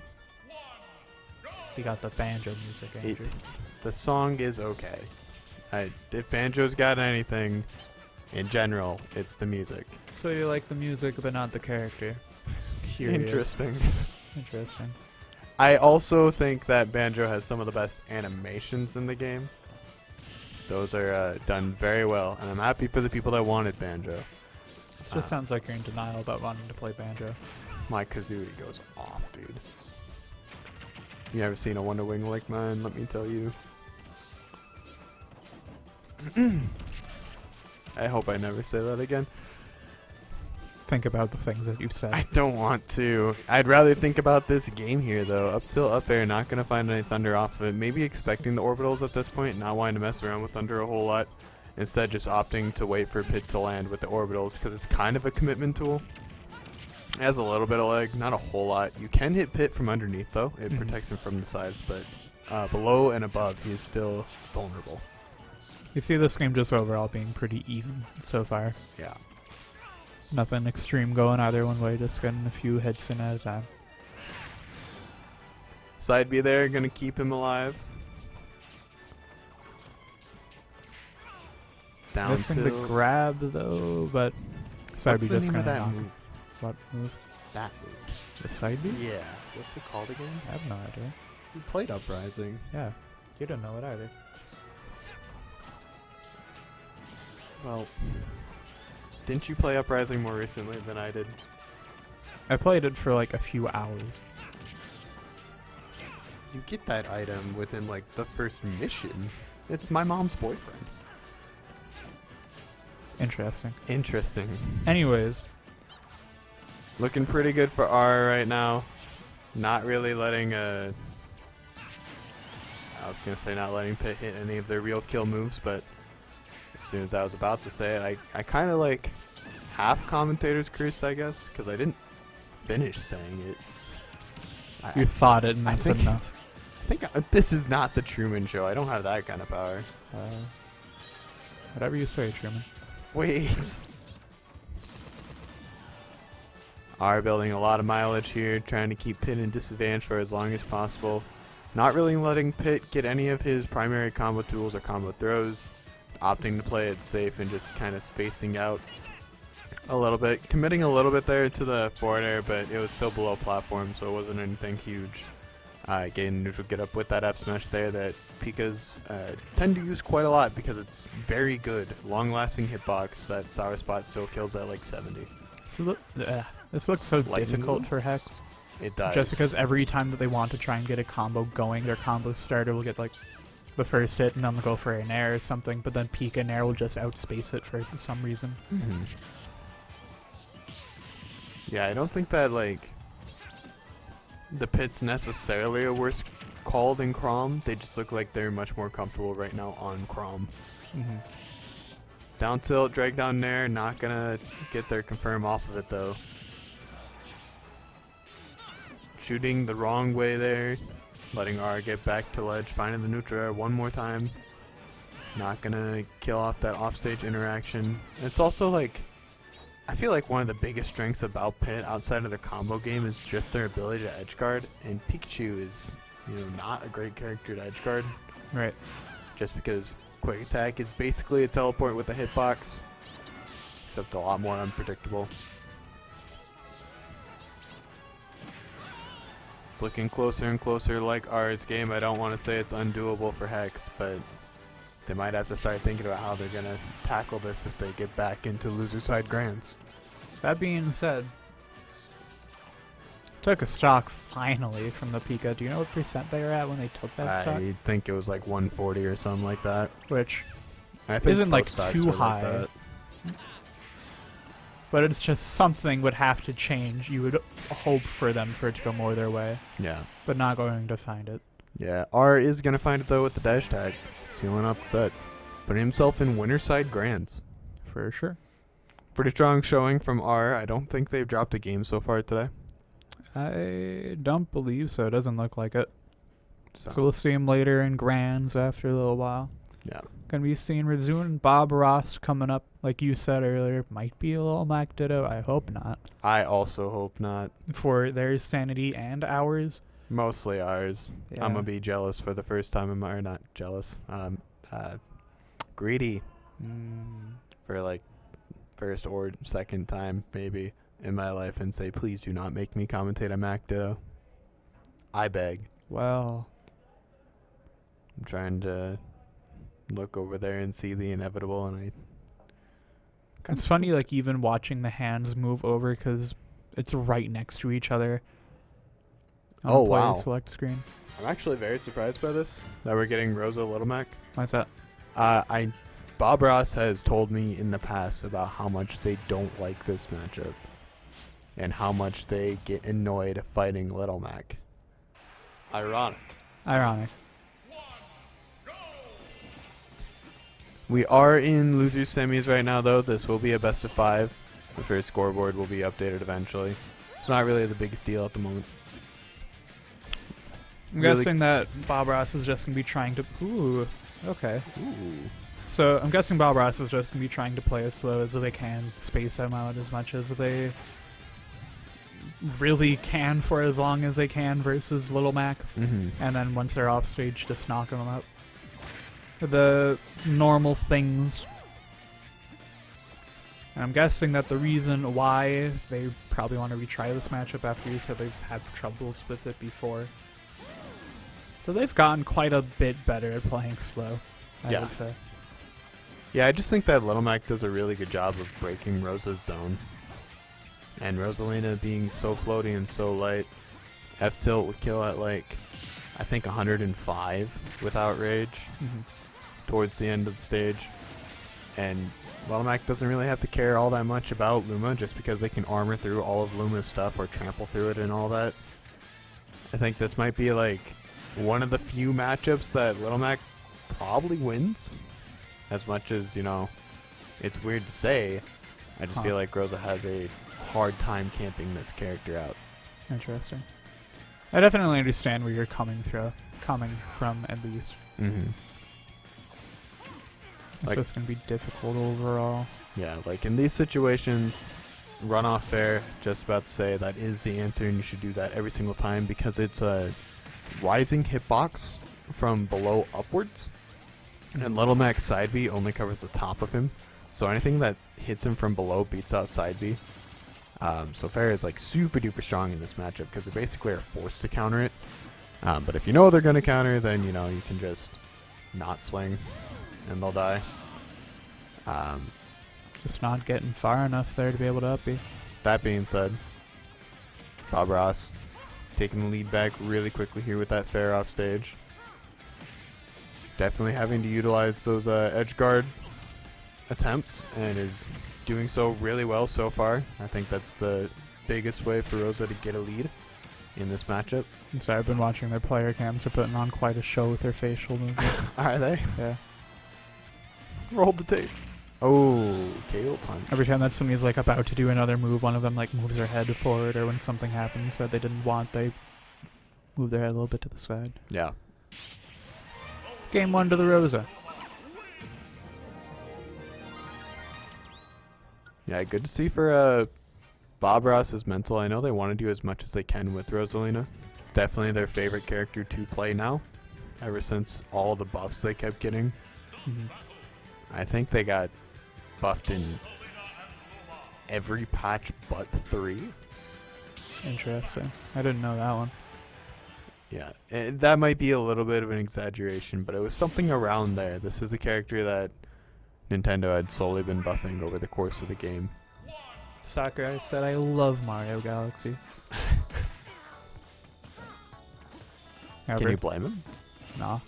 We got the banjo music, Andrew. The song is okay. If Banjo's got anything, in general, it's the music. So you like the music but not the character. Curious. Interesting. Interesting. I also think that Banjo has some of the best animations in the game. Those are done very well, and I'm happy for the people that wanted Banjo. This just sounds like you're in denial about wanting to play Banjo. My Kazooie goes off, dude. You ever seen a Wonder Wing like mine? Let me tell you. I hope I never say that again. Think about the things that you've said. I don't want to. I'd rather think about this game here, though. Up till up air, not going to find any Thunder off of it. Maybe expecting the orbitals at this point, not wanting to mess around with Thunder a whole lot. Instead, just opting to wait for Pit to land with the orbitals, because it's kind of a commitment tool. It has a little bit of leg, not a whole lot. You can hit Pit from underneath, though. It protects him from the sides, but below and above, he is still vulnerable. You see this game just overall being pretty even so far. Yeah. Nothing extreme going either one way, just getting a few hits in at a time. Side B there, gonna keep him alive. Down Missing the tilt. grab though, but side What's B the just name of gonna that knock. move? What move? That move. The side B? Yeah. What's it called again? I have no idea. You played Uprising. Yeah, you don't know it either. Well, didn't you play Uprising more recently than I did? I played it for like a few hours. You get that item within like the first mission. It's my mom's boyfriend. Interesting. Interesting. Anyways, Looking pretty good for R right now. Not really letting I was gonna say not letting Pit hit any of their real kill moves, but as soon as I was about to say it, I kind of like half commentator's curse, I guess, because I didn't finish saying it. you thought it and that's think- enough. I think this is not the Truman Show. I don't have that kind of power. Whatever you say, Truman. Wait. R building a lot of mileage here, trying to keep Pit in disadvantage for as long as possible. Not really letting Pit get any of his primary combo tools or combo throws. Opting to play it safe and just kind of spacing out a little bit. Committing a little bit there to the forward air, but it was still below platform, so it wasn't anything huge. Getting neutral get up with that F smash there that Pikas tend to use quite a lot because it's very good, long-lasting hitbox that Sour Spot still kills at like 70. So this looks so Lightning difficult move? for Hex. It does. Just because every time that they want to try and get a combo going, their combo starter will get like the first hit and then they'll go for an air or something, but then Pika and air will just outspace it for some reason. Mm-hmm. Yeah, I don't think that like the Pit's necessarily a worse call than Chrom. They just look like they're much more comfortable right now on Chrom. Mm-hmm. Down tilt, drag down there, not gonna get their confirm off of it though. Shooting the wrong way there, letting R get back to ledge, finding the neutral air one more time. Not gonna kill off that offstage interaction. It's also like, I feel like one of the biggest strengths about Pit outside of the combo game is just their ability to edgeguard, and Pikachu is, not a great character to edgeguard. Right. Just because quick attack is basically a teleport with a hitbox, except a lot more unpredictable. looking closer and closer like R's game. I don't want to say it's undoable for Hex, but they might have to start thinking about how they're going to tackle this if they get back into loser side grands. That being said, took a stock finally from the Pika. Do you know what percent they were at when they took that stock? I think it was like 140 or something like that. Which I think isn't both like stocks too were like high. that. But it's just something would have to change. You would hope for them for it to go more their way, Yeah. but not going to find it. Yeah, R is going to find it though with the dash tag. Sealing up the set. Putting himself in winner side grands. For sure. Pretty strong showing from R. I don't think they've dropped a game so far today. I don't believe so. It doesn't look like it. So we'll see him later in grands after a little while. Yeah. Gonna be seeing Razun and Bob Ross coming up, like you said earlier. Might be a little Mac Ditto. I hope not. I also hope not. For their sanity and ours. Mostly ours. Yeah. I'm going to be jealous for the first time in my... Or not jealous. Greedy for like first or second time maybe in my life and say, please do not make me commentate on Mac Ditto. I beg. Well, I'm trying to look over there and see the inevitable, and it's funny, like, even watching the hands move over because it's right next to each other on Oh, the player wow. select screen. I'm actually very surprised by this, that we're getting Rosa Little Mac. Why's that? Bob Ross has told me in the past about how much they don't like this matchup and how much they get annoyed fighting Little Mac. Ironic. We are in losers semis right now, though. This will be a best of 5. The first scoreboard will be updated eventually. It's not really the biggest deal at the moment. I'm Really- guessing that Bob Ross is just going to be trying to... Ooh, okay. Ooh. So I'm guessing Bob Ross is just going to be trying to play as slow as they can, space them out as much as they really can for as long as they can versus Little Mac. Mm-hmm. And then once they're off stage, just knocking them out. The normal things. And I'm guessing that the reason why they probably want to retry this matchup after you said they've had troubles with it before. So they've gotten quite a bit better at playing slow, I would say. Yeah, I just think that Little Mac does a really good job of breaking Rosa's zone. And Rosalina being so floaty and so light, F-tilt would kill at like, I think 105 without rage towards the end of the stage. And Little Mac doesn't really have to care all that much about Luma just because they can armor through all of Luma's stuff or trample through it and all that. I think this might be like one of the few matchups that Little Mac probably wins. As much as, you know, it's weird to say, I just feel like Rosa has a hard time camping this character out. Interesting. I definitely understand where you're coming from, at least. Mm-hmm. It's Like- just going to be difficult overall. Yeah, like in these situations, run off fair, just about to say that is the answer, and you should do that every single time because it's a rising hitbox from below upwards. And Little Mac's side B only covers the top of him, so anything that hits him from below beats out side B. So fair is like super duper strong in this matchup because they basically are forced to counter it. But if you know they're going to counter, then you know you can just not swing and they'll die. Just not getting far enough there to be able to up B. That being said, Bob Ross taking the lead back really quickly here with that fair off stage. Definitely having to utilize those edge guard attempts and is doing so really well so far. I think that's the biggest way for Rosa to get a lead in this matchup. So I've been watching their player cams. They're putting on quite a show with their facial movements. Are they? Yeah. Roll the tape. Oh, KO punch. Every time that somebody's like about to do another move, one of them like moves their head forward, or when something happens that they didn't want, they move their head a little bit to the side. Yeah. Game 1 to the Rosa. Yeah, good to see for Bob Ross's mental. I know they want to do as much as they can with Rosalina. Definitely their favorite character to play now, ever since all the buffs they kept getting. I think they got buffed in every patch but 3. Interesting. I didn't know that one. Yeah, and that might be a little bit of an exaggeration, but it was something around there. This is a character that Nintendo had slowly been buffing over the course of the game. Sakurai said, I love Mario Galaxy. Can you blame him? Nah.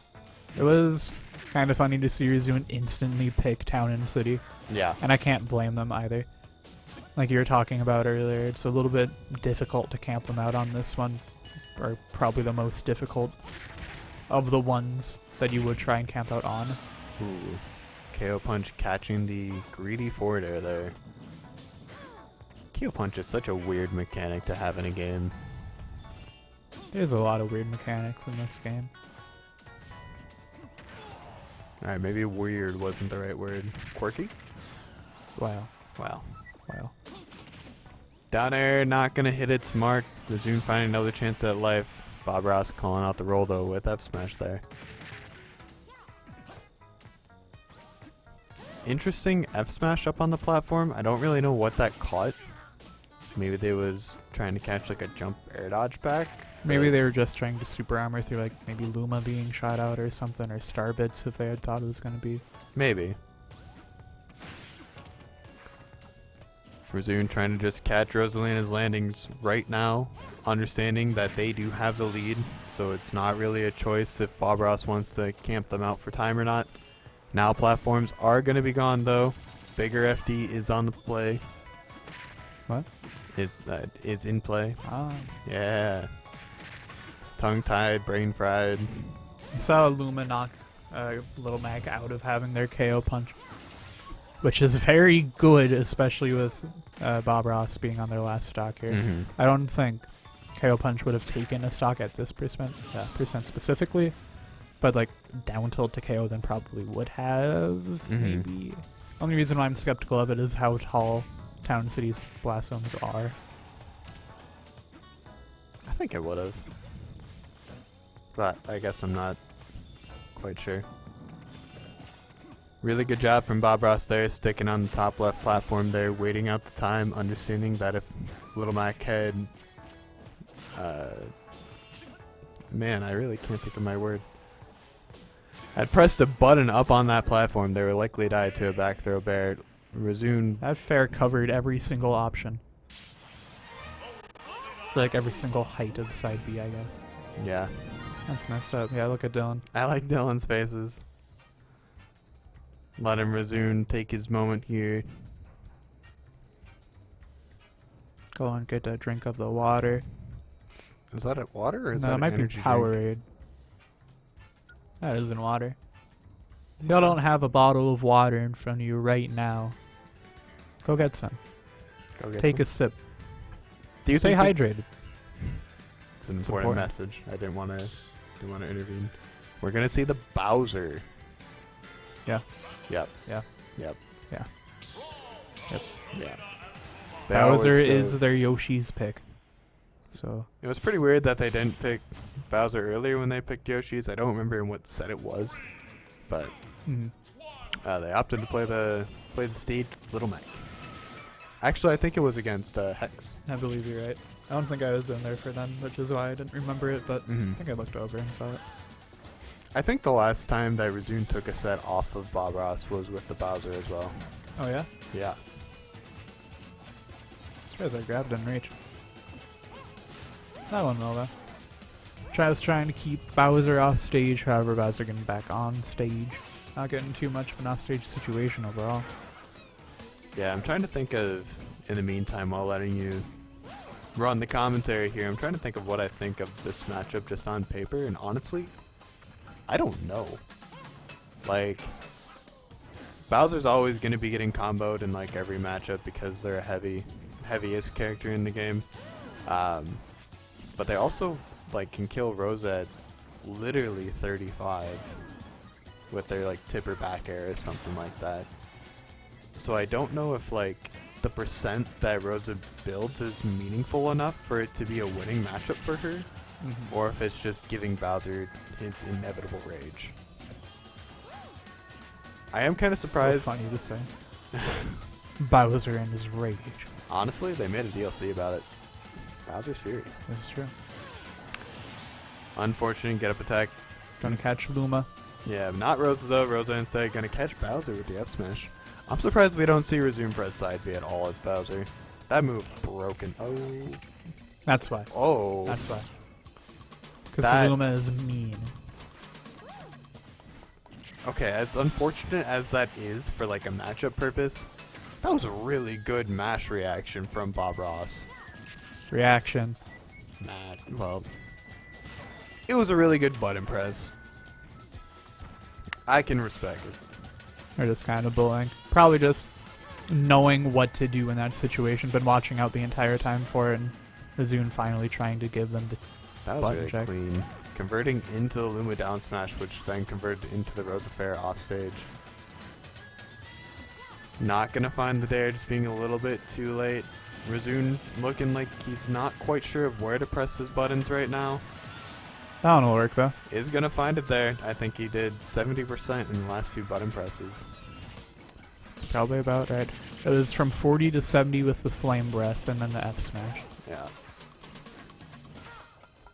It was kind of funny to see Rizun instantly pick Town and City, Yeah. and I can't blame them either. Like you were talking about earlier, it's a little bit difficult to camp them out on this one, or probably the most difficult of the ones that you would try and camp out on. Ooh. KO Punch catching the greedy forward air there. KO Punch is such a weird mechanic to have in a game. There's a lot of weird mechanics in this game. Alright, maybe weird wasn't the right word. Quirky? Wow. Wow. Wow. Down air, not gonna hit its mark. Rizun finding another chance at life. Bob Ross calling out the roll though with F smash there. Interesting F smash up on the platform. I don't really know what that caught. Maybe they was trying to catch like a jump air dodge back. Maybe they were just trying to super armor through like maybe Luma being shot out or something, or Star Bits if they had thought it was going to be. Maybe. Rizun trying to just catch Rosalina's landings right now, understanding that they do have the lead, so it's not really a choice if Bob Ross wants to camp them out for time or not. Now platforms are going to be gone though. Bigger FD is on the play. What? Is in play. Ah. Yeah. Tongue-tied, brain fried. I saw Luma knock Little Mac out of having their KO punch, which is very good, especially with Bob Ross being on their last stock here. Mm-hmm. I don't think KO punch would have taken a stock at this percent specifically, but like down tilt to KO then probably would have. Maybe. Only reason why I'm skeptical of it is how tall Town City's blast zones are. I think it would have. But I guess I'm not quite sure. Really good job from Bob Ross there, sticking on the top left platform there, waiting out the time, understanding that if Little Mac had... man, I really can't think of my word. Had pressed a button up on that platform, they were likely die to a back throw bear. Rizun... That fair covered every single option. It's like every single height of side B, I guess. Yeah. That's messed up. Yeah, look at Dylan. I like Dylan's faces. Let him Rizun take his moment here. Go and get a drink of the water. Is that a water or is No, that it an might be energy drink? Powerade. That isn't water. If y'all don't have a bottle of water in front of you right now, go get some. Go get Take some. a sip. Do you Stay think hydrated. It's an It's important important. message. I didn't want to intervene. We're gonna see the Bowser. Yeah. Yep. Yeah. Yep. Yeah. Yep. Yeah. They always Bowser go- is their Yoshi's pick. So It was pretty weird that they didn't pick Bowser earlier when they picked Yoshi's. I don't remember in what set it was, but they opted to play the stage with Little Mac. Actually, I think it was against Hex. I believe you're right. I don't think I was in there for them, which is why I didn't remember it, but Mhm. I think I looked over and saw it. I think the last time that Rizun took a set off of Bob Ross was with the Bowser as well. Oh yeah? Yeah. Surprised I grabbed and reach. That one though. Travis trying to keep Bowser off stage, however Bowser getting back on stage. Not getting too much of an off stage situation overall. Yeah, I'm trying to think of, in the meantime, while letting you run the commentary here, I'm trying to think of what I think of this matchup just on paper, and honestly, I don't know. Like, Bowser's always going to be getting comboed in like every matchup because they're a heaviest character in the game. But they also like can kill Rosa at literally 35 with their like tipper back air or something like that. So I don't know if like the percent that Rosa builds is meaningful enough for it to be a winning matchup for her, or if it's just giving Bowser his inevitable rage. I am kind of surprised. So funny to say. Bowser and his rage. Honestly, they made a DLC about it. Bowser's Fury. This is true. Unfortunate get up attack. Gonna catch Luma. Yeah, not Rosa though. Rosa instead gonna catch Bowser with the F smash. I'm surprised we don't see resume press side B at all as Bowser. That move broken. Oh. That's why. Oh. That's why. Because Luma is mean. Okay, as unfortunate as that is for like a matchup purpose, that was a really good mash reaction from Bob Ross. Reaction. Well, it was a really good button press. I can respect it. They're just kind of bullying. Probably just knowing what to do in that situation. Been watching out the entire time for it, and Razun finally trying to give them the That was button really check. clean. Converting into the Luma down smash, which then converted into the Rosa Fair off stage. Not gonna find the dare, just being a little bit too late. Razun looking like he's not quite sure of where to press his buttons right now. That one will work though. Is gonna find it there. I think he did 70% in the last few button presses. It's probably about right. It was from 40 to 70 with the flame breath and then the F smash. Yeah.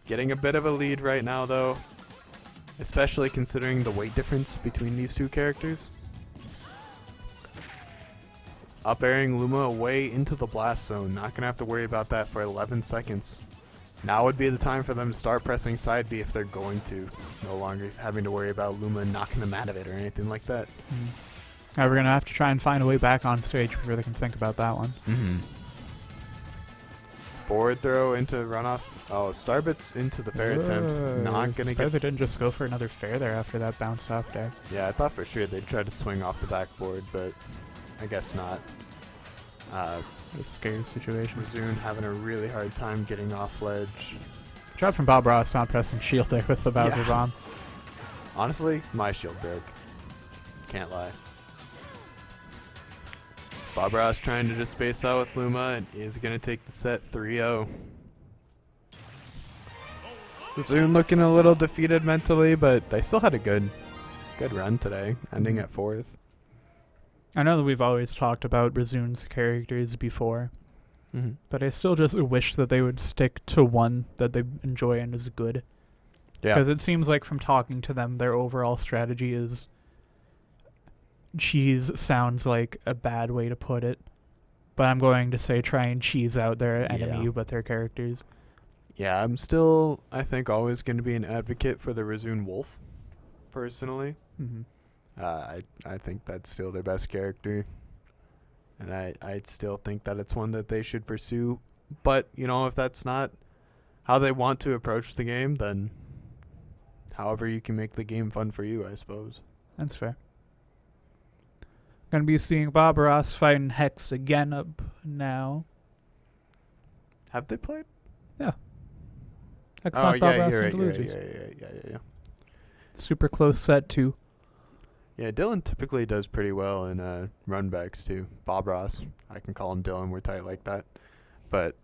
Getting a bit of a lead right now though, especially considering the weight difference between these two characters. Up airing Luma away into the blast zone. Not gonna have to worry about that for 11 seconds. Now would be the time for them to start pressing side B if they're going to. No longer having to worry about Luma knocking them out of it or anything like that. Now we're gonna have to try and find a way back on stage before they can think about that one. Forward throw into runoff. Oh, Starbits into the fair attempt. Not gonna Surprised get. they didn't just go for another fair there after that bounce off there. Yeah, I thought for sure they'd try to swing off the backboard, but I guess not. A scary situation. Razun having a really hard time getting off ledge. Drop from Bob Ross not pressing shield there with the Bowser Yeah. bomb. Honestly, my shield broke. Can't lie. Bob Ross trying to just space out with Luma and is going to take the set 3-0. Razun looking a little defeated mentally, but they still had a good run today, ending at 4th. I know that we've always talked about Razun's characters before, but I still just wish that they would stick to one that they enjoy and is good. Yeah. Because it seems like from talking to them, their overall strategy is cheese sounds like a bad way to put it. But I'm going to say try and cheese out their enemy with their characters. Yeah, I'm still, I think, always going to be an advocate for the Razun Wolf, personally. I think that's still their best character. And I still think that it's one that they should pursue. But, you know, if that's not how they want to approach the game, then however you can make the game fun for you, I suppose. That's fair. Gonna be seeing Bob Ross fighting Hex again up now. Have they played? Yeah. Hex Oh, knocked Bob yeah, Ross you're right. into You're right, losers. yeah. Super close set too. Yeah, Dylan typically does pretty well in runbacks, too. Bob Ross. I can call him Dylan. We're tight like that. But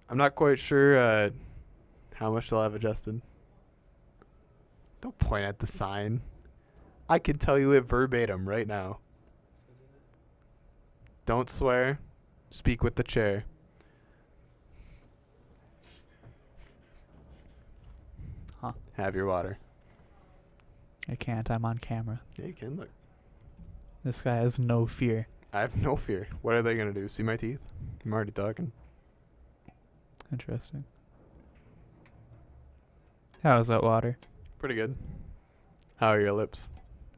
I'm not quite sure how much they'll have adjusted. Don't point at the sign. I can tell you it verbatim right now. Don't swear. Speak with the chair. Huh. Have your water. I can't. I'm on camera. Yeah, you can look. This guy has no fear. I have no fear. What are they going to do? See my teeth? I'm already talking. Interesting. How is that water? Pretty good. How are your lips?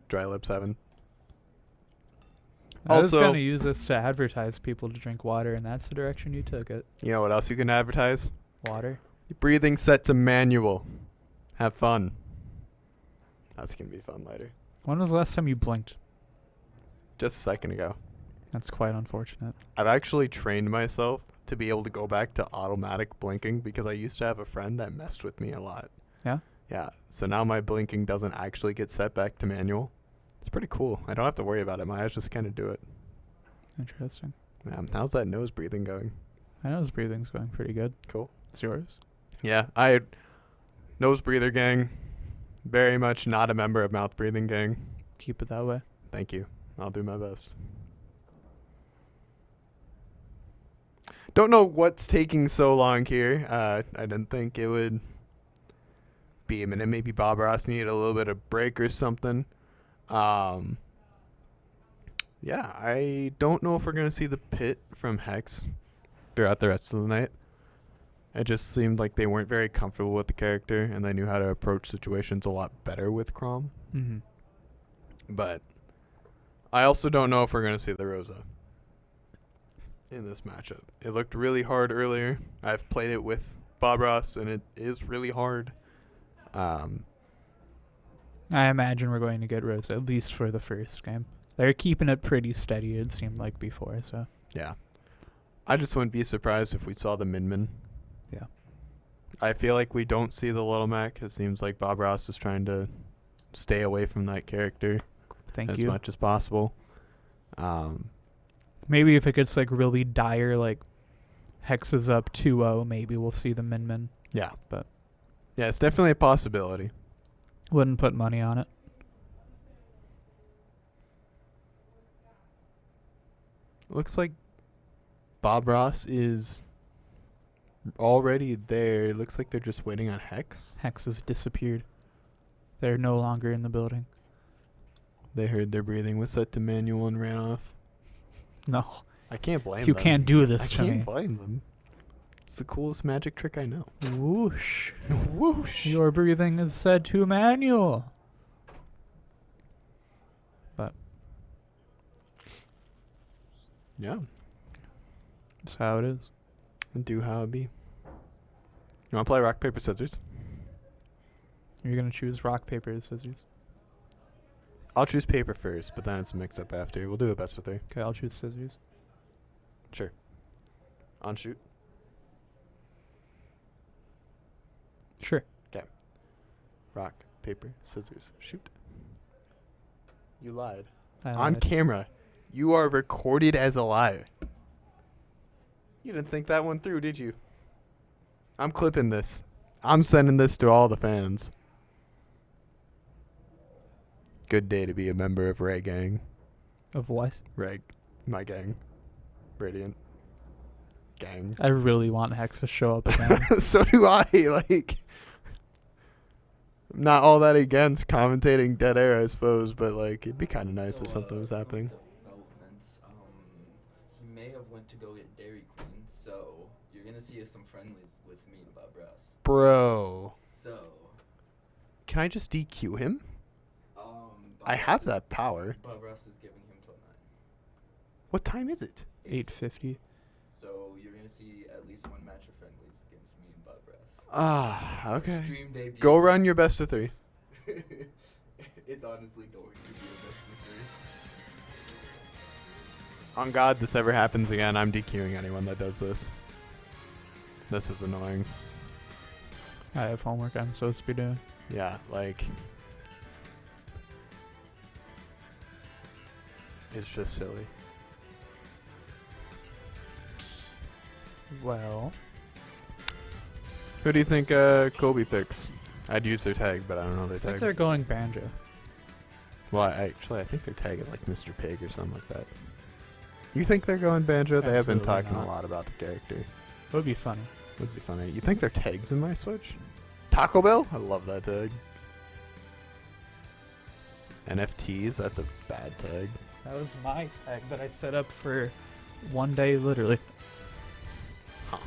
Dry lips, Evan. I was Also- going to use this to advertise people to drink water, and that's the direction you took it. You know what else you can advertise? Water. Your breathing set to manual. Have fun. That's going to be fun later. When was the last time you blinked? Just a second ago. That's quite unfortunate. I've actually trained myself to be able to go back to automatic blinking because I used to have a friend that messed with me a lot. Yeah? Yeah. So now my blinking doesn't actually get set back to manual. It's pretty cool. I don't have to worry about it. My eyes just kind of do it. Interesting. How's that nose breathing going? I know his breathing's going pretty good. Cool. It's yours. Yeah, nose breather gang. Very much not a member of mouth breathing gang. Keep it that way. Thank you. I'll do my best. Don't know what's taking so long here. I didn't think it would be a minute. Maybe Bob Ross needed a little bit of break or something. Yeah, I don't know if we're going to see the pit from Hex throughout the rest of the night. It just seemed like they weren't very comfortable with the character, and they knew how to approach situations a lot better with Crom. Mm-hmm. But I also don't know if we're going to see the Rosa in this matchup. It looked really hard earlier. I've played it with Bob Ross, and it is really hard. I imagine we're going to get Rosa, at least for the first game. They're keeping it pretty steady, it seemed like before, so. Yeah. I just wouldn't be surprised if we saw the Min. Yeah. I feel like we don't see the Little Mac. It seems like Bob Ross is trying to stay away from that character Thank as you. much as possible. Maybe if it gets like really dire, like Hex is up 2-0, maybe we'll see the Min. Yeah. But yeah, it's definitely a possibility. wouldn't put money on it. Looks like Bob Ross is already there. It looks like they're just waiting on Hex. Hex has disappeared. They're no longer in the building. They heard their breathing was set to manual and ran off. No. I can't blame You them. can't do I this to me. can't blame them. It's the coolest magic trick I know. Whoosh. Whoosh. Your breathing is set to manual. But Yeah. that's how it is. Do how it be. You want to play rock, paper, scissors? You're going to choose rock, paper, scissors. I'll choose paper first, but then it's a mix-up after. We'll do a best of 3. Okay, I'll choose scissors. Sure. On shoot. Sure. Rock, paper, scissors, shoot. You lied. I On lied. camera. You are recorded as a liar. You didn't think that one through, did you? I'm clipping this. I'm sending this to all the fans. Good day to be a member of Ray Gang. Of what? Ray, my gang. Radiant. Gang. I really want Hex to show up again. So do I. Like, I'm not all that against commentating Dead Air, I suppose, but like, it'd be kind of nice if something was happening. Developments. He may have went to go get Dairy Queen, so you're gonna see some friendlies with me and Bob Ross. Bro. So, Can I just DQ him? Bob I Ross have is- that power. Bob Ross is giving him till 9. What time is it? 8:50. So you're gonna see at least one match of friendlies against me and Bob Ross. Ah, okay. Stream debut. Go run your best of 3. It's honestly going to be a best of 3. On God, this ever happens again, I'm DQing anyone that does this. This is annoying. I have homework I'm supposed to be doing. Yeah, like, it's just silly. Well, Who do you think Kobe picks? I'd use their tag, but I don't know their I think tag. they're going Banjo. Well, I think they're tagging like Mr. Pig or something like that. You think they're going Banjo? They have been Absolutely talking not. a lot about the character. Would be funny. Would be funny. You think their tags in my Switch? Taco Bell? I love that tag. NFTs? That's a bad tag. That was my tag that I set up for one day, literally. Huh.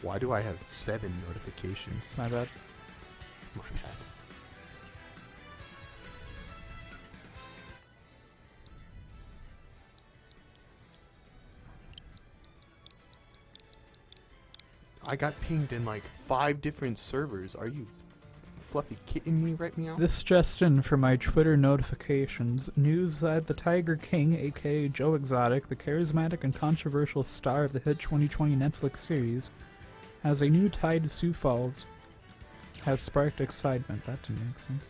Why do I have 7 notifications? My bad. My bad. I got pinged in like 5 different servers. Are you fluffy kidding me right now? This just in for my Twitter notifications. News that the Tiger King, aka Joe Exotic, the charismatic and controversial star of the hit 2020 Netflix series, has a new tie to Sioux Falls. Has sparked excitement. That didn't make sense.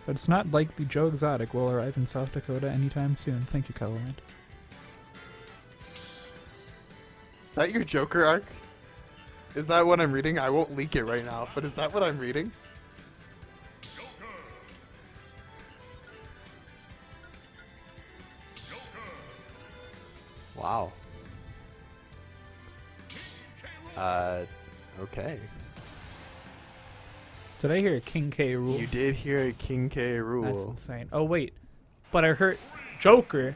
But it's not likely Joe Exotic will arrive in South Dakota anytime soon. Thank you, Colorland. Is that your Joker arc? Is that what I'm reading? I won't leak it right now, but is that what I'm reading? Wow. Okay. Did I hear a King K rule? You did hear a King K That's rule. insane. Oh, wait. But I heard Joker.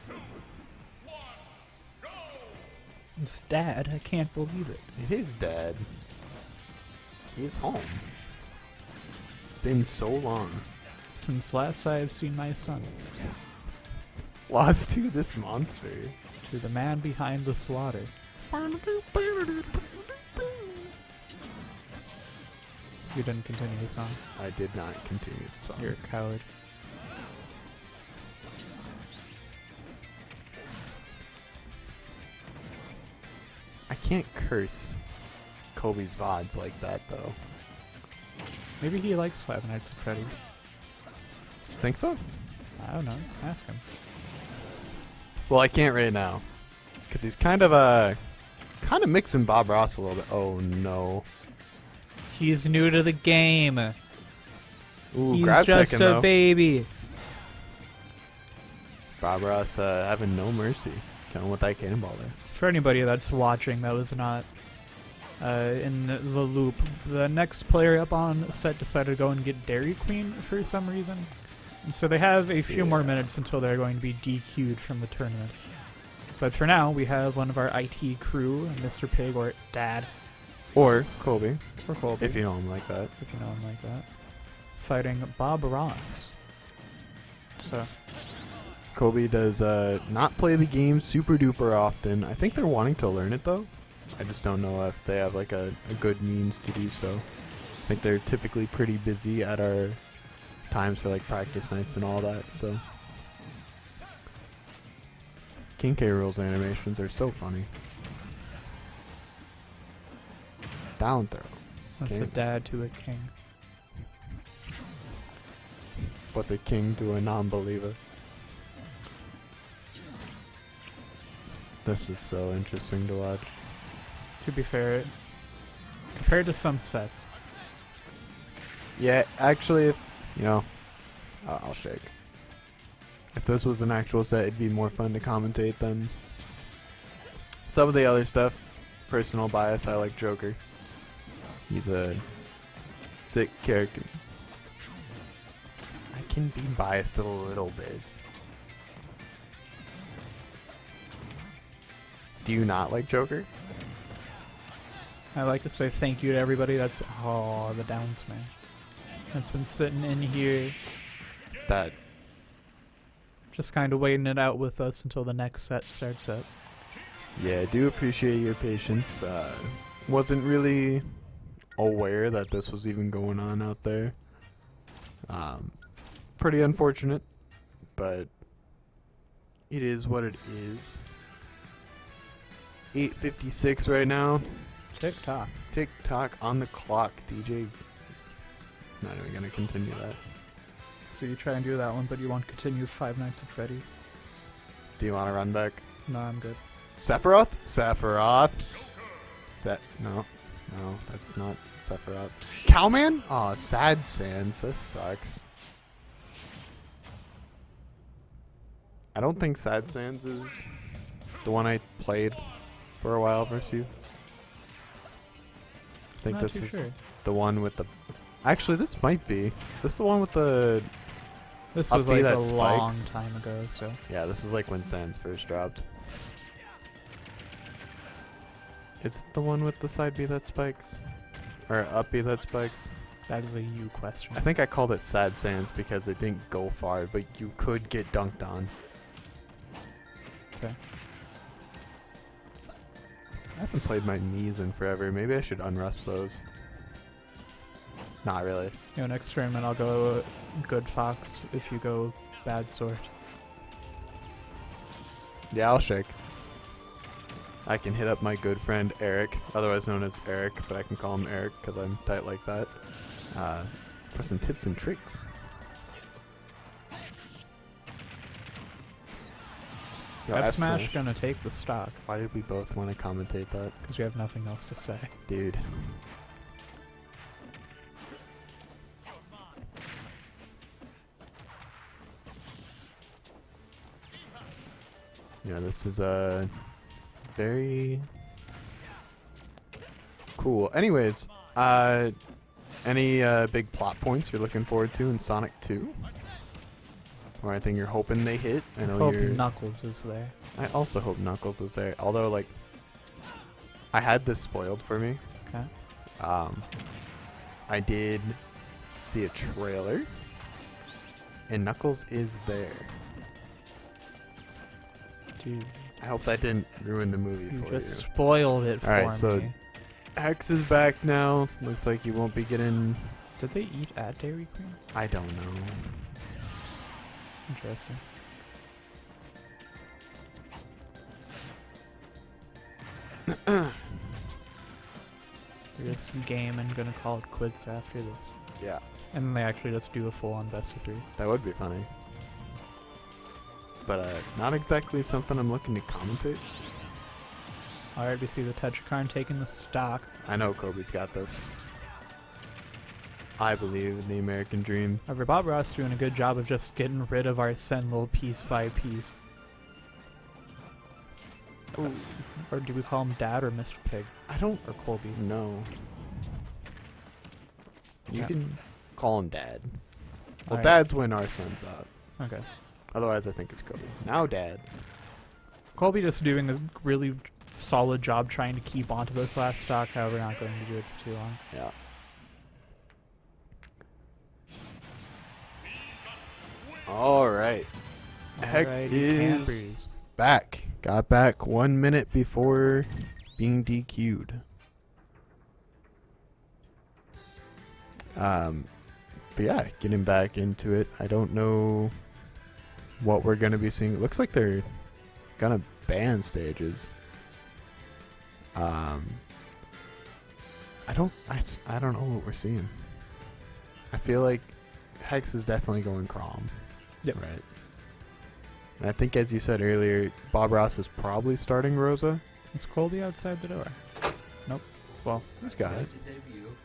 It's Dad. I can't believe it. It is Dad. He's home. It's been so long. Since last I have seen my son. Lost to this monster. To the man behind the slaughter. You didn't continue the song. I did not continue the song. You're a coward. I can't curse Kobe's VODs like that, though. Maybe he likes Five Nights at Freddy's. Think so? I don't know. Ask him. Well, I can't right now. Because he's kind of mixing Bob Ross a little bit. Oh, no. He's new to the game. Ooh, He's grab just checking, a though. baby. Bob Ross having no mercy. Killing with that cannonball there. For anybody that's watching that was not in the loop, the next player up on set decided to go and get Dairy Queen for some reason. And so they have a few more minutes until they're going to be DQ'd from the tournament. But for now, we have one of our IT crew, Mr. Pig or Dad. Or Kobe, Or Colby, if you know him like that. if you know him like that. Fighting Bob Ross. So, Kobe does not play the game super duper often. I think they're wanting to learn it, though. I just don't know if they have like a good means to do so. I think they're typically pretty busy at our times for like practice nights and all that, so. King K. Rool's animations are so funny. Down throw. that's Okay. a dad to a king. What's a king to a non-believer? This is so interesting to watch. To be fair, compared to some sets, Yeah, actually, if, you know, I'll shake. If this was an actual set, it'd be more fun to commentate than some of the other stuff. Personal bias, I like Joker. He's a sick character. I can be biased a little bit. Do you not like Joker? I like to say thank you to everybody that's the down smash that's been sitting in here That just kind of waiting it out with us until the next set starts up. Yeah, I do appreciate your patience. Wasn't really aware that this was even going on out there. Pretty unfortunate, but it is what it is. 8:56 right now. Tick tock. Tick tock on the clock, DJ. Not even gonna continue that. So you try and do that one, but you won't continue Five Nights at Freddy's. Do you want to run back? No, I'm good. Sephiroth? Sephiroth. No, that's not Sephiroth. Cowman? Aw, Sad Sands. This sucks. I don't think Sad Sands is the one I played for a while versus you. I think Not this too is sure. the one with the... Actually, this might be. Is this the one with the... This Up was B like that a long spikes. time ago, so. Yeah, this is like when Sands first dropped. Is it the one with the side B that spikes? Or up B that spikes? That is a you question. I think I called it Sad Sands because it didn't go far, but you could get dunked on. Okay. I haven't played my Miis in forever. Maybe I should unrust those. Not really. You know, next tournament I'll go good Fox if you go bad Sword. Yeah, I'll shake. I can hit up my good friend Eric, otherwise known as Eric, but I can call him Eric because I'm tight like that, for some tips and tricks. Yo, F Smash gonna take the stock Why did we both want to commentate that? because we have nothing else to say. Dude. Yeah, this is very cool. Anyways, Any big plot points you're looking forward to in Sonic 2? Or anything you're hoping they hit? I know Hope you're. Knuckles is there. I also hope Knuckles is there. Although, like, I had this spoiled for me. Okay. I did see a trailer, and Knuckles is there. Dude, I hope that didn't ruin the movie you for just you. spoiled it for Alright, me. so Hex is back now. Looks like you won't be getting. Did they eat at Dairy Queen? I don't know. Interesting. They're just game and gonna call it quits after this. Yeah, And then they actually just do a full-on best of 3. that would be funny. But not exactly something I'm looking to commentate. Alright, we see the Tetrakarn taking the stock. I know Kobe's got this. I believe in the American dream. However, Bob Ross doing a good job of just getting rid of our Sentinel piece by piece. Ooh. Or do we call him Dad or Mr. Pig? I don't Or Colby? know. You Yeah. can call him Dad. Well, Alright. Dad's when our son's out. Okay. Otherwise, I think it's Kobe. Now, Dad. Colby just doing a really solid job trying to keep onto this last stock, however not going to do it for too long. Yeah. All right. Hex Alrighty, is campers. back. Got back 1 minute before being DQ'd. But yeah, getting back into it. I don't know what we're gonna be seeing. It looks like they're gonna ban stages. I don't know what we're seeing. I feel like Hex is definitely going Crom. Yep. Right. And I think, as you said earlier, Bob Ross is probably starting Rosa. Is Colby outside the door? Nope. Well, This guy. How's your debut?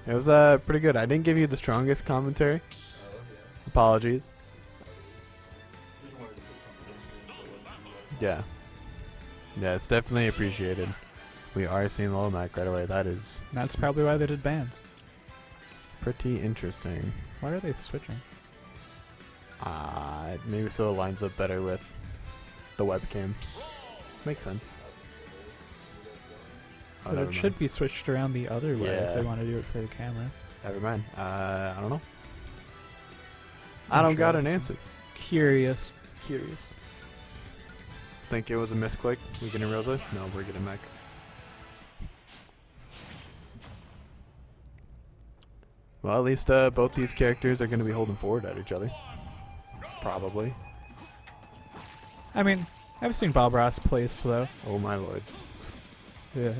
It was pretty good. I didn't give you the strongest commentary. Oh, yeah. Apologies. Just wanted to put something in so it wasn't too Yeah. Yeah, it's definitely appreciated. We are seeing Low Mac right away. That is that's probably why they did bans. pretty interesting. Why are they switching? Maybe so it lines up better with the webcam. Makes sense. Oh, But never it mind. should be switched around the other way if they Yeah. want to do it for the camera. Never mind. I don't know. I don't got an answer. Curious. Curious. Think it was a misclick? We getting Rosa? No, we're getting Mech. Well, at least both these characters are going to be holding forward at each other. Probably. I mean, I've seen Bob Ross play slow. Oh my lord. Yeah.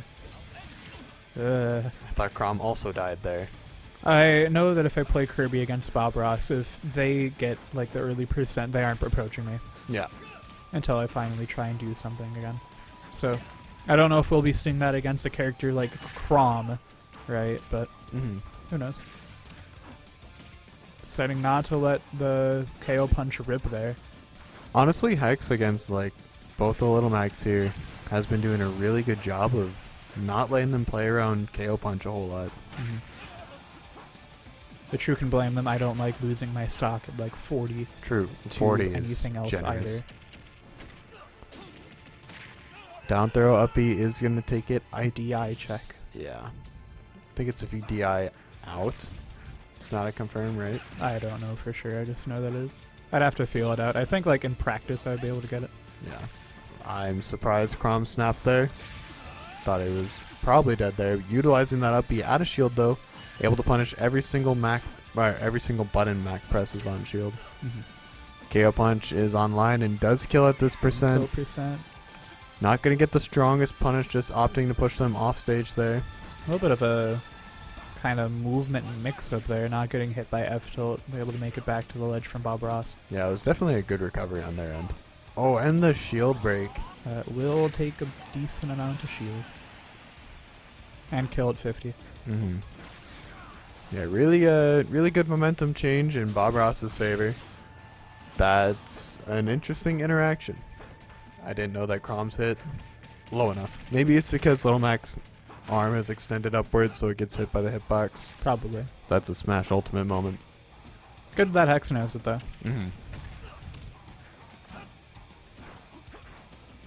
I thought Crom also died there. I know that if I play Kirby against Bob Ross, if they get like the early percent, they aren't approaching me Yeah. until I finally try and do something again. So, I don't know if we'll be seeing that against a character like Crom, right? But Mm-hmm. who knows? Deciding not to let the KO punch rip there. Honestly, Hex against like both the Little Macs here has been doing a really good job of not letting them play around KO punch a whole lot. Mm-hmm. But who can blame them? I don't like losing my stock at like 40 True. to 40 anything is else generous. either. Down throw up B is going to take it. DI check. Yeah. I think it's if you DI out. It's not a confirm, right? I don't know for sure. I just know that it is. I'd have to feel it out. I think like in practice I'd be able to get it. Yeah. I'm surprised Crom snapped there. Thought he was probably dead there. Utilizing that up B out of shield though. Able to punish every single button Mac presses on shield. Mm-hmm. KO punch is online and does kill at this percent. Percent. Not going to get the strongest punish, just opting to push them off stage there. A little bit of a kind of movement mix up there, not getting hit by F tilt, able to make it back to the ledge from Bob Ross. Yeah, it was definitely a good recovery on their end. Oh, and the shield break. Will take a decent amount of shield. And kill at 50. Mm-hmm. Yeah, really good momentum change in Bob Ross's favor. That's an interesting interaction. I didn't know that Crom's hit low enough. Maybe it's because Little Max arm is extended upwards, so it gets hit by the hitbox. Probably. That's a Smash Ultimate moment. Good that Hex knows it, though. Mm-hmm.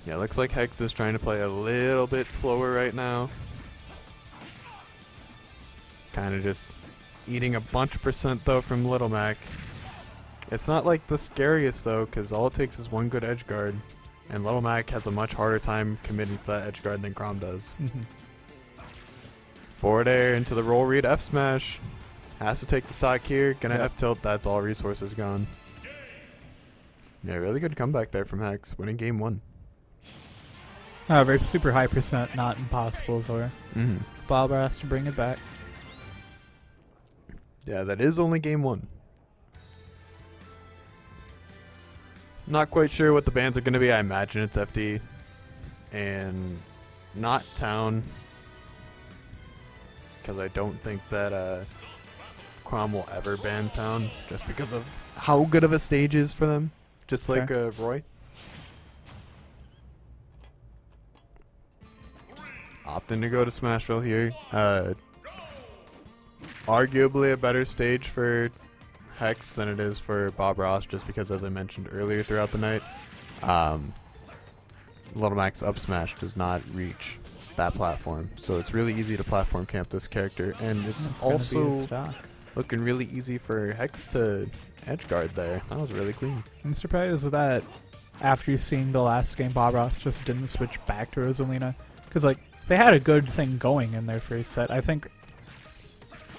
Yeah, looks like Hex is trying to play a little bit slower right now. Kind of just eating a bunch of percent, though, from Little Mac. It's not like the scariest, though, because all it takes is one good edge guard. And Little Mac has a much harder time committing to that edge guard than Grom does. Mm-hmm. Forward air into the roll read F smash. Has to take the stock here. Gonna Yep. F tilt. That's all resources gone. Yeah, really good comeback there from Hex, winning game 1. However, super high percent, not impossible for Mm-hmm. Bob has to bring it back. Yeah, that is only game 1. Not quite sure what the bans are going to be. I imagine it's FD and not Town, because I don't think that Crom will ever ban Town just because of how good of a stage is for them. Just like Roy. Opting to go to Smashville here. Arguably a better stage for Hex than it is for Bob Ross, just because, as I mentioned earlier throughout the night, Little Mac's up smash does not reach that platform, so it's really easy to platform camp this character, and it's That's gonna be his also stock. looking really easy for Hex to edge guard there. That was really clean. I'm surprised that after seeing the last game, Bob Ross just didn't switch back to Rosalina, because like they had a good thing going in their first set. I think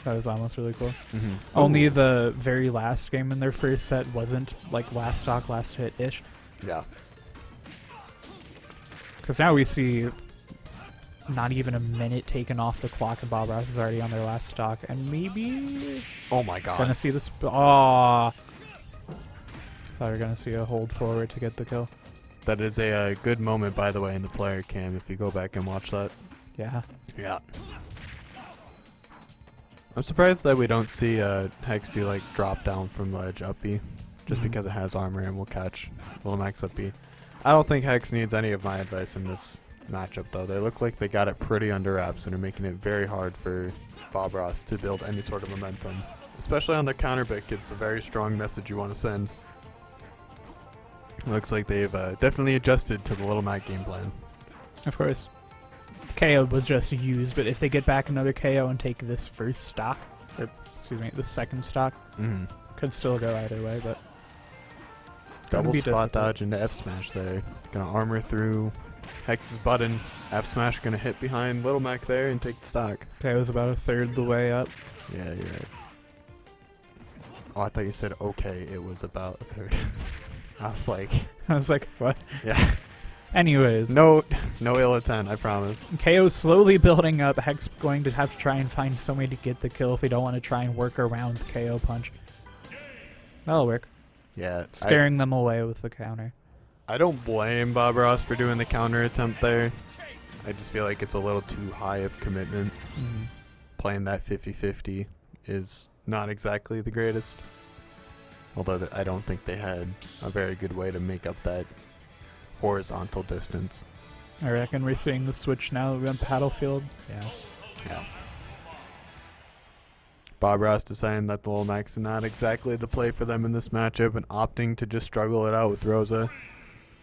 that was almost really cool. Mm-hmm. Only the very last game in their first set wasn't like last stock, last hit ish. Yeah. Because now we see not even a minute taken off the clock, and Bob Ross is already on their last stock, and maybe Oh my god. gonna see this. Thought we were gonna see a hold forward to get the kill. That is a good moment, by the way, in the player cam, if you go back and watch that. Yeah. Yeah. I'm surprised that we don't see Hex do like drop down from ledge up B, just Mhm. because it has armor and will catch Little Max up B. I don't think Hex needs any of my advice in this matchup, though. They look like they got it pretty under wraps and are making it very hard for Bob Ross to build any sort of momentum. Especially on the counter pick, it's a very strong message you want to send. Looks like they've definitely adjusted to the Little Mac game plan. Of course. KO was just used, but if they get back another KO and take this first stock, or, excuse me, the second stock, Mm-hmm. could still go either way, but Double be spot difficult. dodge into F smash there. Gonna armor through Hex's button. F smash gonna hit behind Little Mac there and take the stock. KO's about a third the way up. Yeah, you're right. Oh, I thought you said okay, it was about a third. I was like, I was like, what? yeah. Anyways, No ill intent, I promise. KO's slowly building up. Hex going to have to try and find some way to get the kill if they don't want to try and work around the KO punch. That'll work. Yeah, Scaring them away with the counter. I don't blame Bob Ross for doing the counter attempt there. I just feel like it's a little too high of commitment. Mhm. Playing that 50-50 is not exactly the greatest. Although I don't think they had a very good way to make up that horizontal distance. I reckon we're seeing the switch now on Battlefield. Yeah. Yeah. Bob Ross deciding that the Little Max is not exactly the play for them in this matchup and opting to just struggle it out with Rosa.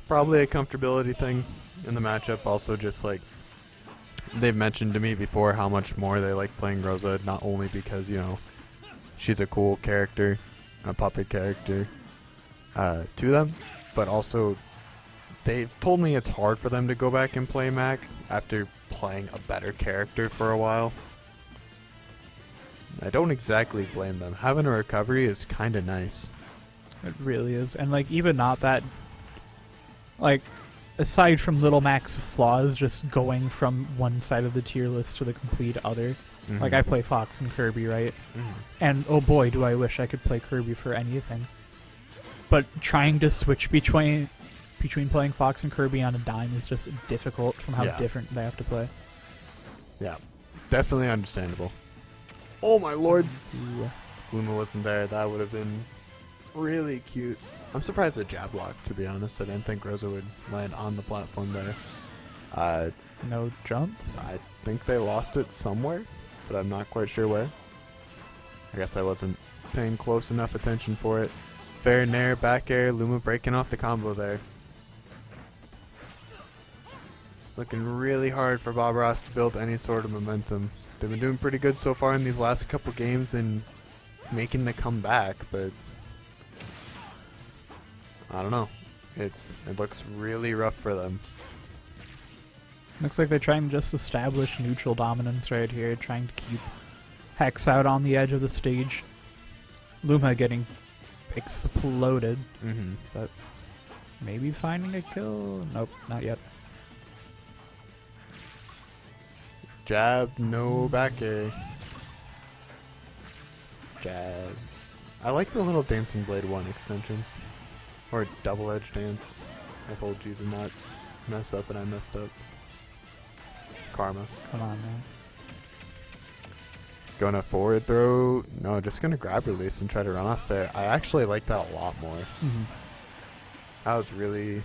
Probably a comfortability thing in the matchup. Also just like they've mentioned to me before how much more they like playing Rosa, not only because, you know, she's a cool character, a puppet character to them, but also they've told me it's hard for them to go back and play Mac after playing a better character for a while. I don't exactly blame them. Having a recovery is kind of nice. It really is. And, like, even not that... Like, aside from Little Mac's flaws, just going from one side of the tier list to the complete other. Mm-hmm. Like, I play Fox and Kirby, right? Mm-hmm. And, oh boy, do I wish I could play Kirby for anything. But trying to switch between playing Fox and Kirby on a dime is just difficult from how different they have to play. Yeah, definitely understandable. Oh my lord! If Luma wasn't there, that would have been really cute. I'm surprised at jab lock, to be honest. I didn't think Rosa would land on the platform there. No jump. I think they lost it somewhere, but I'm not quite sure where. I guess I wasn't paying close enough attention for it. Fair nair, back air, Luma breaking off the combo there. Looking really hard for Bob Ross to build any sort of momentum. They've been doing pretty good so far in these last couple games and making the comeback, but I don't know. It looks really rough for them. Looks like they're trying to just establish neutral dominance right here, trying to keep Hex out on the edge of the stage. Luma getting exploded, but maybe finding a kill? Nope, not yet. Jab, no back air. Jab. I like the little Dancing Blade 1 extensions. Or double edge dance. I told you to not mess up and I messed up. Karma. Come on, man. Gonna forward throw. No, just gonna grab release and try to run off there. I actually like that a lot more. That was really,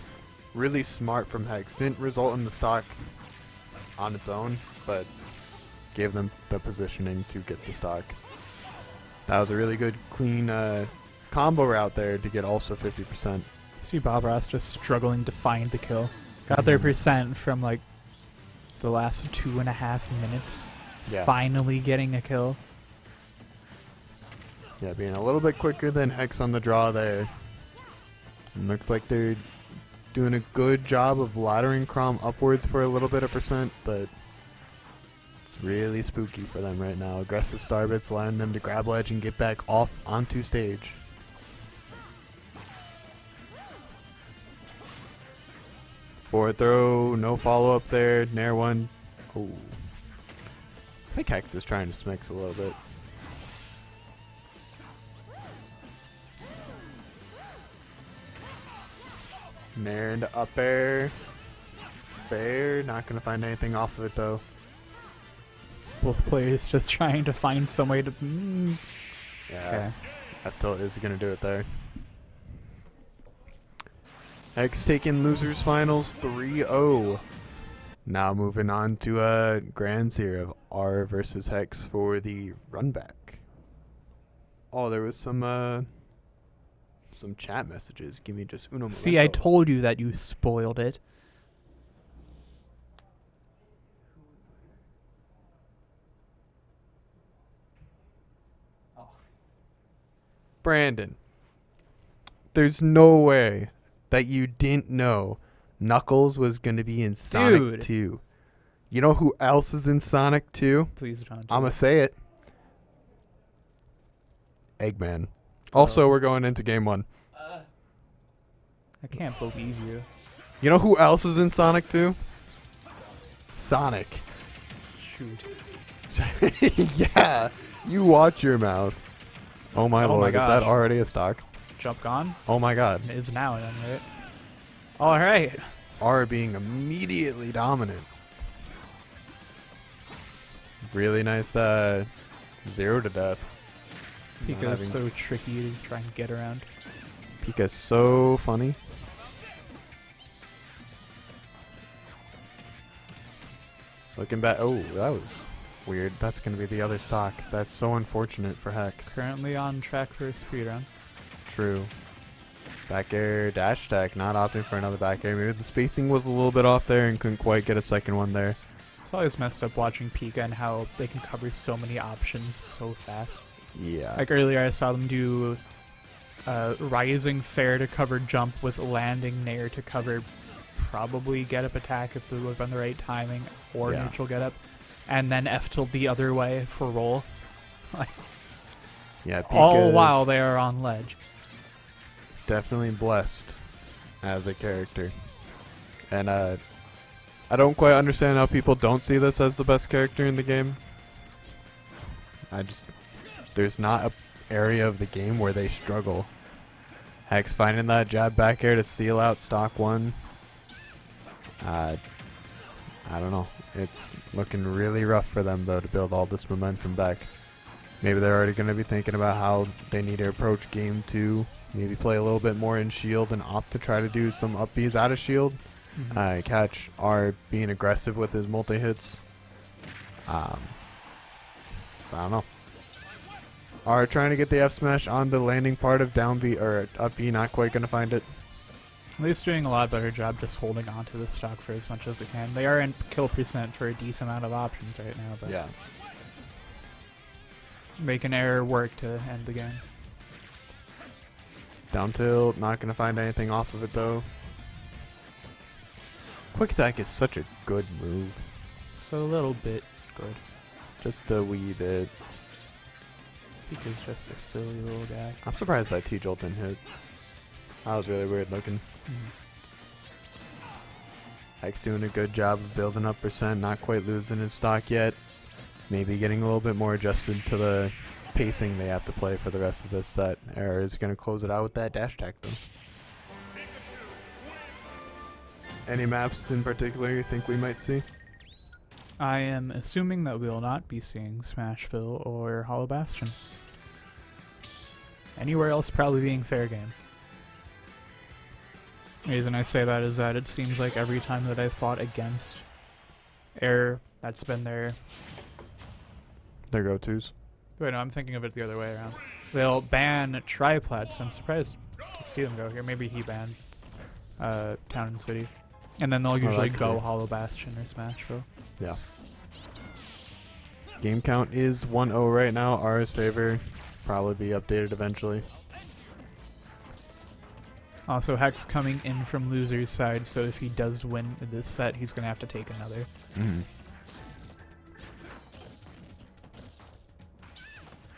really smart from Hex. Didn't result in the stock on its own, but gave them the positioning to get the stock. That was a really good, clean combo route there to get also 50%. See Bob Ross just struggling to find the kill. Got their percent from like the last 2.5 minutes. Yeah. Finally getting a kill. Yeah, being a little bit quicker than Hex on the draw there. And looks like they're doing a good job of laddering Crom upwards for a little bit of percent, but it's really spooky for them right now. Aggressive starbits allowing them to grab ledge and get back off onto stage. Forward throw, no follow up there. Nair one. Oh. I think Hex is trying to smix a little bit. Nair into up air. Fair. Not going to find anything off of it though. Both players just trying to find some way to... Yeah. Okay. That tilt is going to do it there. Hex taking losers finals 3-0. Now moving on to grands here of R versus Hex for the run back. Oh, there was some chat messages. Give me just uno momento. See, I told you that you spoiled it. Brandon, there's no way that you didn't know Knuckles was going to be in Sonic 2. You know who else is in Sonic 2? Please don't. I'm going to say it. Eggman. Also, we're going into game 1. I can't believe you. You know who else is in Sonic 2? Sonic. Shoot. Yeah. You watch your mouth. Oh my lord, my is that gosh. already a stock? Jump gone? Oh my god. It is now, then, right? Alright. R being immediately dominant. Really nice 0 to death. Pika is so tricky to try and get around. Pika's so funny. Looking back, oh, that was weird. That's going to be the other stock. That's so unfortunate for Hex. Currently on track for a speedrun. True. Back air, dash attack, not opting for another back air. Maybe the spacing was a little bit off there and couldn't quite get a second one there. It's always messed up watching Pika and how they can cover so many options so fast. Yeah. Like earlier I saw them do rising fair to cover jump with landing nair to cover probably get up attack if they would have run the right timing or neutral get up. And then F tilt the other way for roll. Yeah, Pika all while they are on ledge. Definitely blessed as a character. And I don't quite understand how people don't see this as the best character in the game. There's not a area of the game where they struggle. Hex finding that jab back air to seal out stock 1. I don't know. It's looking really rough for them though to build all this momentum back. Maybe they're already going to be thinking about how they need to approach game 2. Maybe play a little bit more in shield and opt to try to do some up Bs out of shield. Catch R being aggressive with his multi-hits. I don't know. R trying to get the F smash on the landing part of down B or up B, not quite going to find it. At least doing a lot better job just holding on to the stock for as much as they can. They are in kill percent for a decent amount of options right now, but Yeah. make an error work to end the game. Down tilt, not going to find anything off of it though. Quick attack is such a good move. So a little bit good. Just a wee bit. Pika's just a silly little guy. I'm surprised that T-Jolt didn't hit. That was really weird looking. Hex doing a good job of building up percent, not quite losing his stock yet. Maybe getting a little bit more adjusted to the pacing they have to play for the rest of this set. Error is going to close it out with that dash attack though. Any maps in particular you think we might see? I am assuming that we will not be seeing Smashville or Hollow Bastion. Anywhere else probably being fair game. The reason I say that is that it seems like every time that I've fought against Error, that's been their go-tos. Wait, no, I'm thinking of it the other way around. They'll ban Triplats, so I'm surprised to see them go here. Maybe he banned Town and City. And then they'll usually go Hollow Bastion or Smashville. Yeah. Game count is 1-0 right now. R's favor. Probably be updated eventually. Also, Hex coming in from loser's side, so if he does win this set, he's going to have to take another.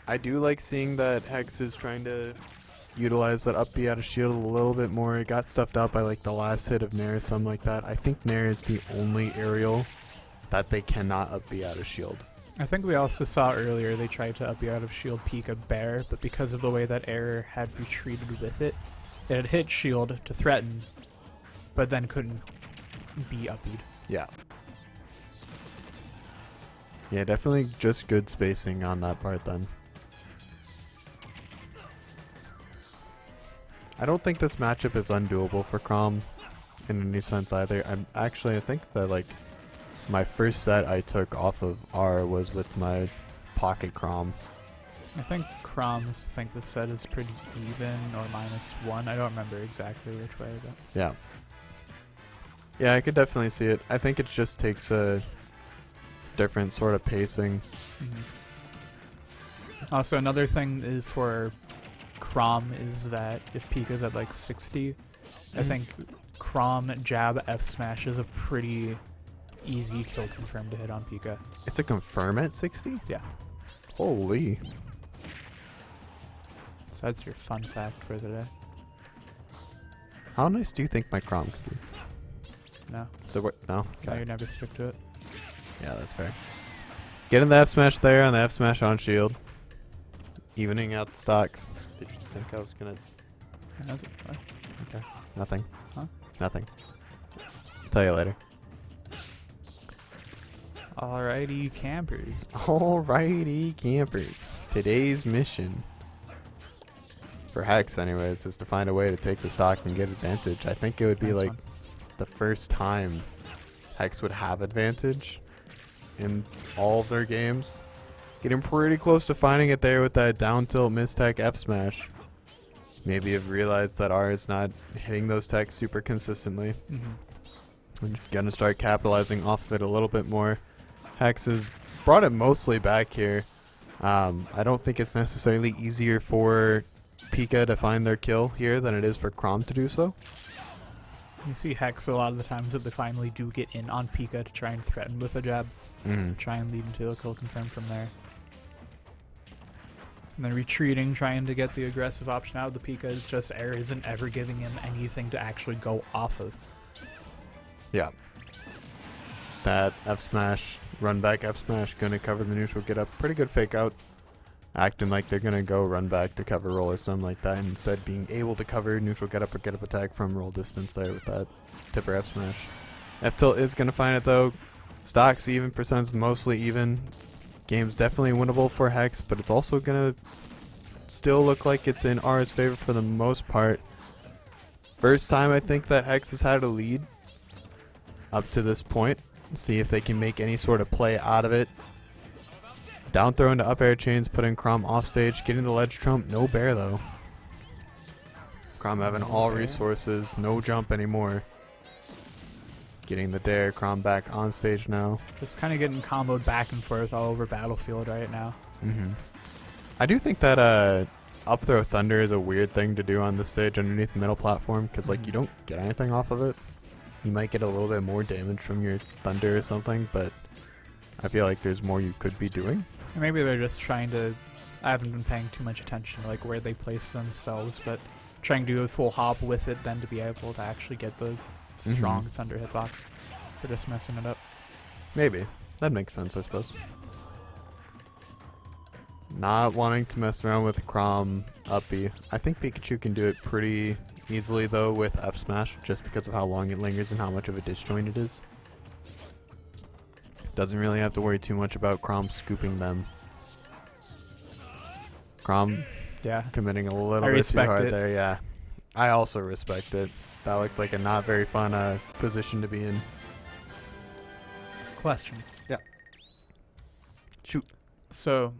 I do like seeing that Hex is trying to utilize that up B out of shield a little bit more. It got stuffed out by like the last hit of Nair or something like that. I think Nair is the only aerial that they cannot up B out of shield. I think we also saw earlier they tried to up B out of shield Pika Bear, but because of the way that Error had retreated with it, it had hit shield to threaten, but then couldn't be up-B'd. Yeah. Yeah, definitely just good spacing on that part then. I don't think this matchup is undoable for Chrom in any sense either. I think that like my first set I took off of R was with my Pocket Chrom. I think Chroms think this set is pretty even or -1. I don't remember exactly which way, but Yeah. Yeah, I could definitely see it. I think it just takes a different sort of pacing. Also, another thing is for Chrom is that if Pika's at like 60, I think Chrom jab F smash is a pretty easy kill confirm to hit on Pika. It's a confirm at 60? Yeah. Holy. So that's your fun fact for the day. How nice do you think my Chrom could be? No. So what? No? No, Okay. you never stick to it. Yeah, that's fair. Getting the F smash there and the F smash on shield. Evening out the stocks. Did you think I was gonna... That's it. What? Okay. Nothing. Huh? Nothing. Tell you later. Alrighty, campers. Alrighty, campers. Today's mission, for Hex anyways, is to find a way to take the stock and get advantage. I think it would be Nice like one. the first time Hex would have advantage in all of their games. Getting pretty close to finding it there with that down tilt mistech F smash. Maybe have realized that R is not hitting those techs super consistently. I'm gonna start capitalizing off of it a little bit more. Hex has brought it mostly back here. I don't think it's necessarily easier for Pika to find their kill here than it is for Chrom to do so. You see Hex a lot of the times that they finally do get in on Pika to try and threaten with a jab. Try and lead him to a kill confirm from there. And then retreating, trying to get the aggressive option out of the Pika. It's just Air isn't ever giving him anything to actually go off of. Yeah. That F smash, run back F smash, gonna cover the neutral, get up. Pretty good fake out. Acting like they're gonna go run back to cover roll or something like that. Instead being able to cover neutral get up or get up attack from roll distance there with that tipper F smash. F tilt is gonna find it though. Stocks even, percent's mostly even. Game's definitely winnable for Hex, but it's also gonna still look like it's in R's favor for the most part. First time I think that Hex has had a lead up to this point. See if they can make any sort of play out of it. Down throw into up air chains, putting Crom off stage, getting the ledge trump. No bear though. Crom having all resources, no jump anymore. Getting the dare, Crom back on stage now. Just kind of getting comboed back and forth all over Battlefield right now. I do think that up throw thunder is a weird thing to do on the stage underneath the middle platform, because like you don't get anything off of it. You might get a little bit more damage from your thunder or something, but I feel like there's more you could be doing. Or maybe they're just trying to... I haven't been paying too much attention to like where they place themselves, but trying to do a full hop with it then to be able to actually get the strong thunder hitbox. They're just messing it up. Maybe. That makes sense, I suppose. Not wanting to mess around with Crom up B. I think Pikachu can do it pretty easily though with F smash, just because of how long it lingers and how much of a disjoint it is. Doesn't really have to worry too much about Crom scooping them. Crom committing a little bit too hard there, yeah. I also respect it. That looked like a not very fun position to be in. Question. Yeah. Shoot. So,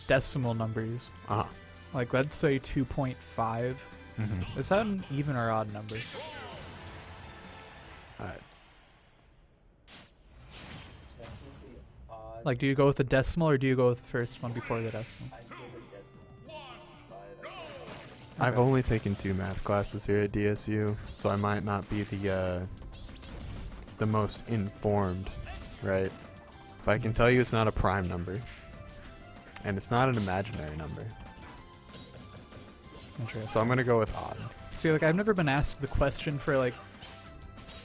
decimal numbers. Like, let's say 2.5. Is that an even or odd number? Technically odd. Like, do you go with the decimal or do you go with the first one before the decimal? I go with decimal. It's 5. I've only taken 2 math classes here at DSU, so I might not be the most informed, right? But I can tell you it's not a prime number. And it's not an imaginary number. Interesting. So I'm going to go with odd. See, like, I've never been asked the question for, like,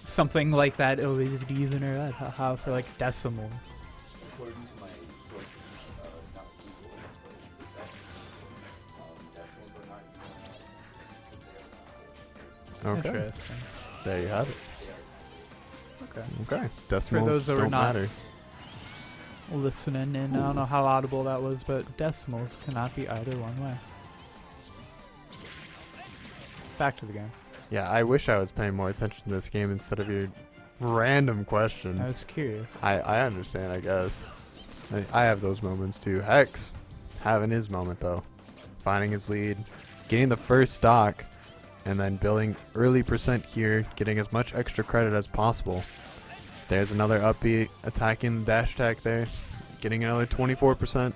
something like that. Oh, is it even or that? How for, like, decimals? According to my sources, not Google, but it's actually, decimals are not even Okay. Interesting. There you have it. Okay. Okay. Decimals those that were don't not- matter. Listening in, I don't know how audible that was, but decimals cannot be either one way. Back to the game. Yeah, I wish I was paying more attention to this game instead of your random question. I was curious. I understand, I guess. I have those moments too. Hex having his moment though. Finding his lead, getting the first stock, and then building early percent here, getting as much extra credit as possible. There's another upbeat attacking dash attack there, getting another 24%.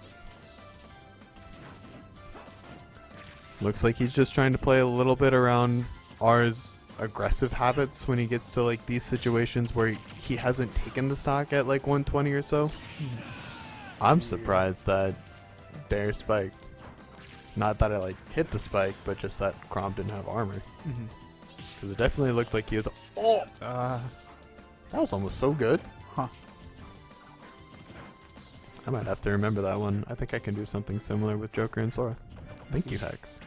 Looks like he's just trying to play a little bit around R's aggressive habits when he gets to like these situations where he hasn't taken the stock at like 120 or so. I'm surprised that Bear spiked. Not that I like hit the spike, but just that Crom didn't have armor. Because it definitely looked like he was. Oh, that was almost so good. Huh. I might have to remember that one. I think I can do something similar with Joker and Sora. Thank you, Hex.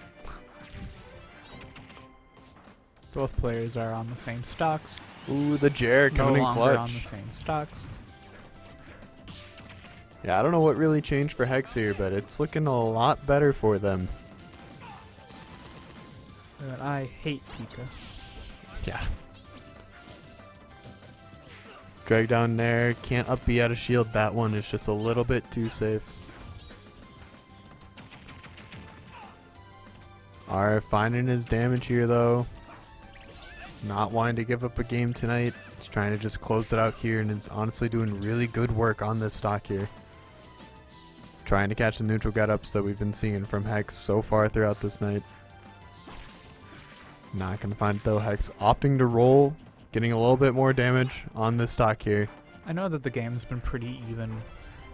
Both players are on the same stocks. Ooh, the Jer coming no in longer clutch. on the same stocks. Yeah, I don't know what really changed for Hex here, but it's looking a lot better for them. But I hate Pika. Yeah. Drag down there, can't up B out of shield. That one is just a little bit too safe. Alright, finding his damage here though. Not wanting to give up a game tonight. He's trying to just close it out here and is honestly doing really good work on this stock here. Trying to catch the neutral get-ups that we've been seeing from Hex so far throughout this night. Not going to find it though. Hex opting to roll. Getting a little bit more damage on this stock here. I know that the game's been pretty even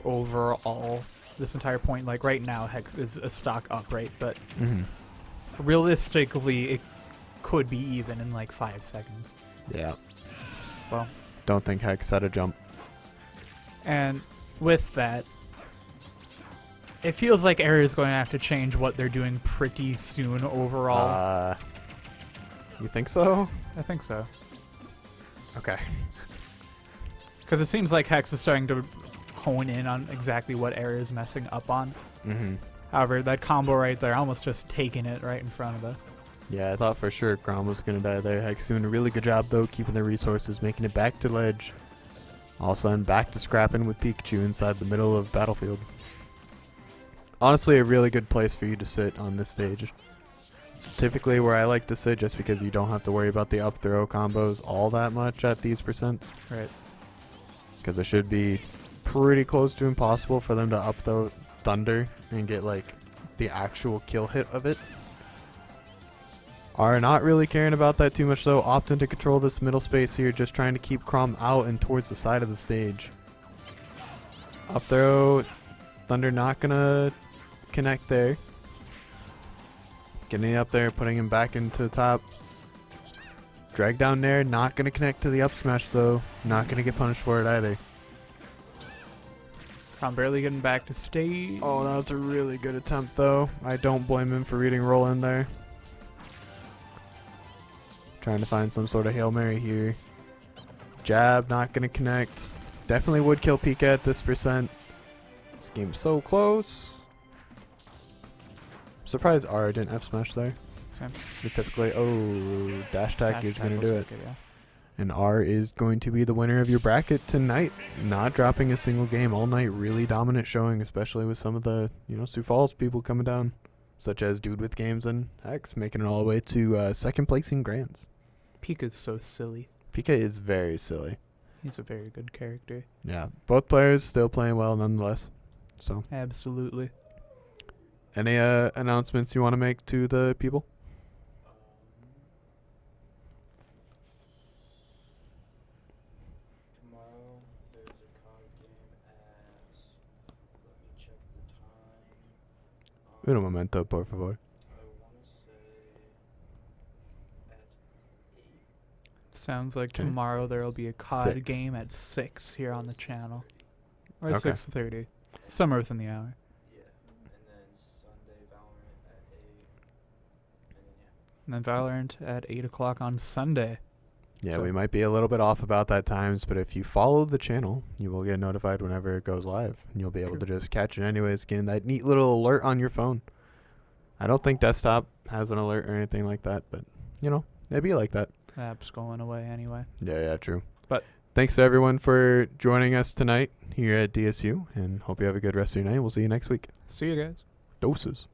overall this entire point. Like right now, Hex is a stock up, right? But realistically, it could be even in like 5 seconds. Yeah. Well, don't think Hex had a jump. And with that, it feels like Air is going to have to change what they're doing pretty soon overall. You think so? I think so. Okay. Because it seems like Hex is starting to hone in on exactly what Air is messing up on. However, that combo right there, almost just taking it right in front of us. Yeah, I thought for sure Grom was going to die there. Heck's doing a really good job, though, keeping the resources, making it back to ledge. All of a sudden, back to scrapping with Pikachu inside the middle of battlefield. Honestly, a really good place for you to sit on this stage. It's typically where I like to sit just because you don't have to worry about the up throw combos all that much at these percents. Right. Because it should be pretty close to impossible for them to up throw Thunder and get like the actual kill hit of it. Are not really caring about that too much though, opting to control this middle space here, just trying to keep Chrom out and towards the side of the stage. Up throw, Thunder not gonna connect there. Getting up there, putting him back into the top. Drag down there, not gonna connect to the up smash though, not gonna get punished for it either. I'm barely getting back to stage. Oh, that was a really good attempt though. I don't blame him for reading roll in there. Trying to find some sort of Hail Mary here. Jab, not going to connect. Definitely would kill Pika at this percent. This game's so close. Surprised R didn't F smash there. Same. But typically, oh, dash attack is going to do it. Yeah. And R is going to be the winner of your bracket tonight. Not dropping a single game all night. Really dominant showing, especially with some of the, Sioux Falls people coming down. Such as Dude with Games and Hex, making it all the way to second place in Grands. Pika's so silly. Pika is very silly. He's a very good character. Yeah, both players still playing well nonetheless. So, Absolutely. any announcements you want to make to the people? Tomorrow there's a COD game at, let me check the time. Uno momento, por favor. I want to say at 8. Sounds like Okay. tomorrow there will be a COD 6. game at 6 here on the channel. Or Okay. 6:30. Somewhere within the hour. Yeah. And then Sunday Valorant at 8. And then And then Valorant at 8 o'clock on Sunday. Yeah, So- we might be a little bit off about that times, but if you follow the channel, you will get notified whenever it goes live. And you'll be able to just catch it anyways, getting that neat little alert on your phone. I don't think desktop has an alert or anything like that, but, it'd be like that. The app's going away anyway. Yeah, true. But- thanks to everyone for joining us tonight here at DSU, and hope you have a good rest of your night. We'll see you next week. See you guys. Doses.